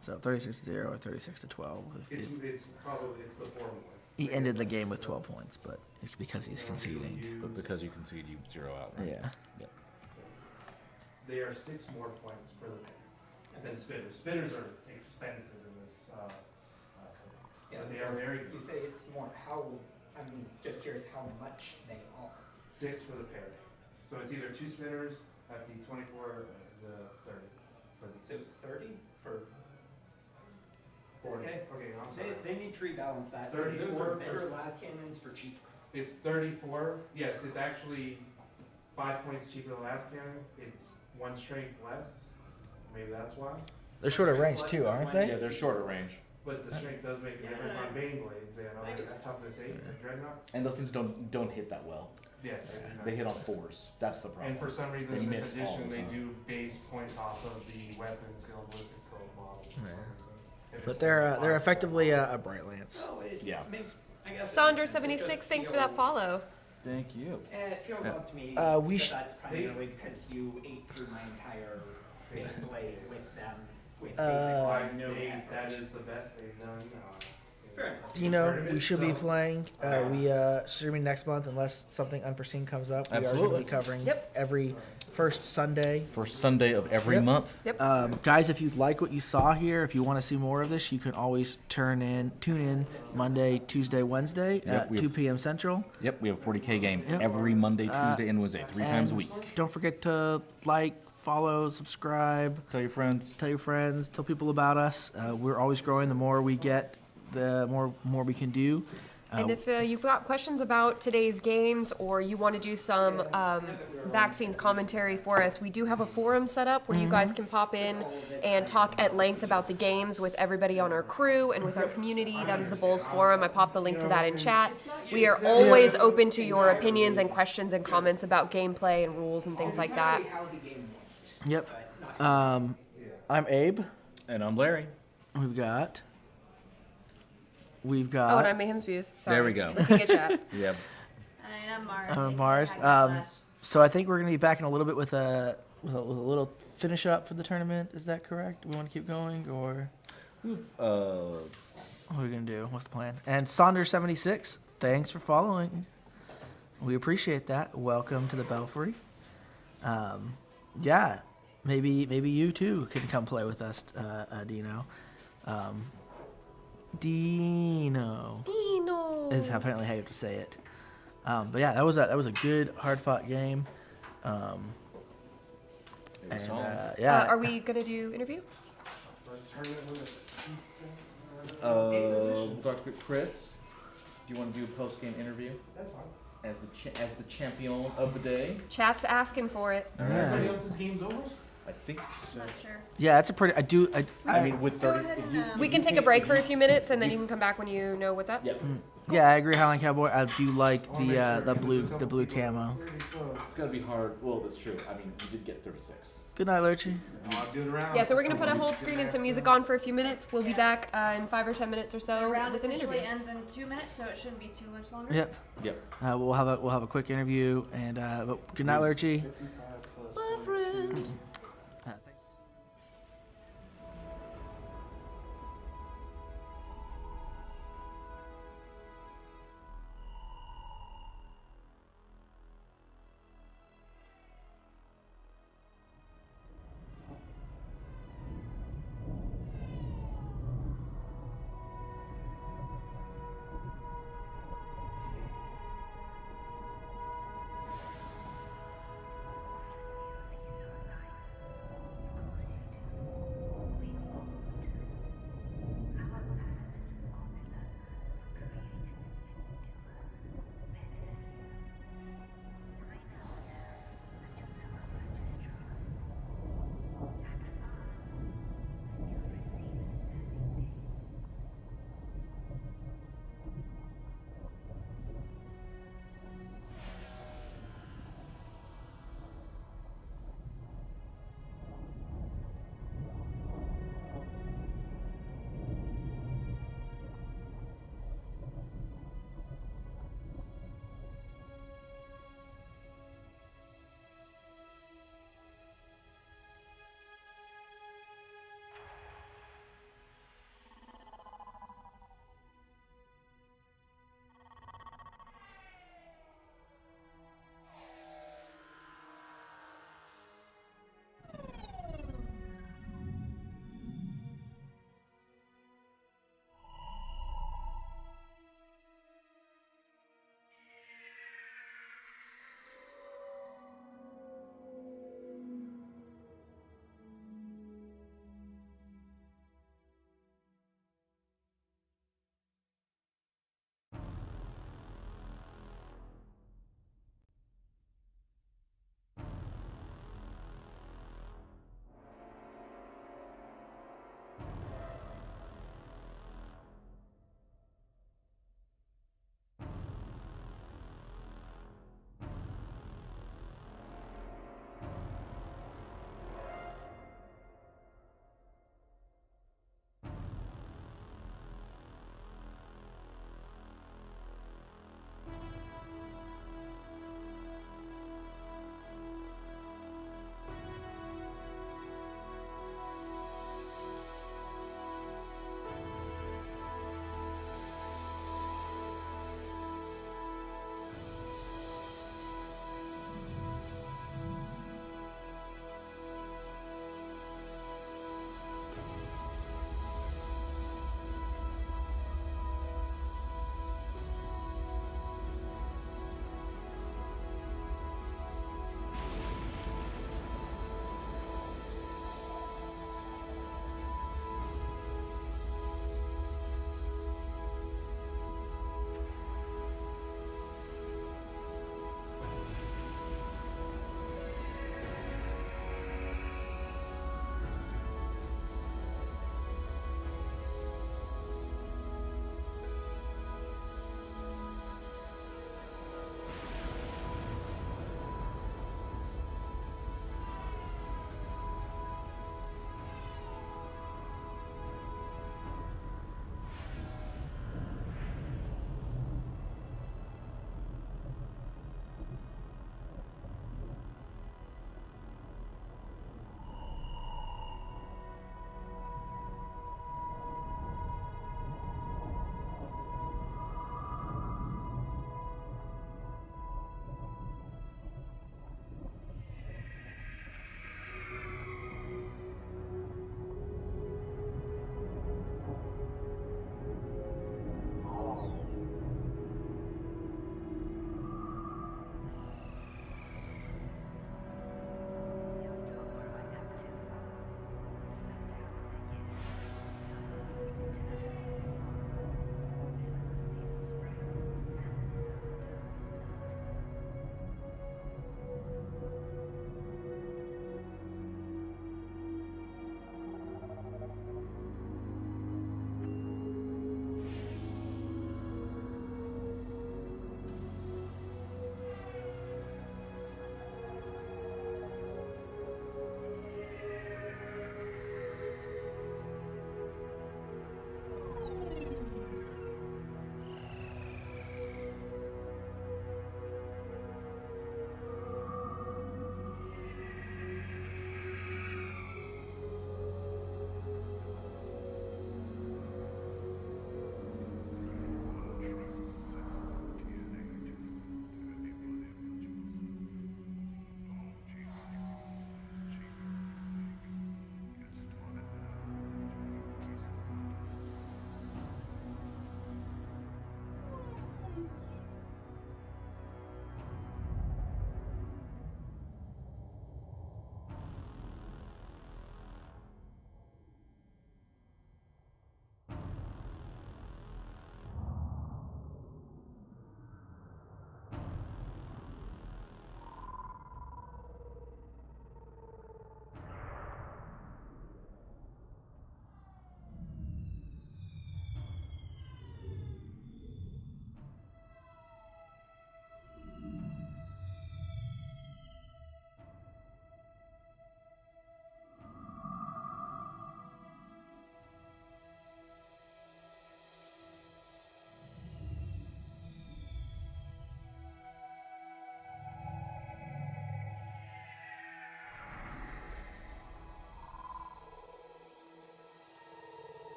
So 36-0 or 36-12. It's probably the 4 more. He ended the game with 12 points, but it's because he's conceding. But because you concede, you zero out. Right? Yeah. They are 6 more points per the pair than spitters. Spitters are expensive in this codex. Yeah, But they are very You say it's more. How? I'm just curious how much they are. 6 for the pair. So it's either 2 spitters at the 24 or the 30 for the So 30 for. 40. Okay. Okay, I'm sorry. They need to rebalance that. 'Cause those 34 are better for- las cannons for cheap. It's 34. Yes, it's actually 5 points cheaper than the last cannon. It's 1 strength less. Maybe that's why. They're shorter range too, aren't Yeah, they? they're shorter range. But the strength does make a difference on Bane Blades and I on guess. toughness 8 and Dreadnoughts. And those things don't hit that well. Yes, they do not. They hit on 4s. That's the problem. And for some reason They in this miss all edition the they time. do base points off of the weapon skill, ballistic skill models. For some Yeah. reason. If But it's they're only 5 effectively a Bright Lance. Oh, it Yeah. makes. I guess. Saunders76, thanks for that follow. Thank you. It feels odd to me. We that sh- that's primarily because you ate through my entire big blade with them with Why basically no that effort. is the best they've done. Fair enough. Dino, we should be So- playing. We streaming next month unless something unforeseen comes up. We are going Absolutely. to be covering Yep. every first Sunday. First Sunday of every Yep. month. Yep. Guys, if you like what you saw here, if you want to see more of this, you can always tune in Monday, Tuesday, Wednesday at we 2 have- p.m. Central. Yep, we have a 40k game Yep. every Monday, Tuesday, and Wednesday, 3 times a and week. Don't forget to like, follow, subscribe, Tell your friends. tell your friends, tell people about us. We're always growing. The more we get, the more we can do. And if you've got questions about today's games or you want to do some vaccines commentary for us, we do have a forum set up where you guys can pop in and talk at length about the games with everybody on our crew and with our community. That is the BoLS forum. I popped the link to that in chat. We are always open to your opinions and questions and comments about gameplay and rules and things like that. How the game went, Yep. but not I'm Abe. And I'm Larry. We've got. Oh, and I'm Mayhem's Views. Sorry. There we go. Looking at chat. Yep. And I'm Mars. Mars. Slash. So I think we're gonna be back in a little bit with a little finish up for the tournament. Is that correct? We want to keep going, or what are we gonna do? What's the plan? And Saunders76, thanks for following. We appreciate that. Welcome to the Belfry. Yeah, maybe you too can come play with us, Dino. Dino is apparently how you have to say it. But yeah, that was a good, hard-fought game. Yeah. Are we going to do interview? First tournament with Dr. Chris, do you want to do a post-game interview? That's fine. as the champion of the day. Chat's asking for it. Everybody else's game's over? I think so. Not sure. Yeah, that's a pretty. I mean, with Go 30. ahead if and, you- um, We can take a break for a few minutes, and then you can come back when you know what's up. Yeah. Yeah, I agree, Highland Cowboy. I do like the blue camo. It's gonna be hard. Well, that's true. I mean, you did get 36. Good night, Lurchy. I'll do it around. Yeah, so we're gonna put a hold screen and some music on for a few minutes. We'll be back in 5 or 10 minutes or The so round with an officially interview. ends in 2 minutes, so it shouldn't be too much longer. Yep. Yep. We'll have a quick interview and but good night, Lurchy. 55 plus My 42. friend.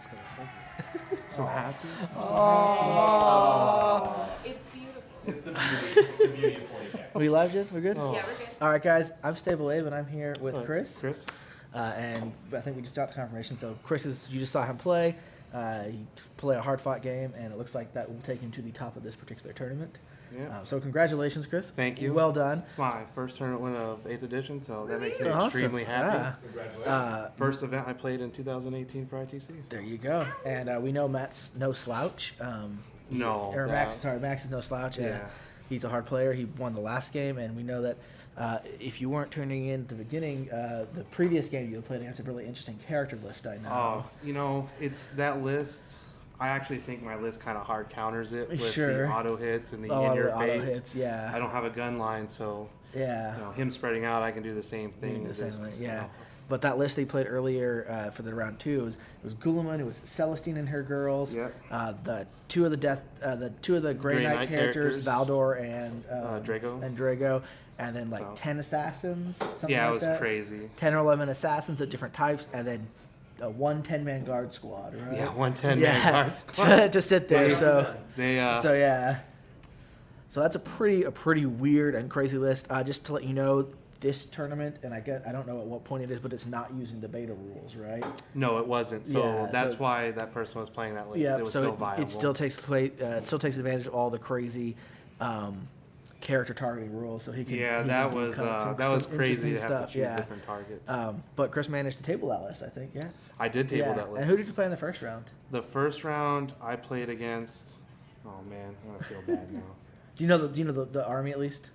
just gonna hug you. So happy. It's beautiful. It's the beauty of 40k. We live, Jen? We're good? Oh. Yeah, we're good. All right, guys. I'm Stable Abe, and I'm here with Chris. Chris. And I think we just got the confirmation. So you just saw him play. He played a hard-fought game, and it looks like that will take him to the top of this particular tournament. Yeah. So congratulations, Chris. Thank you. Well done. It's my first tournament win of 8th edition, so that makes me Awesome. extremely happy. Yeah. Congratulations. First event I played in 2018 for ITC. So. There you go. And we know Matt's no slouch. No, Or that- Max is no slouch. Yeah. He's a hard player. He won the last game, and we know that if you weren't tuning in at the beginning, the previous game you played against a really interesting character list, I know. Oh, it's that list. I actually think my list kind of hard counters it with Sure. the auto hits and the Oh, in your the auto face. hits, yeah. I don't have a gun line, so Yeah. him spreading out, I can do the same You thing. can do and the same just, way, you yeah. know. But that list they played earlier for the round two it was Guilliman, it was Celestine and her girls, Yep. the two of the Grey Knight characters, Valdor and Drago. and then like So- 10 assassins, something Yeah, like it was that. crazy. 10 or 11 assassins of different types, and then one 10-man guard squad, right? Yeah, 110-man guard to, squad. to sit there. So They so that's a pretty weird and crazy list. Just to let you know, this tournament, and I don't know at what point it is, but it's not using the beta rules, right? no, it wasn't. So Yeah, that's so- why that person was playing that list. Yeah, it was so still viable. it still takes advantage of all the crazy character targeting rules. So he can. Yeah, he that can do was kind of that was some crazy interesting to have to choose yeah. different targets. But Chris managed to table that list, I think. Yeah. I did table Yeah. that list. And who did you play in the first round? The first round I played against. Oh man, I'm gonna feel bad now. Do you know the army at least?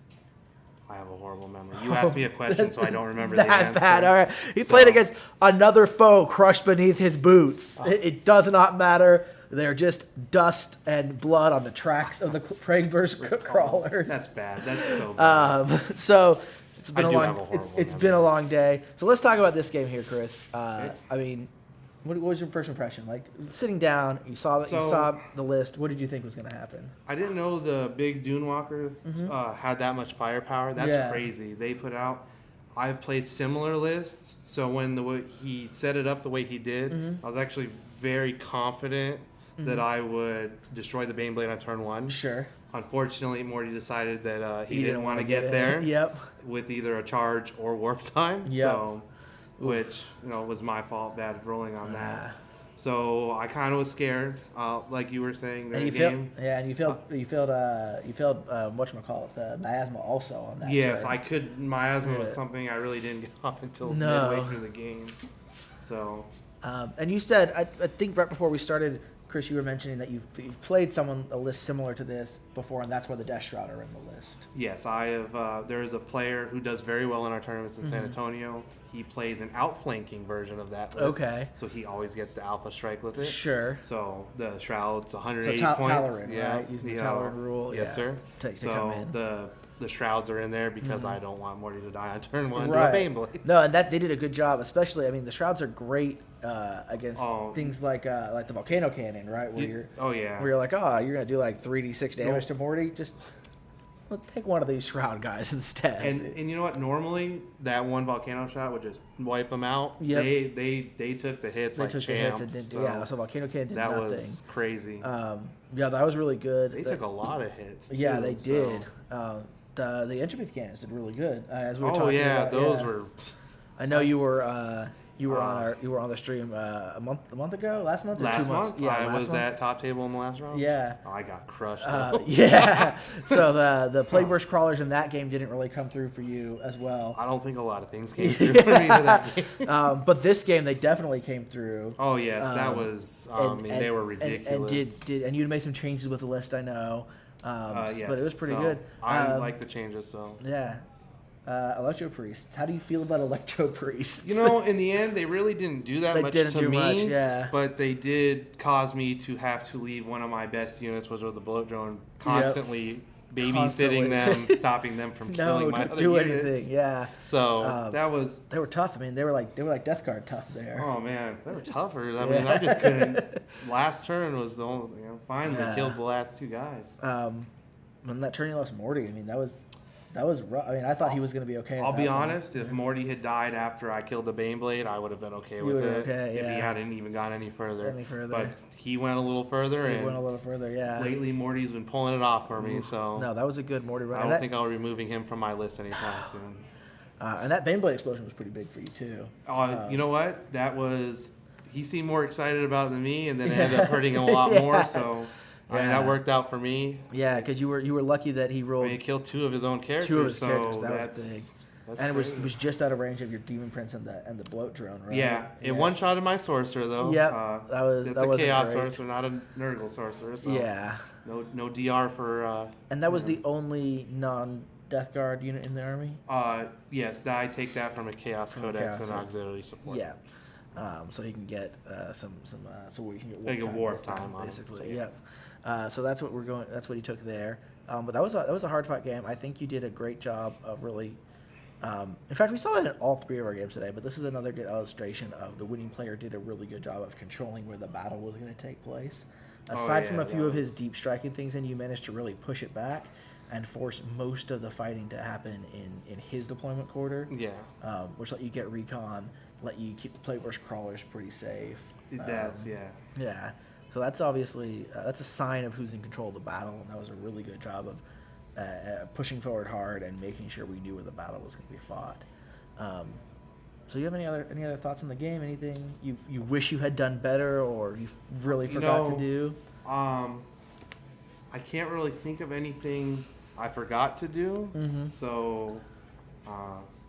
I have a horrible memory. You asked me a question, so I don't remember the That answer. bad. All right. He So- played against another foe crushed beneath his boots. It does not matter. They're just dust and blood on the tracks of the Pragueburst crawlers. That's bad. That's so bad. So it's been I a do long. have a horrible It's memory. been a long day. So let's talk about this game here, Chris. I mean, what was your first impression? Like sitting down, you saw the list. What did you think was going to happen? I didn't know the big Dune Walker had that much firepower. That's Yeah. crazy. They put out. I've played similar lists, so when he set it up the way he did, I was actually very confident that I would destroy the Baneblade on turn one. Sure. Unfortunately, Morty decided that he You didn't want to wanna get in. there Yep. with either a charge or warp time. Yep. So, which was my fault, bad rolling on Ah. that. So I kind of was scared, like you were saying. And you failed. Yeah, and you failed whatchamacallit, the miasma also on that. Yes, turn. miasma was Yeah. something I really didn't get off until No. midway through the game. So And you said, I think right before we started, Chris, you were mentioning that you've played a list similar to this before, and that's why the Death Shroud are in the list. yes, I have. There is a player who does very well in our tournaments in Mm-hmm. San Antonio. He plays an outflanking version of that list. Okay. So he always gets the alpha strike with it. Sure. So the Shroud's So 180 points. Talleyrand, right? Using the Talleyrand rule. Yes, yeah, sir. To So come in. the Shrouds are in there because I don't want Morty to die on turn one Right. to a Baneblade. No, and that they did a good job. Especially, I mean, the Shrouds are great against Oh. things like the Volcano Cannon, right? Where Oh yeah. you're like, oh, you're gonna do like 3d6 damage to Morty. Just take one of these Shroud guys instead. And you know what? Normally that one volcano shot would just wipe them out. Yep. They took the hits they like took champs. the hits and did, so yeah. So Volcano Cannon did that nothing. was crazy. Yeah, that was really good. They took a lot of hits. Yeah, too, they so- did. The entropy cannons did really good. As we were Oh talking yeah, about, those yeah. were. I know you were on the stream last month ago, last month or Last 2 months. month, Yeah, I last was month. at top table in the last round. Yeah. Oh, I got crushed. though. Yeah. So the Plague Burst crawlers in that game didn't really come through for you as well. I don't think a lot of things came through for me to that game. But this game they definitely came through. Oh yes, that was. I mean, they were ridiculous. And you made some changes with the list, I know. Yes. But it was pretty So, good. I like the changes. So Yeah. Electro Priests. How do you feel about Electro Priests? in the end, they really didn't do that They much didn't to do me. much, yeah. But they did cause me to have to leave one of my best units, which was the bullet drone, constantly babysitting them, stopping them from killing my don't other do units. anything. Yeah. So that was. They were tough. I mean, they were like Death Guard tough there. Oh man, they were tougher. I mean, I just couldn't. Last turn was the only. Finally Yeah. killed the last two guys. When that turn you lost Morty, I mean, that was That was rough. I mean, I thought he was going to be okay. I'll be honest. If Morty had died after I killed the Baneblade, I would have been okay with it. Okay, if he yeah. hadn't even gone any further. But But he went a little further, he and went a little further, yeah. lately Morty's been pulling it off for me. So No, that was a good Morty run. I And don't that, think I'll be removing him from my list anytime soon. and that Baneblade explosion was pretty big for you too. You know what? That was. He seemed more excited about it than me, and then it ended up hurting him a lot more. So. I mean, Yeah. that worked out for me. Yeah, because you were lucky that he I rolled mean, he killed 2 of his own characters. 2 of his so characters. That that's, was big. That's And it crazy. was just out of range of your Demon Prince and the bloat drone, right? Yeah, it one-shotted my sorcerer though. Yep, It's that a wasn't chaos great. sorcerer, not a Nurgle sorcerer. So Yeah. no DR for. And that was the only non-Death Guard unit in the army? Yes, I take that from a Chaos From a Codex Chaos and Codex. auxiliary support. Yeah. So he can get so we can get Like a warp this time, time on him, basically. so yeah. Yep. So that's what we're going. That's what he took there. But that was a hard fought game. I think you did a great job of really. In fact, we saw that in all 3 of our games today. But this is another good illustration of the winning player did a really good job of controlling where the battle was going to take place. Aside from yeah, a few that of his deep striking things, and you managed to really push it back and force most of the fighting to happen in his deployment quarter. Yeah, Which let you get recon, let you keep the Plagueburst crawlers pretty safe. it does. Yeah. Yeah. So that's obviously that's a sign of who's in control of the battle, and that was a really good job of pushing forward hard and making sure we knew where the battle was going to be fought. So you have any other thoughts on the game? Anything you wish you had done better, or you really forgot to do? I can't really think of anything I forgot to do. Mm-hmm. So,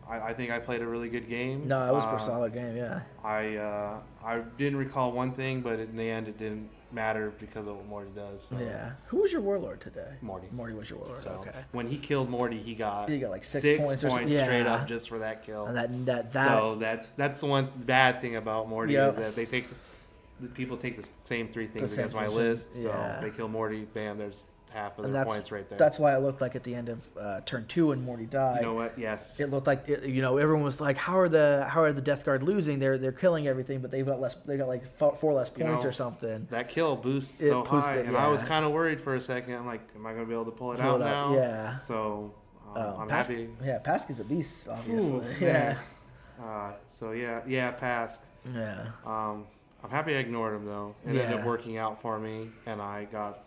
I think I played a really good game. No, it was a solid game. Yeah. I didn't recall one thing, but in the end, it didn't matter because of what Morty does. So. Yeah. Who was your warlord today? Morty. Morty was your warlord. So Okay. when he killed Morty, he got like 6 points or points yeah. straight up just for that kill. And that. So that's the one bad thing about Morty Yep. is that the people take the same 3 things The same against my things, list. So yeah. they kill Morty, bam, there's half of And their points right there. That's why it looked like at the end of turn 2 when Morty died. You know what? Yes. It looked like everyone was like, how are the Death Guard losing? They're killing everything, but they've got less. They got like 4 less points or something. That kill boosts It so boosts high, it, and I was yeah. kind of worried for a second. I'm like, am I going to be able to pull it out now? Yeah. So I'm happy. Yeah, Pask is a beast, obviously. Ooh, yeah. man. So yeah, Pask. Yeah. I'm happy I ignored him though. It ended Yeah. up working out for me, and I ended up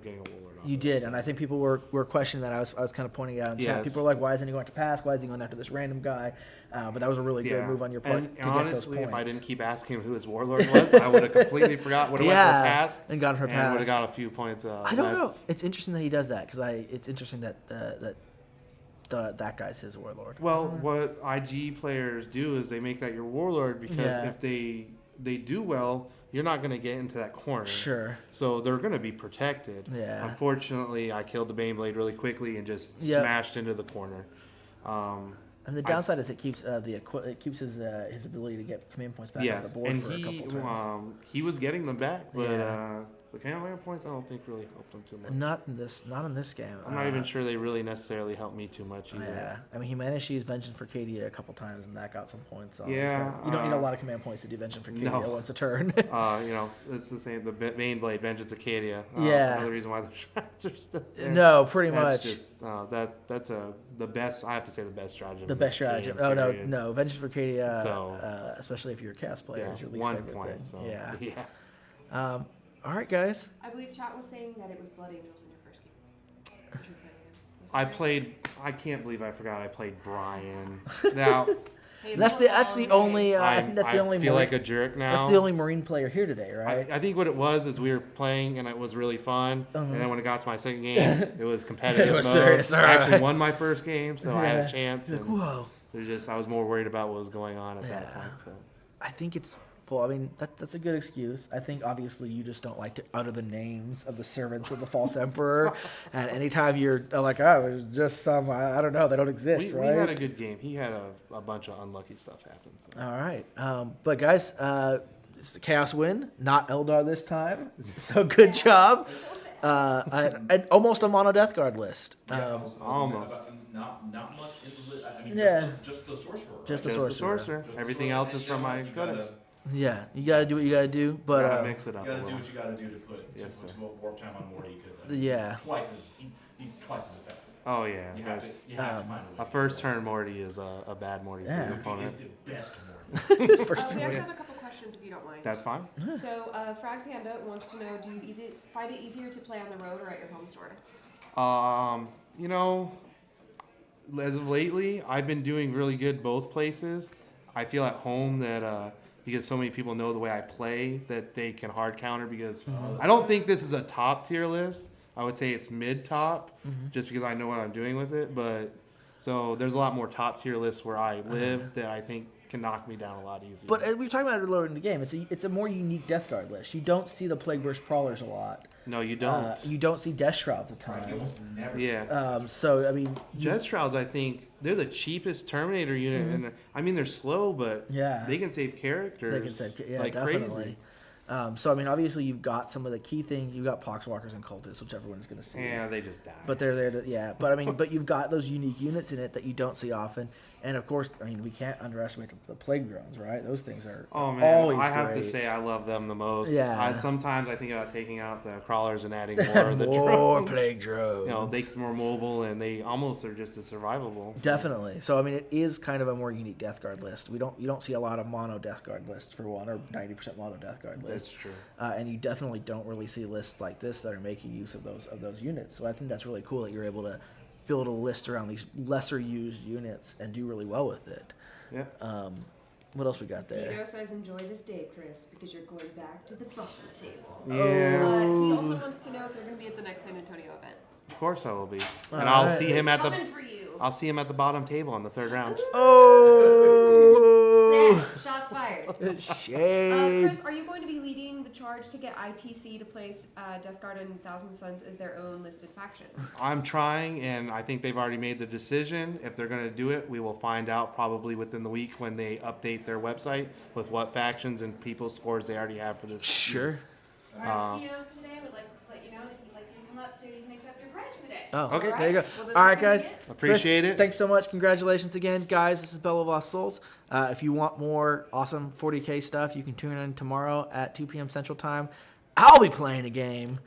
getting a warlord. You did, and I think people were questioning that. I was kind of pointing it out in chat. Yes. People were like, "Why isn't he going to Pask? Why is he going after this random guy?" But that was a really good move on your part And to honestly, get those if points. I didn't keep asking him who his warlord was, I would have completely forgot. Would have went for Pask and gone for and would Pask. have got a few points. I don't know. less. It's interesting that he does that because it's interesting that that guy's his warlord. Well, what IG players do is they make that your warlord because Yeah. if they do well, you're not going to get into that corner. Sure. So they're going to be protected. Yeah. Unfortunately, I killed the Baneblade really quickly and just Yep. smashed into the corner. And the downside is it keeps his ability to get command points back on Yes, the board and for a couple turns. he was getting them back, but Yeah. the command points I don't think really helped him too much. Not in this game. I'm not even sure they really necessarily helped me too much either. Yeah, I mean he managed to use Vengeance for Cadia a couple times, and that got some points. Yeah, you don't need a lot of command points to do Vengeance for Cadia no. once a turn. It's the same. The Baneblade, Vengeance Acadia. Yeah. Another reason why the shrines are still there. No, pretty That's much. Just, that's the best. I have to say the best strategy. The in best this strategy. game, Oh no, period. no, Vengeance for Cadia, So- especially if you're a chaos player, Yeah, is your least 1 favorite point. thing. So Yeah. All right, guys. I believe chat was saying that it was Blood Angels in your first game. That you're playing against. Is that I right? played. I can't believe I forgot. I played Brian. Now Hey, That's the only. I think that's the only. I feel Marine, like a jerk now. that's the only Marine player here today, right? I think what it was is we were playing and it was really fun. And then when it got to my second game, it was competitive. It was mode. serious, I actually alright. won my first game, so I had Yeah. a chance. Like, And whoa. I was more worried about what was going on at that Yeah. point. So. I think it's. Well, I mean, that's a good excuse. I think obviously you just don't like to utter the names of the servants of the false emperor. And anytime you're like, oh, it was just some, I don't know, they don't exist, We right? had a good game. He had a bunch of unlucky stuff happen. So. All right. But guys, it's the Chaos win, not Eldar this time. So good job. Almost a mono Death Guard list. Almost. Not much in the list. I mean, Yeah. just the sorcerer. Right? Just the Just the sorcerer. sorcerer. Just the Everything sorcerer. else And is from you know my what? You gotta- codex. Yeah, you gotta do what you gotta do. But Gotta mix it You up. gotta a do little. what you gotta do to put Yes, to sir. warp time on Morty because Yeah. he's twice as effective. Oh yeah, You have that's to find a way. a first turn Morty is a bad Morty Yeah. for his opponent. the best Morty. First We turn. actually have a couple questions if you don't mind. That's fine. So, Frag Panda wants to know: do you find it easier to play on the road or at your home store? You know, as of lately, I've been doing really good both places. I feel at home that because so many people know the way I play that they can hard counter because I don't think this is a top tier list. I would say it's mid top just because I know what I'm doing with it. But so there's a lot more top tier lists where I live that I think can knock me down a lot easier. But we were talking about it earlier in the game. It's a more unique Death Guard list. You don't see the Plague Burst Prowlers a lot. no, you don't. You don't see Death Shrouds a ton. Yeah. So I mean, Jet Shrouds, I think they're the cheapest Terminator unit, and I mean they're slow, but Yeah. they can save characters. they can say, yeah, like definitely. crazy. So I mean, obviously you've got some of the key things. You've got Poxwalkers and Cultists, which everyone's going to see. Yeah, they just die. But they're there to, yeah. But I mean, but you've got those unique units in it that you don't see often. And of course, I mean, we can't underestimate the Plague Drones, right? Those things are Oh man, always I have to great. say I love them the most. Yeah. Sometimes I think about taking out the crawlers and adding more of the More drones. Plague Drones. You know, they're more mobile and they almost are just as survivable. Definitely. So I mean, it is kind of a more unique Death Guard list. You don't see a lot of mono Death Guard lists for one, or 90% mono Death Guard lists. That's true. And you definitely don't really see lists like this that are making use of those units. So I think that's really cool that you're able to build a list around these lesser used units and do really well with it. Yeah. What else we got there? Dino says, "Enjoy this day, Chris, because you're going back to the buffer table." Yeah. He also wants to know if you're going to be at the next San Antonio event. Of course I will be. And All I'll right. see him at the Coming for you. I'll see him at the bottom table on the third round. Oh, Snap. Shots fired. shade. Chris, are you going to be leading the charge to get ITC to place Death Guard and Thousand Suns as their own listed faction? I'm trying, and I think they've already made the decision. If they're going to do it, we will find out probably within the week when they update their website with what factions and people's scores they already have for this. Sure. Our CEO for today would like to let you know that he'd like you to come out so you can accept your prize for the day. Oh, Okay. There you go. Well, then All right, that's gonna guys. be it. Appreciate Chris, it. Thanks so much. Congratulations again, guys. This is Bell of Lost Souls. If you want more awesome 40k stuff, you can tune in tomorrow at 2 p.m. Central Time. I'll be playing a game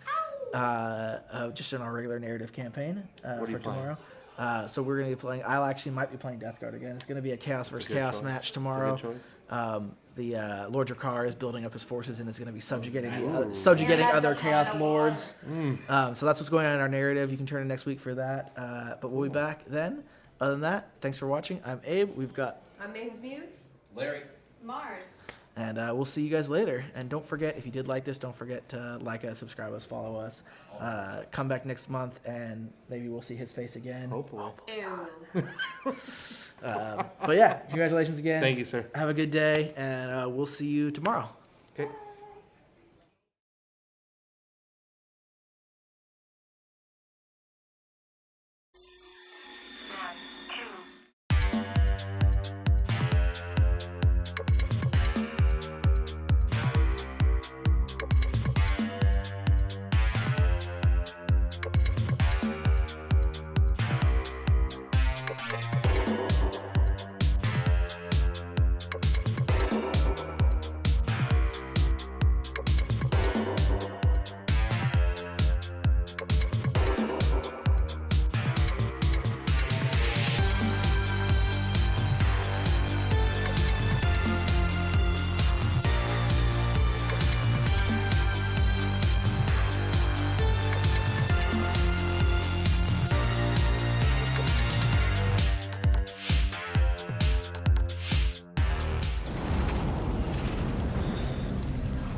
just in our regular narrative campaign are for you playing? tomorrow. So we're going to be playing. I actually might be playing Death Guard again. It's going to be a Chaos versus good Chaos choice. match It's a tomorrow. good choice. The Lord Drakar is building up his forces and is going to be subjugating Ooh. subjugating Yeah, other that's a Chaos lot of Lords. Mm. So that's what's going on in our narrative. You can turn in next week for that. But we'll be back then. Other than that, thanks for watching. I'm Abe. We've got, I'm Mayhem's Muse. Larry. Mars. and we'll see you guys later. And don't forget, if you did like this, don't forget to like us, subscribe us, follow us. Come back next month, and maybe we'll see his face again. Hopefully. Ew. But yeah, congratulations again. Thank you, sir. Have a good day, and we'll see you tomorrow. Okay.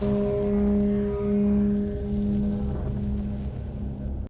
Bye.